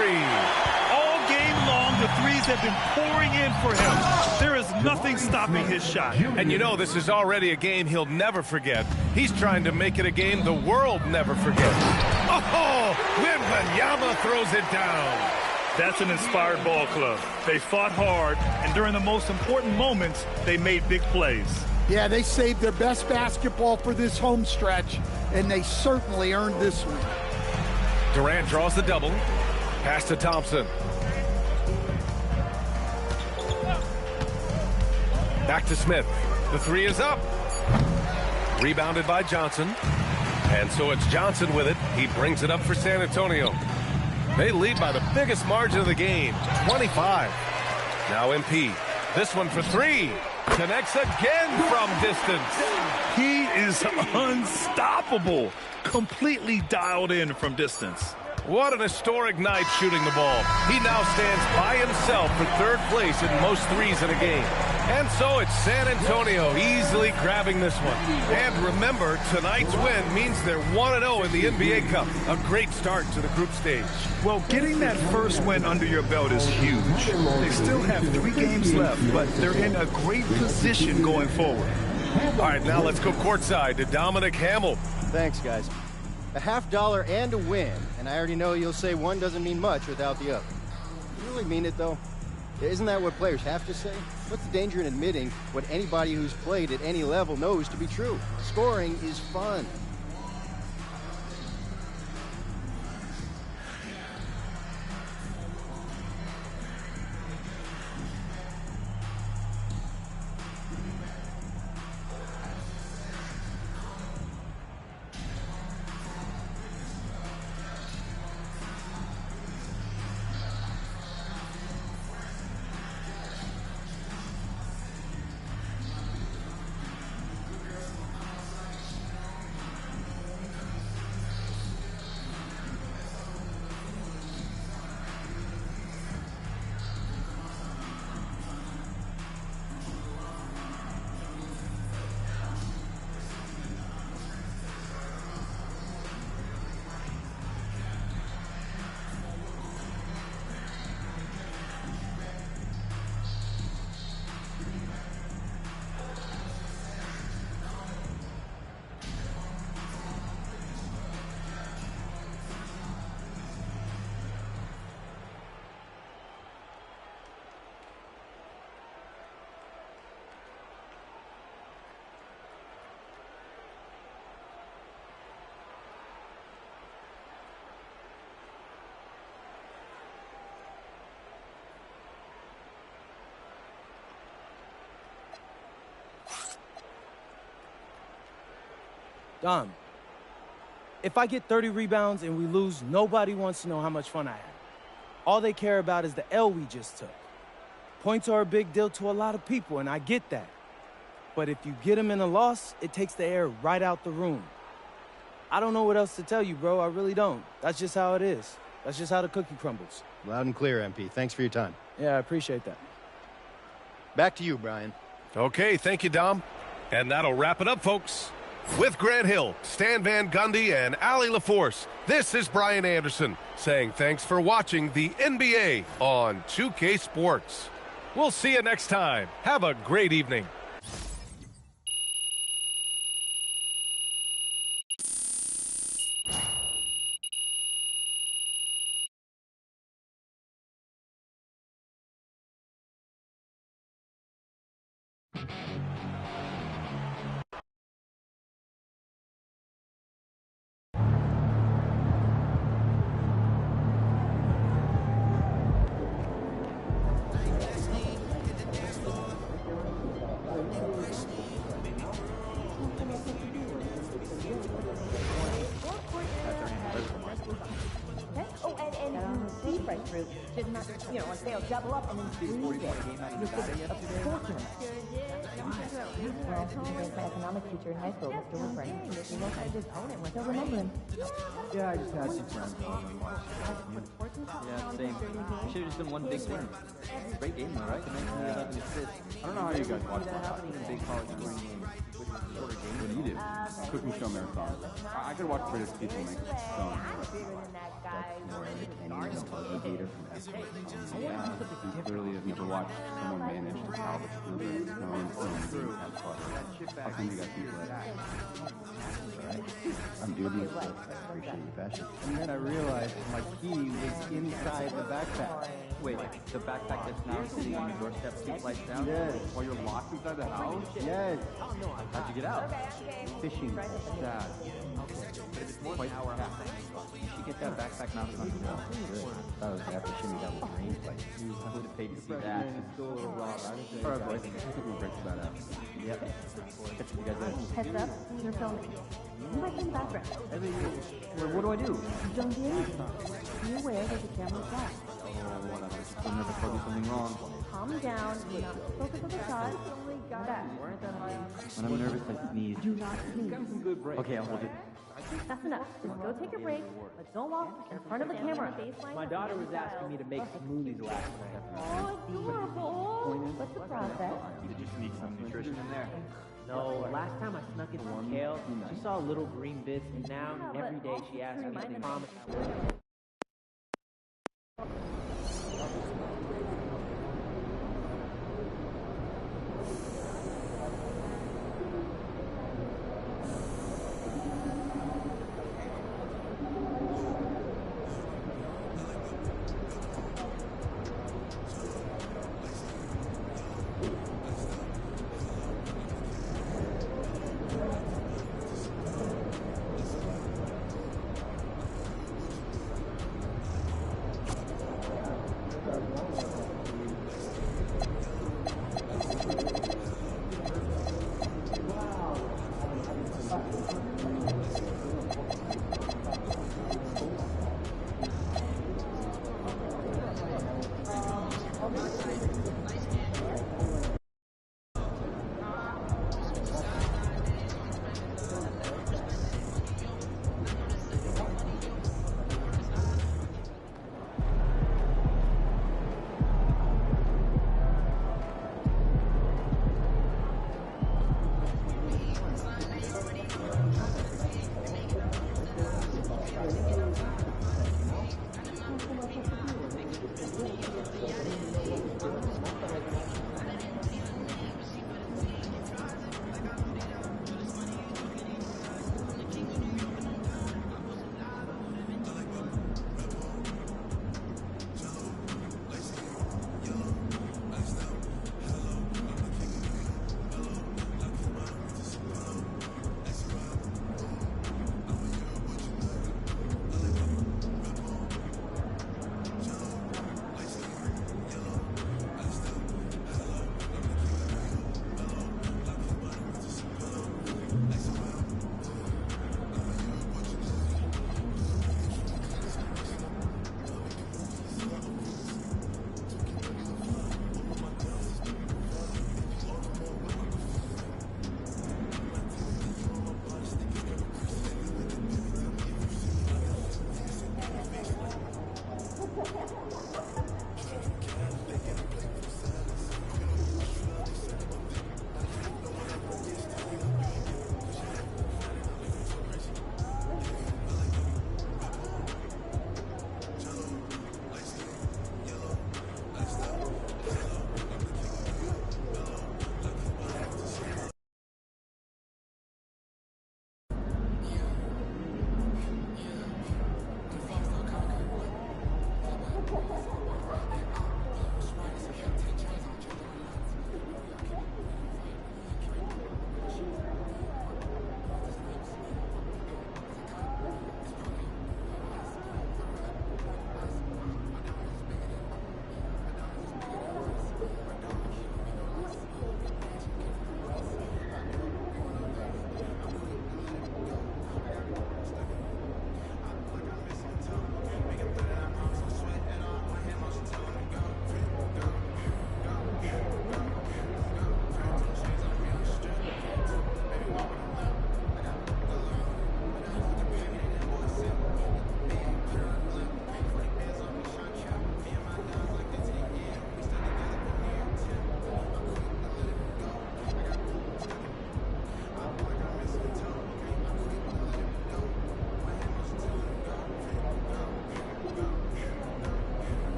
All game long, the threes have been pouring in for him. There is nothing stopping his shot. And you know this is already a game he'll never forget. He's trying to make it a game the world never forgets. Oh, Wembanyama throws it down. That's an inspired ball club. They fought hard, and during the most important moments, they made big plays. Yeah, they saved their best basketball for this home stretch, and they certainly earned this one. Durant draws the double. Pass to Thompson. Back to Smith. The 3 is up. Rebounded by Johnson. And so it's Johnson with it. He brings it up for San Antonio. They lead by the biggest margin of the game, 25. Now MP. This one for 3. Connects again from distance. He is unstoppable. Completely dialed in from distance. What an historic night shooting the ball. He now stands by himself for 3rd place in most threes in a game. And so it's San Antonio easily grabbing this one. And remember, tonight's win means they're 1-0 in the NBA Cup. A great start to the group stage. Well, getting that first win under your belt is huge. They still have 3 games left, but they're in a great position going forward. All right, now let's go courtside to Dominic Hamill. Thanks, guys. A $50 and a win, and I already know you'll say one doesn't mean much without the other. You really mean it, though? Isn't that what players have to say? What's the danger in admitting what anybody who's played at any level knows to be true? Scoring is fun. Dom, if I get 30 rebounds and we lose, nobody wants to know how much fun I had. All they care about is the L we just took. Points are a big deal to a lot of people, and I get that. But if you get them in a loss, it takes the air right out the room. I don't know what else to tell you, bro. I really don't. That's just how it is. That's just how the cookie crumbles. Loud and clear, MP. Thanks for your time. Yeah, I appreciate that. Back to you, Brian. Okay, thank you, Dom. And that'll wrap it up, folks. With Grant Hill, Stan Van Gundy, and Allie LaForce, this is Brian Anderson saying thanks for watching the NBA on 2K Sports. We'll see you next time. Have a great evening. Double up and then squeeze it. My economics teacher in high school, Mr. Woodburn. I just own it with. Still remember him. Yeah, I just had some friends calling me watch. Yeah, same. We should have just done one big thing. Great game though, right? The 1911 assists. I don't know how you guys watch that. Big college scoring game. Shorter game. What do you do? Cooking show marathon. I could watch British people make stone. More entertaining than the gator from Essex. You clearly have never watched someone manage to salvage food and stone and have fun. How come you got people like I'm doing this, but I appreciate your passion. And then I realized my key was inside the backpack. Wait, the backpack that's now sitting on your doorstep 2 flights down? Yes. While you're locked inside the house? Yes. How'd you get out? Fishing. Sad. Quite packed. You should get that backpack mounted on the wall. That was after shimmy down the green place. I would have paid to see that. It's still a little raw. Alright, boys. I think we'll break that out. Yep. Catch you guys later. Heads up, you're filming. You might be in the background. What do I do? Don't do anything. Be aware that the camera's live. Oh, whatever. Don't ever tell me something wrong. Calm down. Do not focus on the shot. Back. When I'm nervous, I sneeze. Do not sneeze. Okay, I'll hold it. That's enough. Just go take a break, but don't walk in front of the camera. My daughter was asking me to make smoothies last night. Oh, adorable. What's the process? Did you sneak some nutrition in there? No, last time I snuck in some kale, she saw little green bits, and now every day she asks me to promise.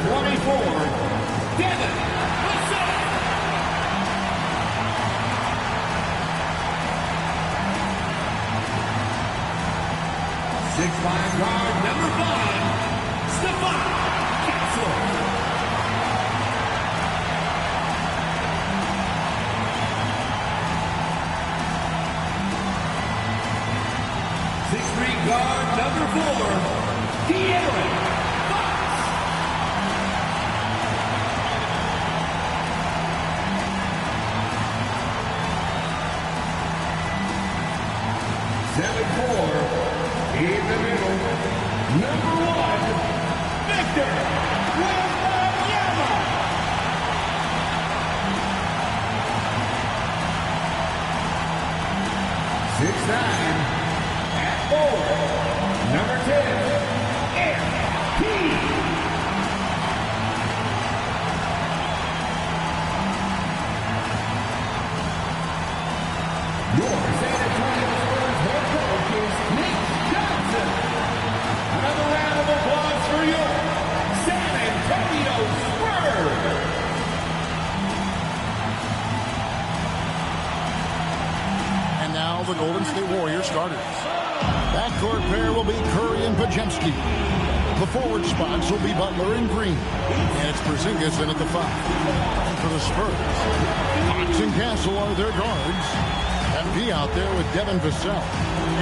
24, Devin Vassell. 6'5" guard, number 5, Stephon Castle. 6'3" guard, number 4, De'Aaron Fox. 7'4", in the middle, number 1, Victor Wembanyama. 6'9", at 4, number 10, MP. Your San Antonio Spurs head coach is Nick Johnson. Another round of applause for your San Antonio Spurs. And now the Golden State Warriors starters. Backcourt pair will be Curry and Podziemski. The forward spots will be Butler and Green. And it's Porzingis in at the 5. For the Spurs, Fox and Castle are their guards. MP out there with Devin Vassell.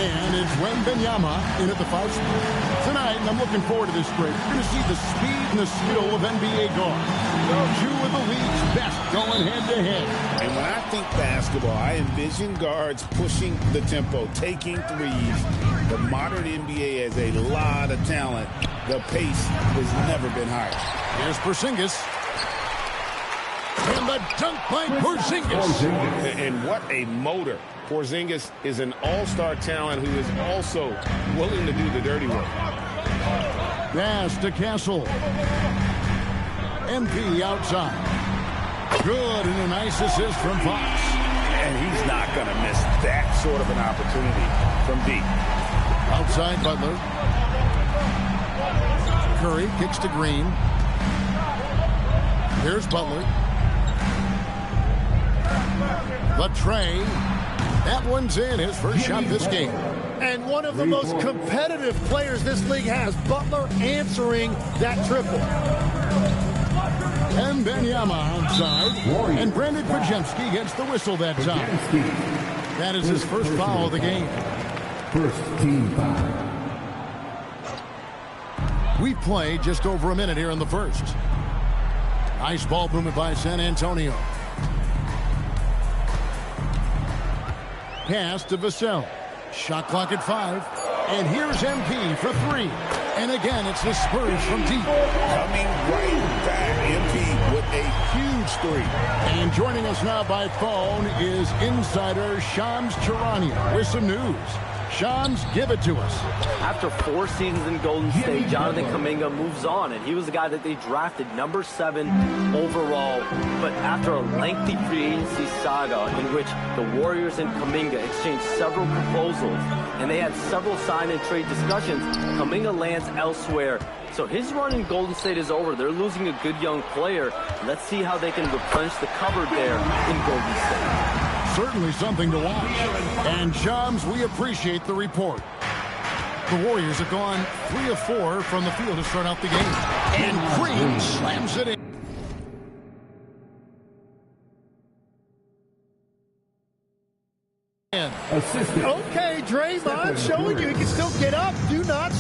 And it's Wembanyama in at the 5 spot. Tonight, and I'm looking forward to this break, you're going to see the speed and the skill of NBA guards. 2 of the league's best going head-to-head. And when I think basketball, I envision guards pushing the tempo, taking threes. The modern NBA has a lot of talent. The pace has never been higher. Here's Porzingis. And the dunk by Porzingis. And what a motor. Porzingis is an all-star talent who is also willing to do the dirty work. Pass to Castle. MP outside. Good, and a nice assist from Fox. And he's not going to miss that sort of an opportunity from deep. Outside Butler. Curry kicks to Green. Here's Butler. The tray. That one's in, his first shot this game. And one of the most competitive players this league has, Butler, answering that triple. And Wembanyama outside. And Brandon Podziemski gets the whistle that time. That is his first foul of the game. First team foul. We've played just over a minute here in the first. Nice ball movement by San Antonio. Pass to Vassell. Shot clock at 5. And here's MP for 3. And again, it's the Spurs from deep. Coming right back. MP with a huge 3. And joining us now by phone is insider Shams Charania with some news. Shams, give it to us. After 4 seasons in Golden State, Jonathan Kuminga moves on, and he was the guy that they drafted number 7 overall. But after a lengthy free agency saga in which the Warriors and Kuminga exchanged several proposals, and they had several sign and trade discussions, Kuminga lands elsewhere. So his run in Golden State is over. They're losing a good young player. Let's see how they can replenish the cupboard there in Golden State. Certainly something to watch. And Shams, we appreciate the report. The Warriors have gone 3 of 4 from the field to start out the game. And Green slams it in. Okay, Draymond showing you he can still get up. Do not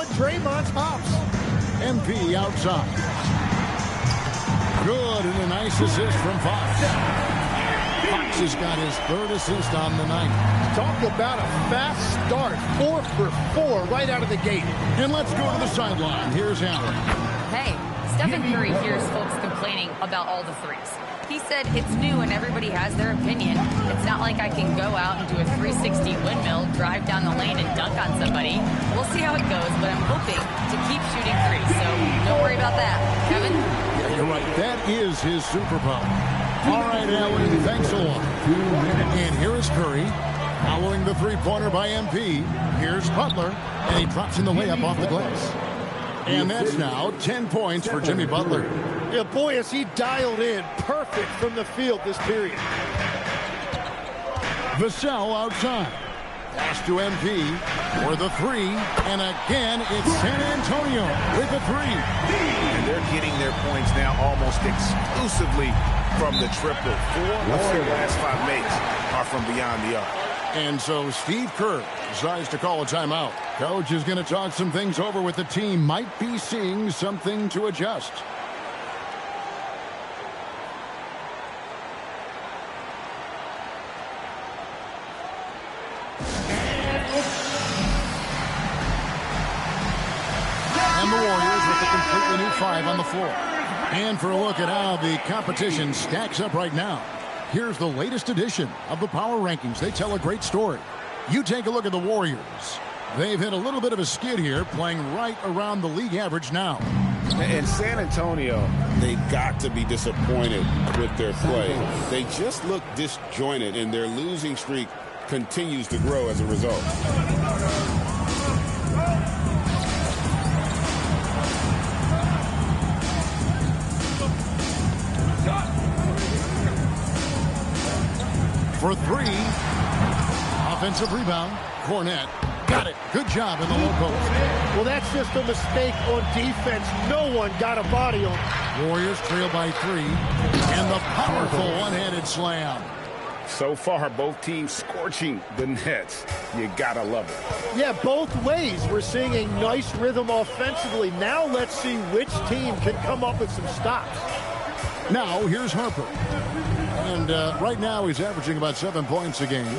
on Draymond's hops. MP outside. Good, and a nice assist from Fox. Fox has got his third assist on the night. Talk about a fast start. 4 for 4 right out of the gate. And let's go to the sideline. Here's Allen. Hey, Stephen Curry hears folks complaining about all the threes. He said it's new and everybody has their opinion. It's not like I can go out and do a 360 windmill, drive down the lane, and dunk on somebody. We'll see how it goes, but I'm hoping to keep shooting threes, so don't worry about that. Kevin? Yeah, you're right. That is his superpower. All right, Allen, thanks a lot. And here is Curry, following the three-pointer by MP. Here's Butler, and he drops in the layup off the glass. And that's now 10 points for Jimmy Butler. Yeah, boy, as he dialed in perfect from the field this period. Vassell outside. Pass to MP for the three. And again, it's San Antonio with the three. And they're getting their points now almost exclusively from the triple. 4 of their last 5 makes are from beyond the arc. And so Steve Kerr decides to call a timeout. Coach is going to talk some things over with the team. Might be seeing something to adjust. And the Warriors with a completely new 5 on the floor. And for a look at how the competition stacks up right now, here's the latest edition of the Power Rankings. They tell a great story. You take a look at the Warriors. They've hit a little bit of a skid here, playing right around the league average now. And San Antonio, they've got to be disappointed with their play. They just look disjointed, and their losing streak continues to grow as a result. For 3. Offensive rebound. Cornette. Got it. Good job in the low post. Well, that's just a mistake on defense. No one got a body on him. Warriors trail by 3. And the powerful one-handed slam. So far, both teams scorching the Nets. You gotta love it. Yeah, both ways. We're seeing a nice rhythm offensively. Now let's see which team can come up with some stops. Now, here's Harper. And right now, he's averaging about 7 points a game.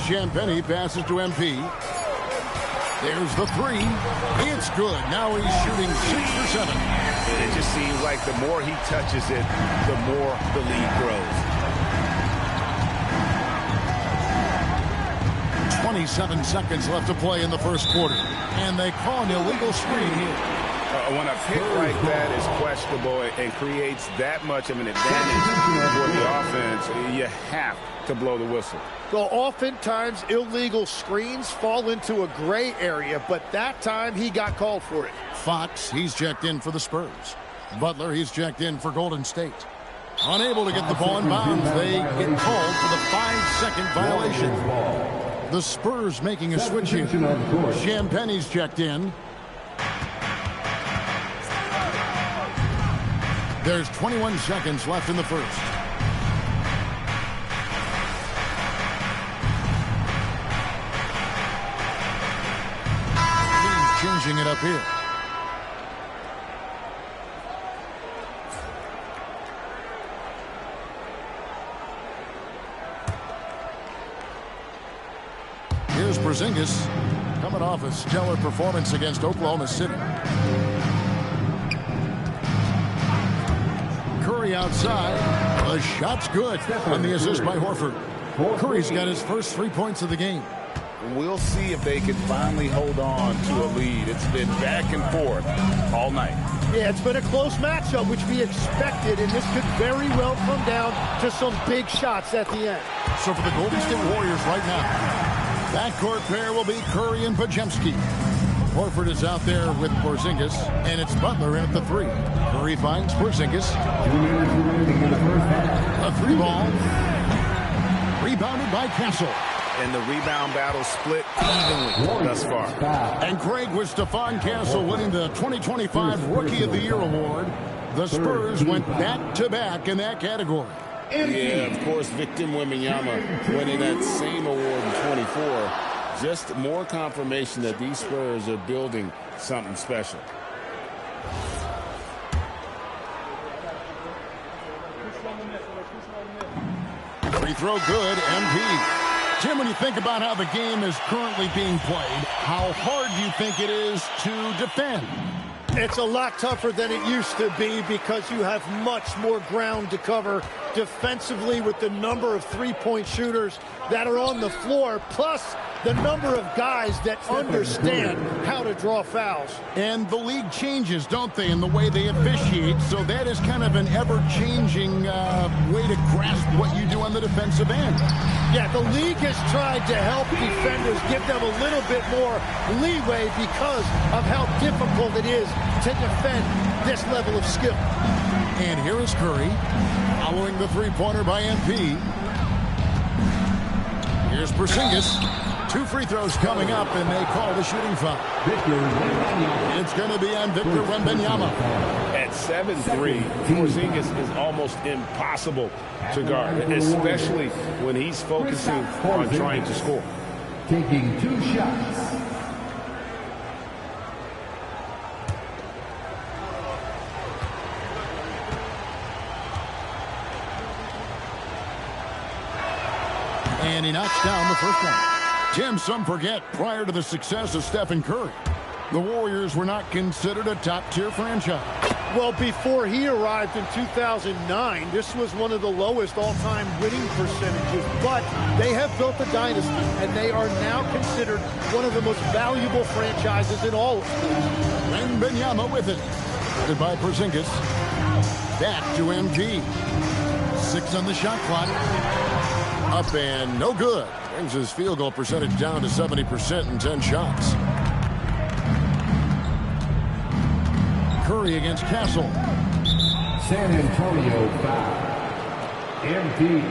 Champagnie passes to MP. There's the 3. It's good. Now he's shooting 6 for 7. And it just seems like the more he touches it, the more the lead grows. 27 seconds left to play in the first quarter. And they call an illegal screen here. When a pick like that is questionable and creates that much of an advantage for the offense, you have to blow the whistle. So oftentimes illegal screens fall into a gray area, but that time he got called for it. Fox, he's checked in for the Spurs. Butler, he's checked in for Golden State. Unable to get the ball in bounds, they get called for the 5-second violation. The Spurs making a switch here. Champagnie's checked in. There's 21 seconds left in the first. He's changing it up here. Here's Porzingis coming off a stellar performance against Oklahoma City. Curry outside. The shot's good. And the assist by Horford. Curry's got his first 3 points of the game. We'll see if they can finally hold on to a lead. It's been back and forth all night. Yeah, it's been a close matchup, which we expected, and this could very well come down to some big shots at the end. So for the Golden State Warriors right now, backcourt pair will be Curry and Podziemski. Horford is out there with Porzingis, and it's Butler in at the 3. Curry finds Porzingis. A 3 ball. Rebounded by Castle. And the rebound battle split evenly thus far. And Craig, with Stephon Castle winning the 2025 Rookie of the Year award, the Spurs went back-to-back in that category. Yeah, of course, Victor Wembanyama winning that same award in 24. Just more confirmation that these Spurs are building something special. Free throw good, MP. Jim, when you think about how the game is currently being played, how hard do you think it is to defend? It's a lot tougher than it used to be because you have much more ground to cover defensively with the number of three-point shooters that are on the floor, plus the number of guys that understand how to draw fouls. And the league changes, don't they, in the way they officiate, so that is kind of an ever-changing way to grasp what you do on the defensive end. Yeah, the league has tried to help defenders, give them a little bit more leeway because of how difficult it is to defend this level of skill. And here is Curry, following the three-pointer by MP. Here's Porzingis. 2 free throws coming up, and they call the shooting foul. It's going to be on Victor Wembanyama. At 7'3", Porzingis is almost impossible to guard, especially when he's focusing on trying to score. Taking 2 shots. And he knocks down the first one. Tim, some forget, prior to the success of Stephen Curry, the Warriors were not considered a top-tier franchise. Well, before he arrived in 2009, this was one of the lowest all-time winning percentages, but they have built a dynasty, and they are now considered one of the most valuable franchises in all of sports. Wembanyama with it. Guarded by Porzingis. Back to MP. 6 on the shot clock. Up and no good. Brings his field goal percentage down to 70% in 10 shots. Curry against Castle. San Antonio foul. MP.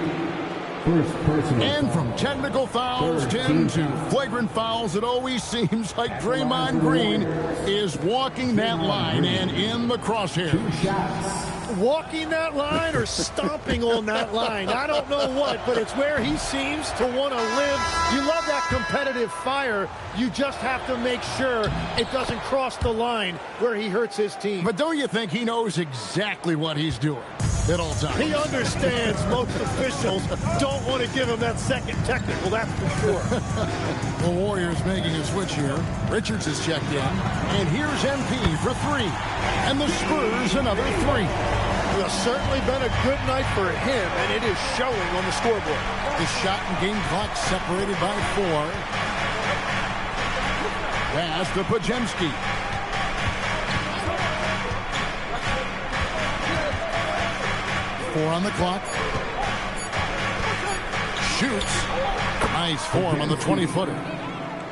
First personal And foul. from technical fouls, Tim, to flagrant fouls, it always seems like Draymond Green is walking that line and in the crosshairs. 2 shots. Walking that line or stomping on that line. I don't know what, but it's where he seems to want to live. You love that competitive fire. You just have to make sure it doesn't cross the line where he hurts his team. But don't you think he knows exactly what he's doing at all times? He understands most officials don't want to give him that second technical, that's for sure. The Warriors making a switch here. Richards is checked in. And here's MP for 3. And the Spurs another 3. Well, certainly been a good night for him, and it is showing on the scoreboard. The shot and game clock separated by 4. Pass to Podziemski. Four on the clock. Shoots. Nice form on the 20-footer.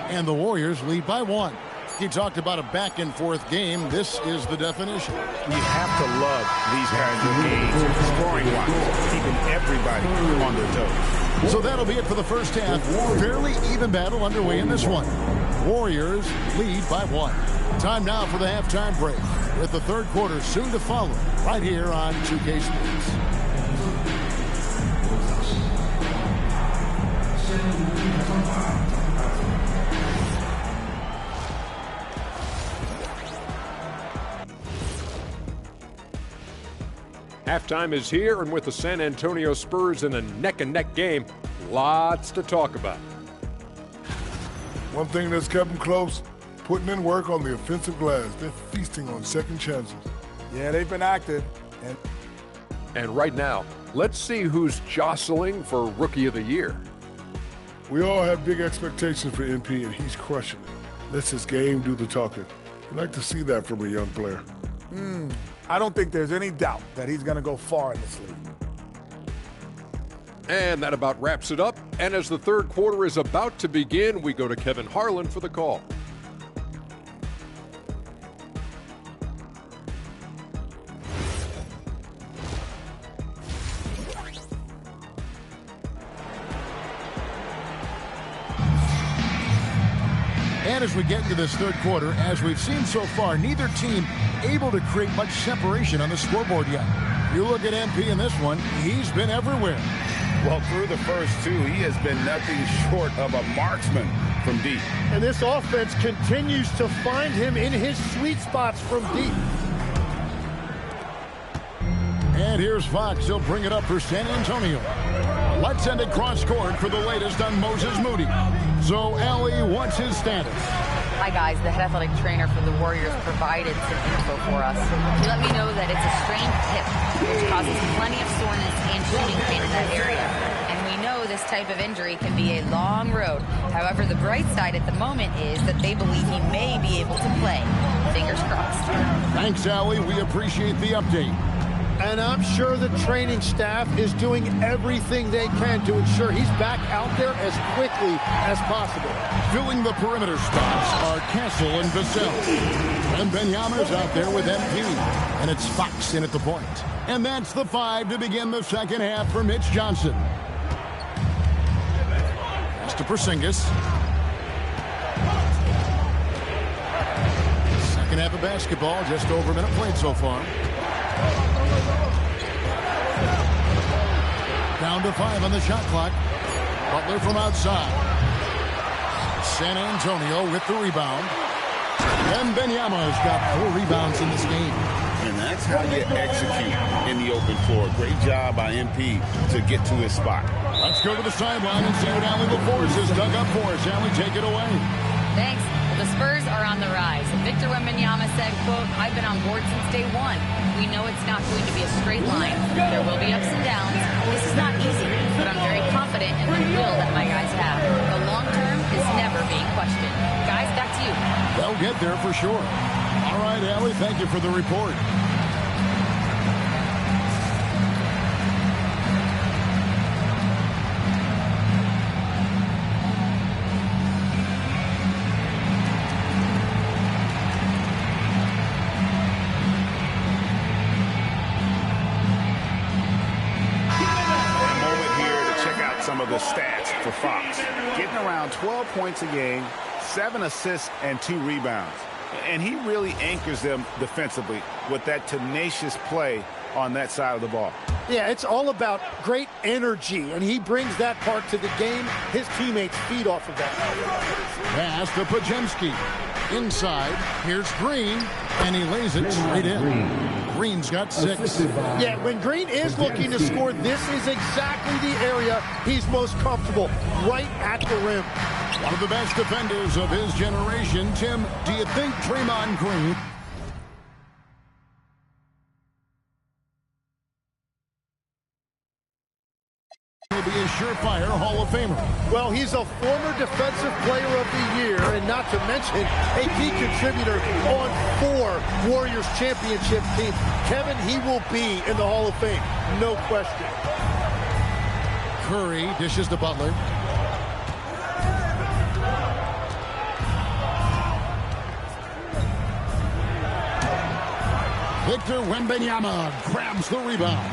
And the Warriors lead by 1. He talked about a back-and-forth game. This is the definition. You have to love these kinds of games, scoring-wise, keeping everybody on their toes. So that'll be it for the first half. Fairly even battle underway in this one. Warriors lead by 1. Time now for the halftime break, with the third quarter soon to follow, right here on 2K Sports. Halftime is here, and with the San Antonio Spurs in a neck-and-neck game, lots to talk about. One thing that's kept them close, putting in work on the offensive glass. They're feasting on second chances. Yeah, they've been active. And right now, let's see who's jostling for Rookie of the Year. We all have big expectations for MP, and he's crushing it. Lets his game do the talking. I'd like to see that from a young player. I don't think there's any doubt that he's going to go far in this league. And that about wraps it up. And as the third quarter is about to begin, we go to Kevin Harlan for the call. And as we get into this third quarter, as we've seen so far, neither team able to create much separation on the scoreboard yet. You look at MP in this one, he's been everywhere. Well, through the first two, he has been nothing short of a marksman from deep. And this offense continues to find him in his sweet spots from deep. And here's Fox. He'll bring it up for San Antonio. Let's send it cross-court for the latest on Moses Moody. So, Allie, what's his status? Hi, guys. The head athletic trainer for the Warriors provided some info for us. He let me know that it's a strained hip, which causes plenty of soreness and shooting pain in that area. And we know this type of injury can be a long road. However, the bright side at the moment is that they believe he may be able to play. Fingers crossed. Thanks, Allie. We appreciate the update. And I'm sure the training staff is doing everything they can to ensure he's back out there as quickly as possible. Filling the perimeter spots are Castle and Vassell. And Benyama's out there with MP. And it's Fox in at the point. And that's the 5 to begin the second half for Mitch Johnson. Pass to Porzingis. Second half of basketball, just over a minute played so far. Down to 5 on the shot clock. Butler from outside. San Antonio with the rebound. And Benyama's got 4 rebounds in this game. And that's how you execute in the open floor. Great job by MP to get to his spot. Let's go to the sideline and see what Allie LaForce has dug up for us. Allie, take it away. Thanks. Well, the Spurs are on the rise. Victor Wembanyama said, quote, "I've been on board since day one. We know it's not going to be a straight line. There will be ups and downs. This is not easy, but I'm very confident in the will that my guys have. The long term is never being questioned." Guys, back to you. They'll get there for sure. All right, Allie, thank you for the report. The stats for Fox. Getting around 12 points a game, 7 assists, and 2 rebounds. And he really anchors them defensively with that tenacious play on that side of the ball. Yeah, it's all about great energy, and he brings that part to the game. His teammates feed off of that. Pass to Podziemski. Inside, here's Green, and he lays it straight in. Green's got 6. Yeah, when Green is looking to score, this is exactly the area he's most comfortable, right at the rim. One of the best defenders of his generation. Tim, do you think Draymond Green will be a surefire Hall of Famer? Well, he's a former Defensive Player of the Year, and not to mention a key contributor on 4 Warriors championship teams. Kevin, he will be in the Hall of Fame, no question. Curry dishes to Butler. Victor Wembanyama grabs the rebound.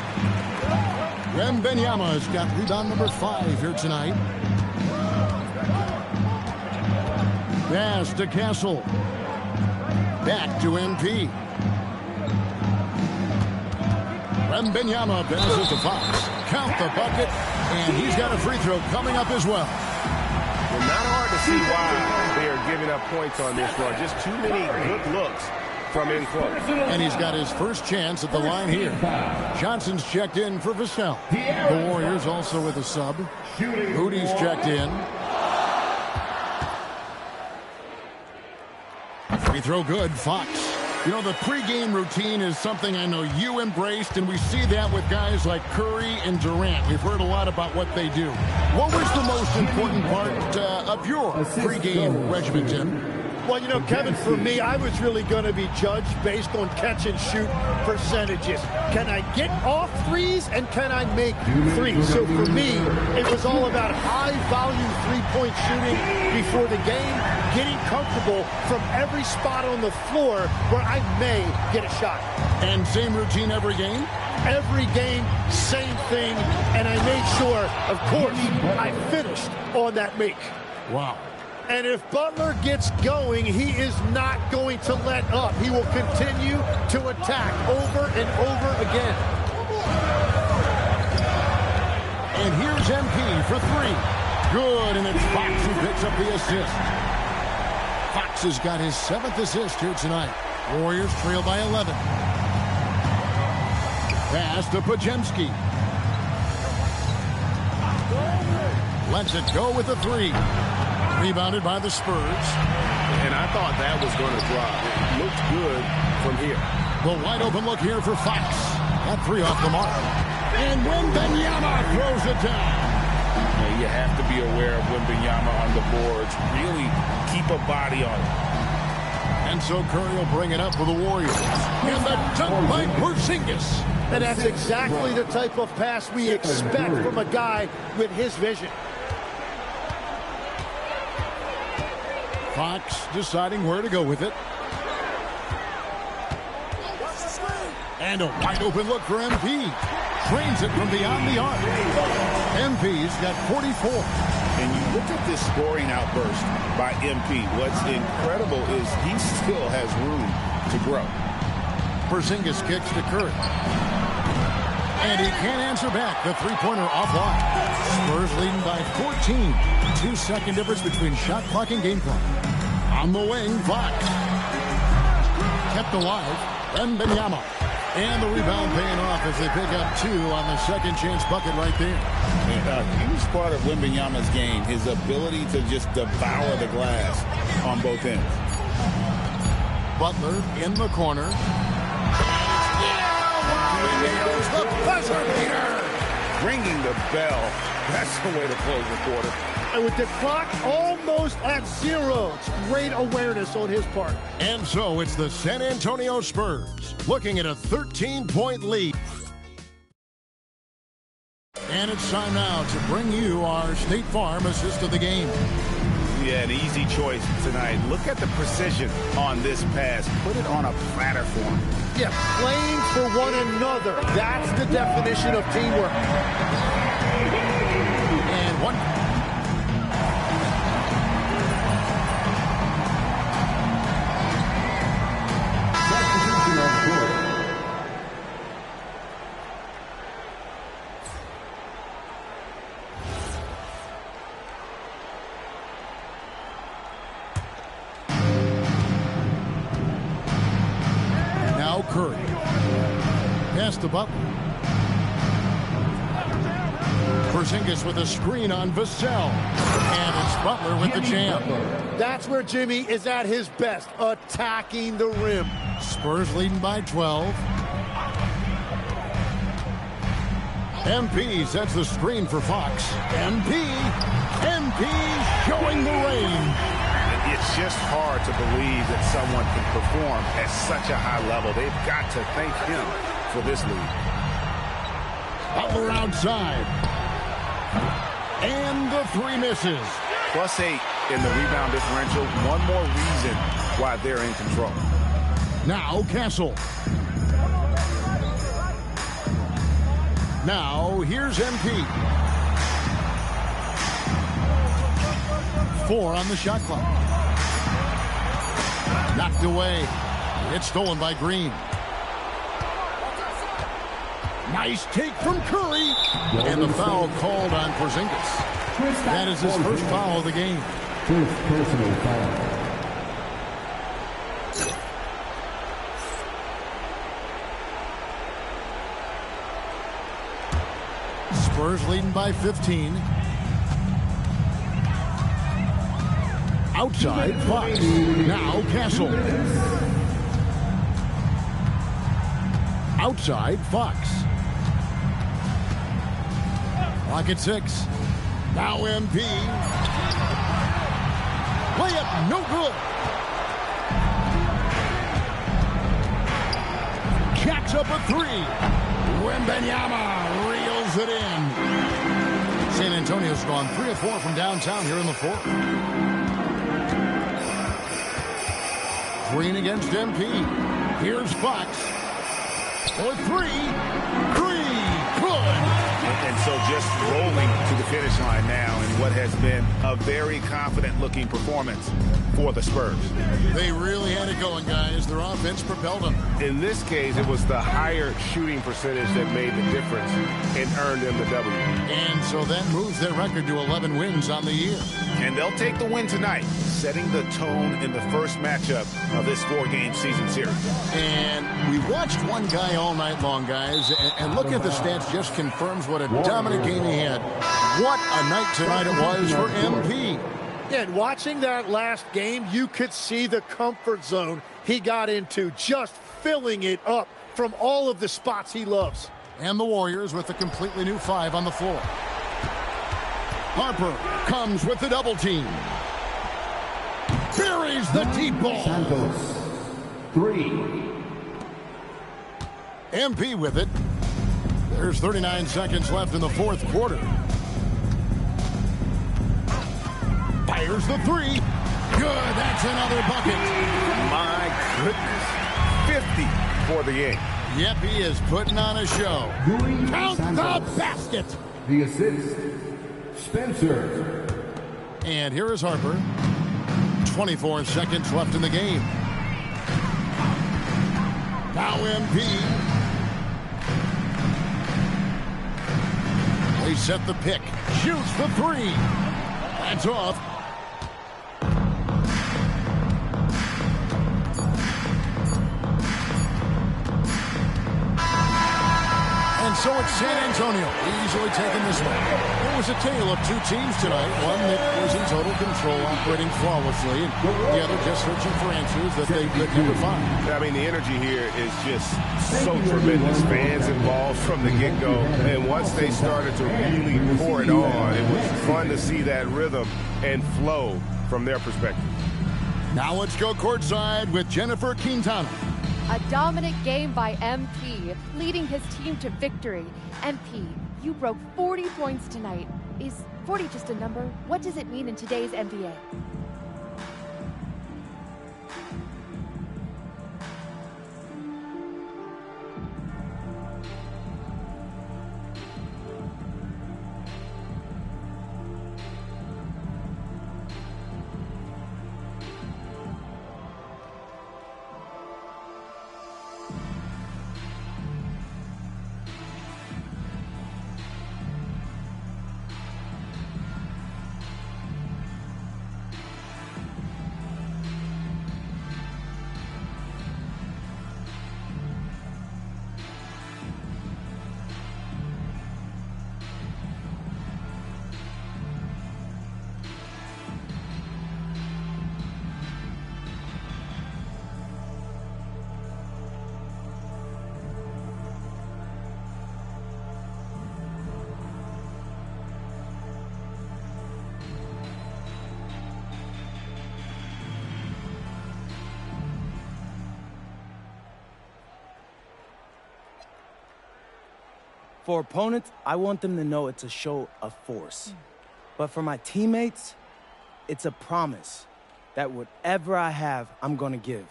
Wembanyama's got rebound number 5 here tonight. Pass to Castle. Back to MP. Wembanyama passes to Fox. Count the bucket, and he's got a free throw coming up as well. Well, not hard to see why they are giving up points on this one. Just too many good looks from in close. And he's got his first chance at the line here. Johnson's checked in for Vassell. The Warriors also with a sub. Moody's checked in. Free throw good, Fox. You know, the pregame routine is something I know you embraced, and we see that with guys like Curry and Durant. We've heard a lot about what they do. What was the most important part of your pregame regimen, Tim? Well, you know, Kevin, for me, I was really going to be judged based on catch-and-shoot percentages. Can I get off threes, and can I make threes? So for me, it was all about high-volume three-point shooting before the game, getting comfortable from every spot on the floor where I may get a shot. And same routine every game? Every game, same thing, and I made sure, of course, I finished on that make. Wow. And if Butler gets going, he is not going to let up. He will continue to attack over and over again. And here's MP for three. Good, and it's Fox who picks up the assist. Fox has got his 7th assist here tonight. Warriors trail by 11. Pass to Podziemski. Lets it go with the three. Rebounded by the Spurs. And I thought that was going to drop. It looked good from here. The wide open look here for Fox. That three off the mark. And Wembanyama throws it down. You have to be aware of Wembanyama on the boards. Really keep a body on it. And so Curry will bring it up for the Warriors. And the dunk by Porzingis. And that's exactly the type of pass we expect from a guy with his vision. Fox deciding where to go with it. And a wide open look for MP. Trains it from beyond the arc. MP's got 44. And you look at this scoring outburst by MP. What's incredible is he still has room to grow. Porzingis kicks to Curry. And he can't answer back. The three-pointer offline. Spurs leading by 14. 2-second difference between shot clock and game clock. On the wing, Fox. Kept alive. Wembanyama. And the rebound paying off as they pick up 2 on the second chance bucket right there. A huge part of Wembanyama's game, his ability to just devour the glass on both ends. Butler in the corner. There's the buzzer beater. Ringing the bell. That's the way to close the quarter. And with the clock almost at 0, it's great awareness on his part. And so it's the San Antonio Spurs looking at a 13-point lead. And it's time now to bring you our State Farm assist of the game. Yeah, an easy choice tonight. Look at the precision on this pass. Put it on a platter form. Yeah, playing for one another. That's the definition of teamwork. And one. Curry. Pass to Butler. Porzingis with a screen on Vassell. And it's Butler with the jam. That's where Jimmy is at his best, attacking the rim. Spurs leading by 12. MP sets the screen for Fox. MP showing the range. It's just hard to believe that someone can perform at such a high level. They've got to thank him for this lead. Butler outside. And the three misses. +8 in the rebound differential. One more reason why they're in control. Now Castle. Now here's MP. 4 on the shot clock. Knocked away. It's stolen by Green. Nice take from Curry. And the foul called on Porzingis. That is his first foul of the game. First personal foul. Spurs leading by 15. Outside, Fox. Now Castle. Outside, Fox. Clock at 6. Now MP. Layup, no good. Jacks up a 3. Wembanyama reels it in. San Antonio's gone 3 of 4 from downtown here in the fourth. Green against MP. Here's Fox. For 3. Good. And So just rolling to the finish line now in what has been a very confident-looking performance for the Spurs. They really had it going, guys. Their offense propelled them. In this case, it was the higher shooting percentage that made the difference and earned them the W. And so that moves their record to 11 wins on the year. And they'll take the win tonight, setting the tone in the first matchup of this 4-game season series. And we watched one guy all night long, guys, and looking at the stats just confirms what a dominant game he had. What a night tonight it was for MP. Yeah, and watching that last game, you could see the comfort zone he got into, just filling it up from all of the spots he loves. And the Warriors with a completely new 5 on the floor. Harper comes with the double team. Buries the deep ball. Santos, 3. MP with it. There's 39 seconds left in the fourth quarter. Fires the 3. Good. That's another bucket. My goodness. 50 for the game. Yep, he is putting on a show. Count the basket. The assist, Spencer. And here is Harper. 24 seconds left in the game. Now MP. They set the pick. Shoots the 3. That's off. And so it's San Antonio easily taking this one. It was a tale of two teams tonight. One that was in total control, operating flawlessly, and the other just searching for answers that they could never find. I mean, the energy here is just so tremendous. Fans involved from the get-go. And once they started to really pour it on, it was fun to see that rhythm and flow from their perspective. Now let's go courtside with Jennifer Quintana. A dominant game by MP, leading his team to victory. MP, you broke 40 points tonight. Is 40 just a number? What does it mean in today's NBA? For opponents, I want them to know it's a show of force. But for my teammates, it's a promise that whatever I have, I'm going to give.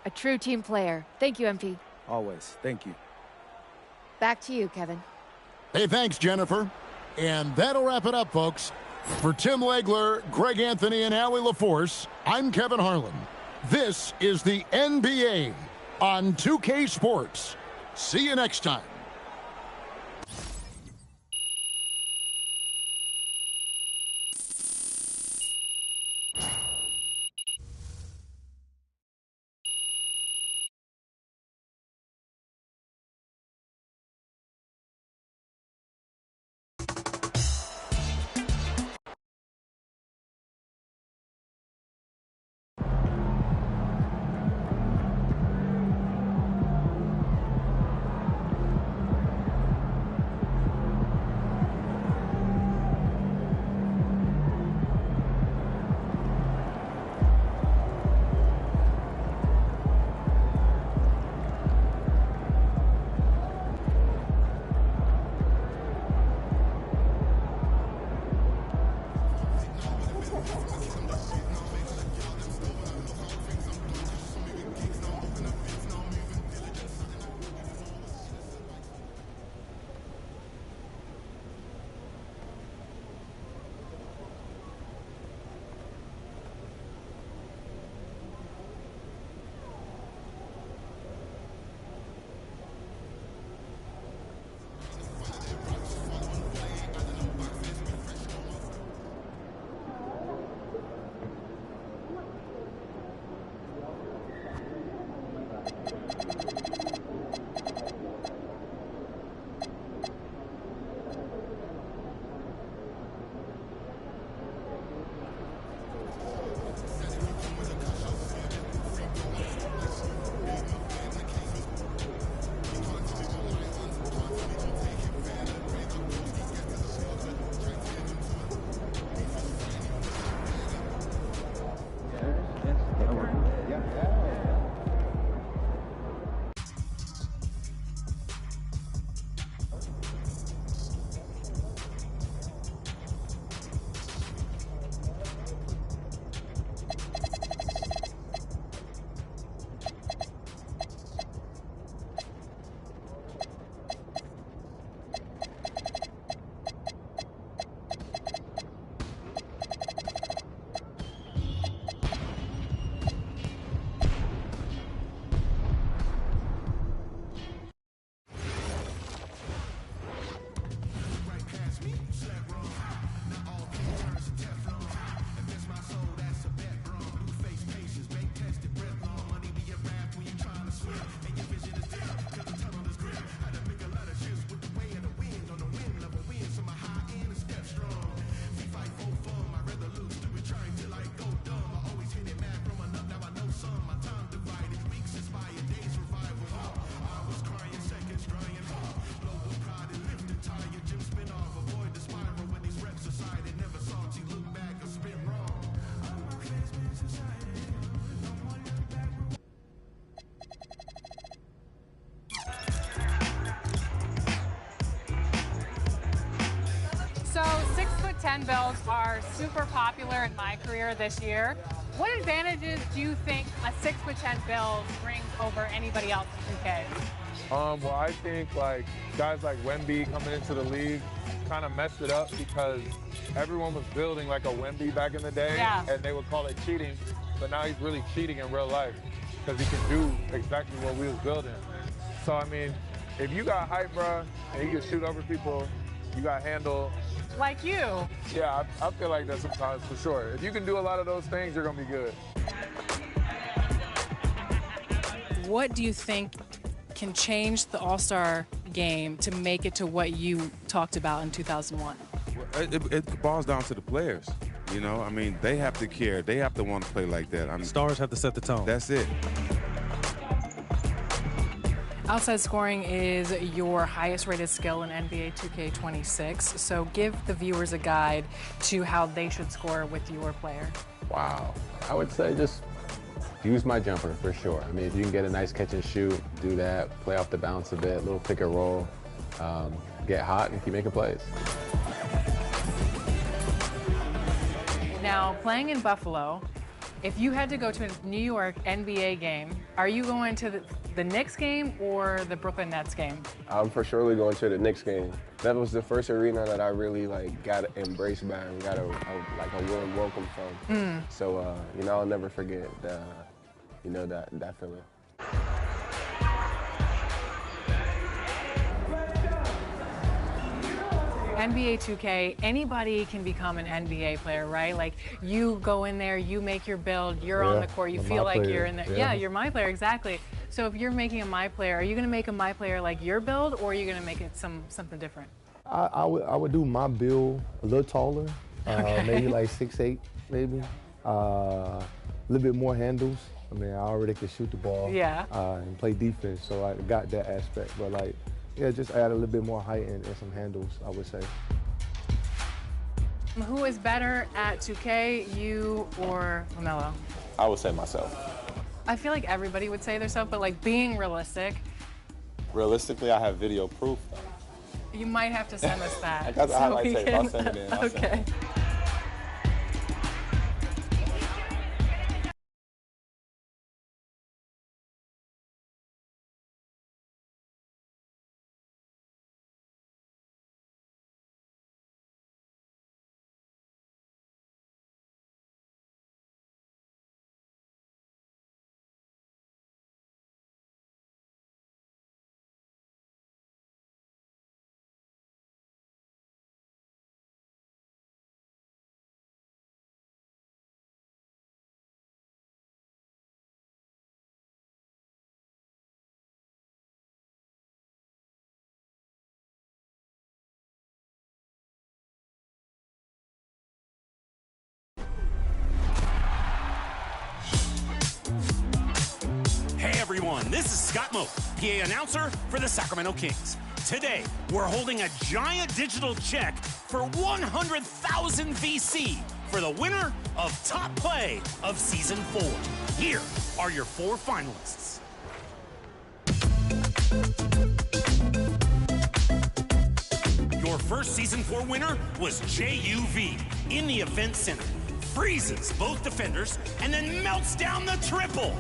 A true team player. Thank you, MP. Always. Thank you. Back to you, Kevin. Hey, thanks, Jennifer. And that'll wrap it up, folks. For Tim Legler, Greg Anthony, and Allie LaForce, I'm Kevin Harlan. This is the NBA on 2K Sports. See you next time. 10 Bills are super popular in my career this year. What advantages do you think a 6'10" Bills brings over anybody else in 2K? Well, I think like guys like Wemby coming into the league kind of messed it up because everyone was building like a Wemby back in the day, and they would call it cheating. But now he's really cheating in real life because he can do exactly what we was building. So I mean, if you got height, bro, and you can shoot over people, you got handle. Like you. Yeah, I feel like that sometimes for sure. If you can do a lot of those things, you're gonna be good. What do you think can change the All-Star game to make it to what you talked about in 2001? It boils down to the players. You know, I mean, they have to care. They have to want to play like that. I mean, stars have to set the tone. That's it. Outside scoring is your highest rated skill in NBA 2K26. So give the viewers a guide to how they should score with your player. Wow. I would say just use my jumper for sure. I mean, if you can get a nice catch and shoot, do that, play off the bounce a bit, little pick and roll, get hot and keep making plays. Now, playing in Buffalo, if you had to go to a New York NBA game, are you going to the Knicks game or the Brooklyn Nets game? I'm for surely going to the Knicks game. That was the first arena that I really got embraced by and got a warm welcome from. So I'll never forget that feeling. NBA 2K, anybody can become an NBA player, right? Like, you go in there, you make your build, you're on the court, you feel like you're in there. Yeah, you're my player, exactly. So if you're making a my player, are you going to make a my player like your build, or are you going to make it something different? I would do my build a little taller, maybe like 6'8", maybe. A little bit more handles. I mean, I already can shoot the ball and play defense, so I got that aspect. But just add a little bit more height and some handles, I would say. Who is better at 2K, you or LaMelo? I would say myself. I feel like everybody would say themselves, but being realistic. Realistically, I have video proof. You might have to send us that. I got the highlight tape. I'll send it in. Okay. Everyone, this is Scott Moak, PA announcer for the Sacramento Kings. Today, we're holding a giant digital check for 100,000 VC for the winner of Top Play of Season 4. Here are your 4 finalists. Your first Season 4 winner was JUV in the Event Center. Freezes both defenders and then melts down the triple.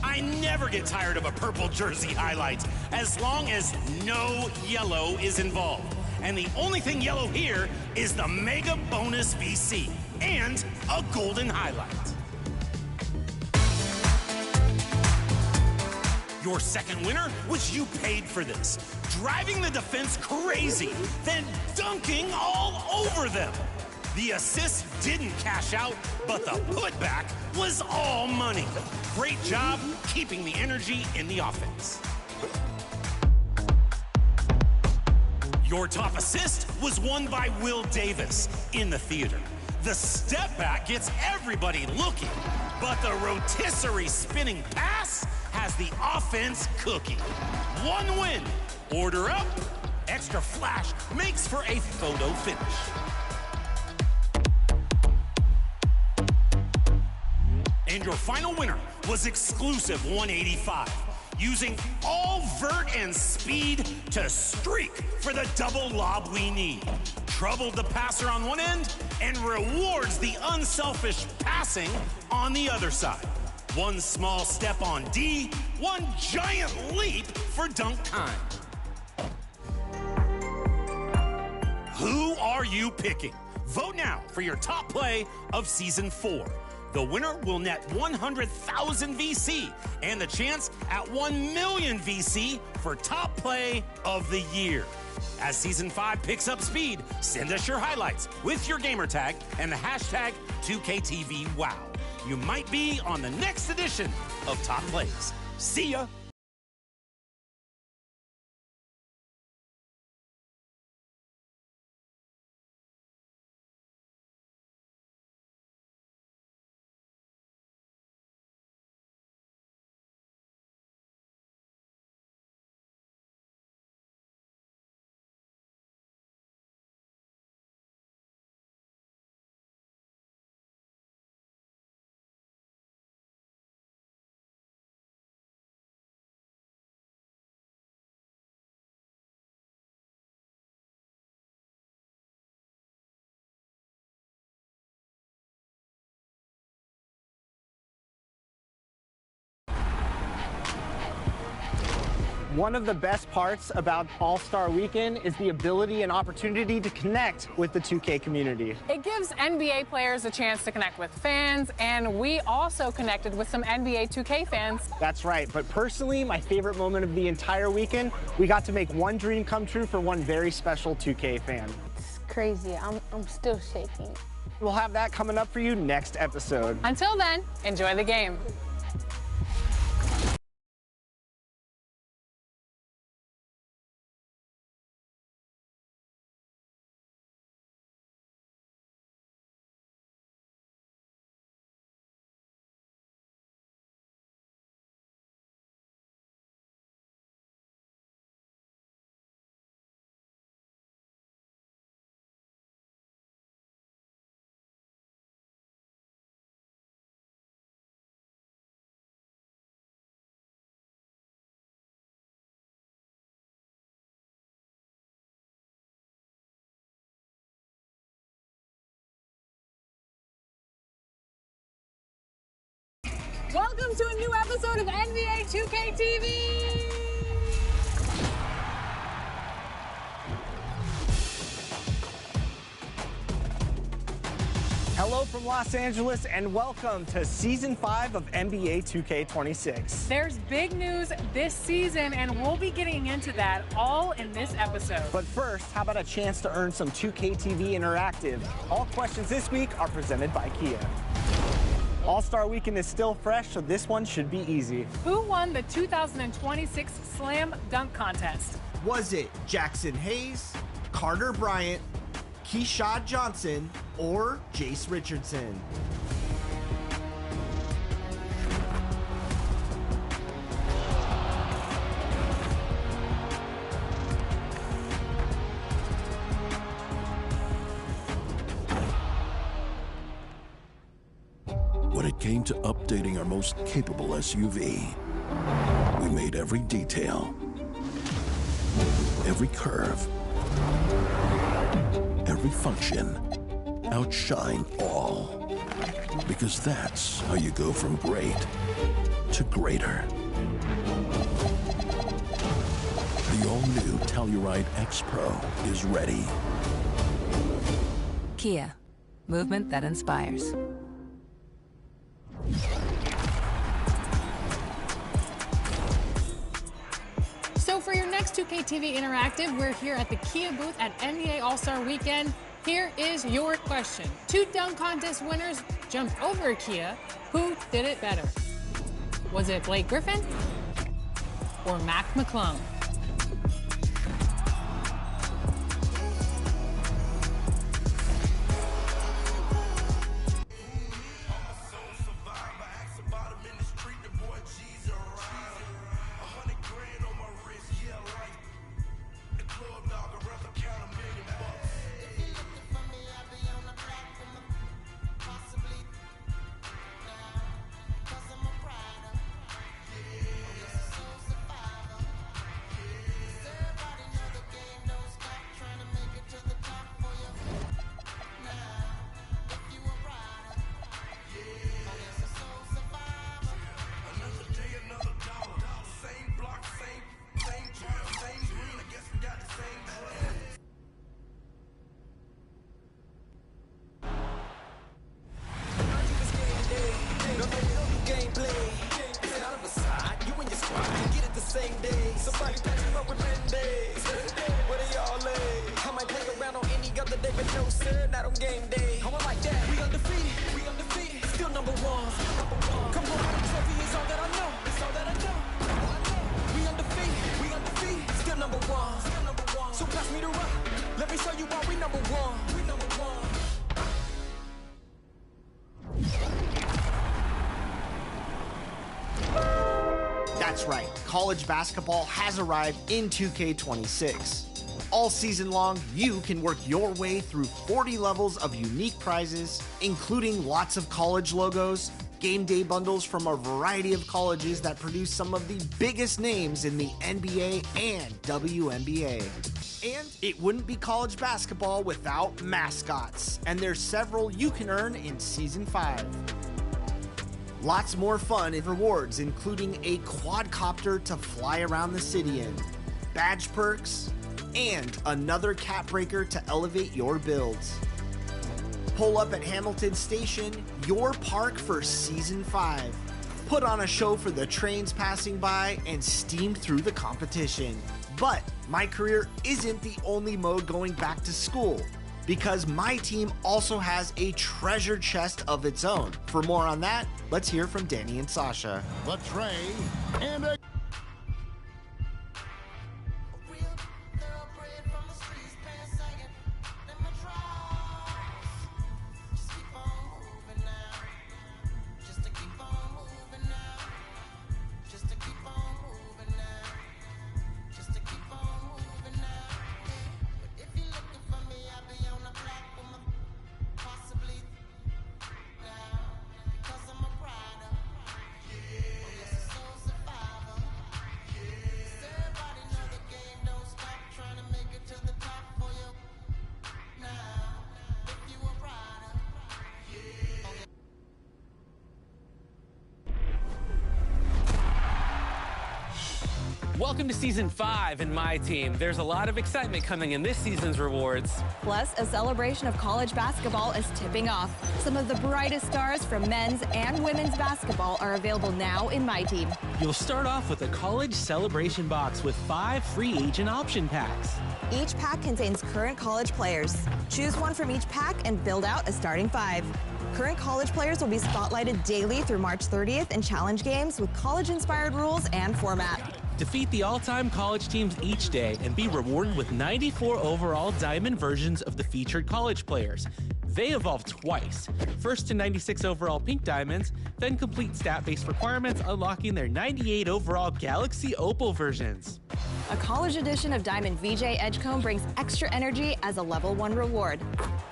I never get tired of a purple jersey highlight as long as no yellow is involved. And the only thing yellow here is the Mega Bonus VC and a golden highlight. Your second winner was You Paid for This, driving the defense crazy, then dunking all over them. The assist didn't cash out, but the putback was all money. Great job keeping the energy in the offense. Your top assist was won by Will Davis in the theater. The step back gets everybody looking, but the rotisserie spinning pass has the offense cooking. 1 win. Order up. Extra flash makes for a photo finish. And your final winner was Exclusive 185, using all vert and speed to streak for the double lob we need. troubled the passer on one end and rewards the unselfish passing on the other side. One small step on D, one giant leap for dunk time. Who are you picking? Vote now for your top play of Season 4. The winner will net 100,000 VC and the chance at 1 million VC for top play of the year. As Season 5 picks up speed, send us your highlights with your gamer tag and the hashtag 2KTVWOW. You might be on the next edition of Top Plays. See ya! One of the best parts about All-Star Weekend is the ability and opportunity to connect with the 2K community. It gives NBA players a chance to connect with fans, and we also connected with some NBA 2K fans. That's right, but personally, my favorite moment of the entire weekend, we got to make one dream come true for one very special 2K fan. It's crazy. I'm still shaking. We'll have that coming up for you next episode. Until then, enjoy the game. Welcome to a new episode of NBA 2K TV! Hello from Los Angeles and welcome to Season 5 of NBA 2K26. There's big news this season and we'll be getting into that all in this episode. But first, how about a chance to earn some 2K TV Interactive? All questions this week are presented by Kia. All-Star Weekend is still fresh, so this one should be easy. Who won the 2026 Slam Dunk Contest? Was it Jackson Hayes, Carter Bryant, Keyshawn Johnson, or Jace Richardson? When it came to updating our most capable SUV, we made every detail, every curve, every function outshine all. Because that's how you go from great to greater. The all-new Telluride X Pro is ready. Kia, movement that inspires. So for your next 2K TV Interactive, we're here at the Kia booth at NBA All-Star Weekend. Here is your question. 2 dunk contest winners jumped over Kia. Who did it better? Was it Blake Griffin or Mac McClung? Somebody patch him up with Band-Aids. Where they all lay? I might play around on any other day, but no sir, not on game day. I want like that. We undefeated, still number one. Come on, the trophy is all that I know. It's all that I know. We undefeated, still number one. So pass me the rock. Let me show you why we number one. That's right, college basketball has arrived in 2K26. All season long, you can work your way through 40 levels of unique prizes, including lots of college logos, game day bundles from a variety of colleges that produce some of the biggest names in the NBA and WNBA. And it wouldn't be college basketball without mascots, and there's several you can earn in Season 5. Lots more fun and rewards, including a quadcopter to fly around the city in, badge perks, and another cap breaker to elevate your builds. Pull up at Hamilton Station, your park for Season 5. Put on a show for the trains passing by and steam through the competition. But My Career isn't the only mode going back to school, because my team also has a treasure chest of its own. For more on that, let's hear from Danny and Sasha. The Trey and a Welcome to Season 5 in my team. There's a lot of excitement coming in this season's rewards. Plus, a celebration of college basketball is tipping off. Some of the brightest stars from men's and women's basketball are available now in my team. You'll start off with a college celebration box with 5 free agent option packs. Each pack contains current college players. Choose one from each pack and build out a starting 5. Current college players will be spotlighted daily through March 30th in challenge games with college-inspired rules and format. Defeat the all-time college teams each day and be rewarded with 94 overall diamond versions of the featured college players. They evolve twice. First to 96 overall pink diamonds, then complete stat-based requirements, unlocking their 98 overall Galaxy Opal versions. A college edition of Diamond VJ Edgecomb brings extra energy as a level 1 reward.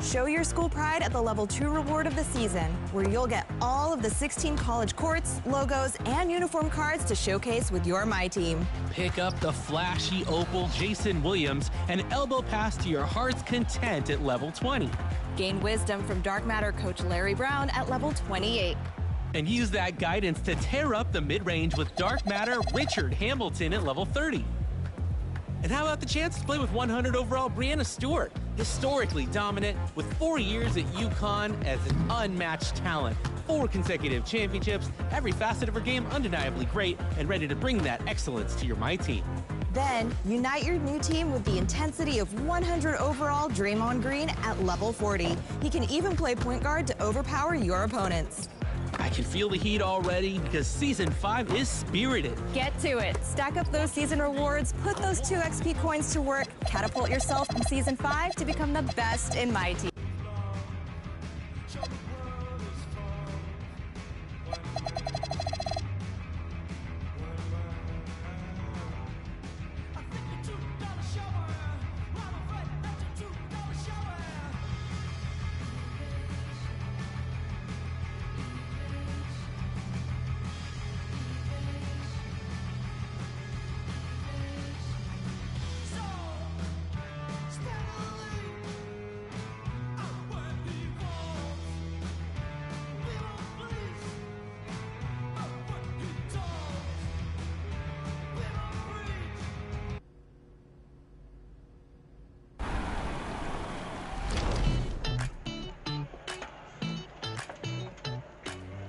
Show your school pride at the level 2 reward of the season, where you'll get all of the 16 college courts, logos, and uniform cards to showcase with your My Team. Pick up the flashy Opal Jason Williams and elbow pass to your heart's content at level 20. Gain wisdom from Dark Matter coach Larry Brown at level 28. And use that guidance to tear up the mid-range with Dark Matter Richard Hamilton at level 30. And how about the chance to play with 100 overall Brianna Stewart? Historically dominant, with 4 years at UConn as an unmatched talent. 4 consecutive championships, every facet of her game undeniably great, and ready to bring that excellence to your My Team. Then, unite your new team with the intensity of 100 overall Draymond Green at level 40. He can even play point guard to overpower your opponents. I can feel the heat already because Season 5 is spirited. Get to it. Stack up those season rewards, put those 2 XP coins to work, catapult yourself from Season 5 to become the best in My Team.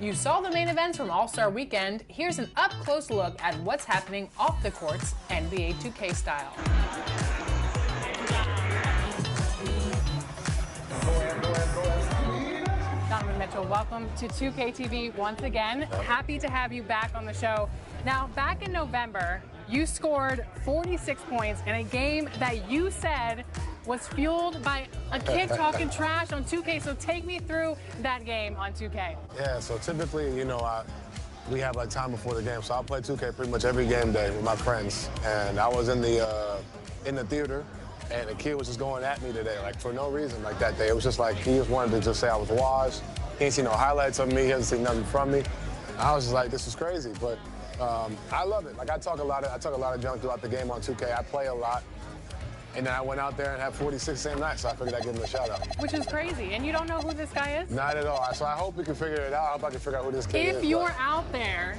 You saw the main events from All-Star Weekend. Here's an up-close look at what's happening off the courts, NBA 2K style. Donovan Mitchell, welcome to 2K TV once again. Happy to have you back on the show. Now, back in November, you scored 46 points in a game that you said was fueled by a kid talking trash on 2K. So take me through that game on 2K. Yeah, so typically, you know, we have like time before the game, so I play 2K pretty much every game day with my friends. And I was in the theater, and a kid was just going at me today, like for no reason, like that day. It was just like he just wanted to just say I was washed. He ain't seen no highlights of me. He hasn't seen nothing from me. And I was just like, this is crazy, but I love it. Like I talk a lot of junk throughout the game on 2K. I play a lot. And then I went out there and had 46 same night, so I figured I'd give him a shout out. Which is crazy. And you don't know who this guy is? Not at all. So I hope we can figure it out. I hope I can figure out who this kid is. If you're out there,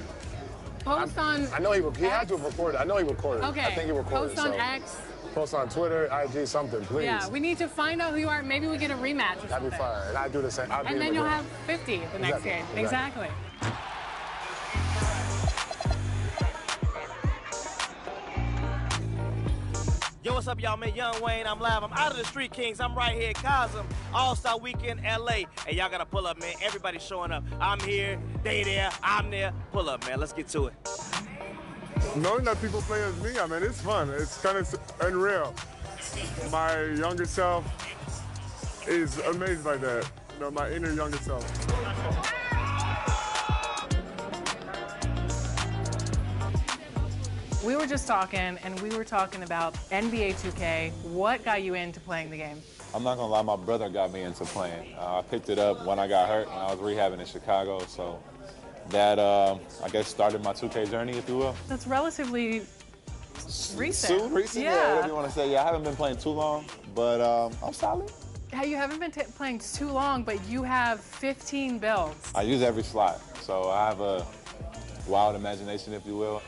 post on I know he had to have recorded. I know he recorded. Okay. I think he recorded. Post on X. Post on Twitter, IG, something, please. Yeah, we need to find out who you are. Maybe we get a rematch or something. That'd be fine. And I do the same. And then you'll have 50 the next game. Exactly. Yo, what's up, y'all? Man, Young Wayne. I'm live. I'm out of the Street Kings. I'm right here at Cosm, All-Star Weekend, LA. And y'all got to pull up, man. Everybody's showing up. I'm here, they there, I'm there. Pull up, man. Let's get to it. Knowing that people play as me, I mean, it's fun. It's kind of unreal. My younger self is amazed by that. You know, my inner younger self. We were just talking, and we were talking about NBA 2K. What got you into playing the game? I'm not gonna lie, my brother got me into playing. I picked it up when I got hurt, when I was rehabbing in Chicago, so that, I guess, started my 2K journey, if you will. That's relatively recent. Too recent? Yeah, whatever you want to say. Yeah, I haven't been playing too long, but I'm solid. You haven't been playing too long, but you have 15 builds. I use every slot, so I have a wild imagination, if you will.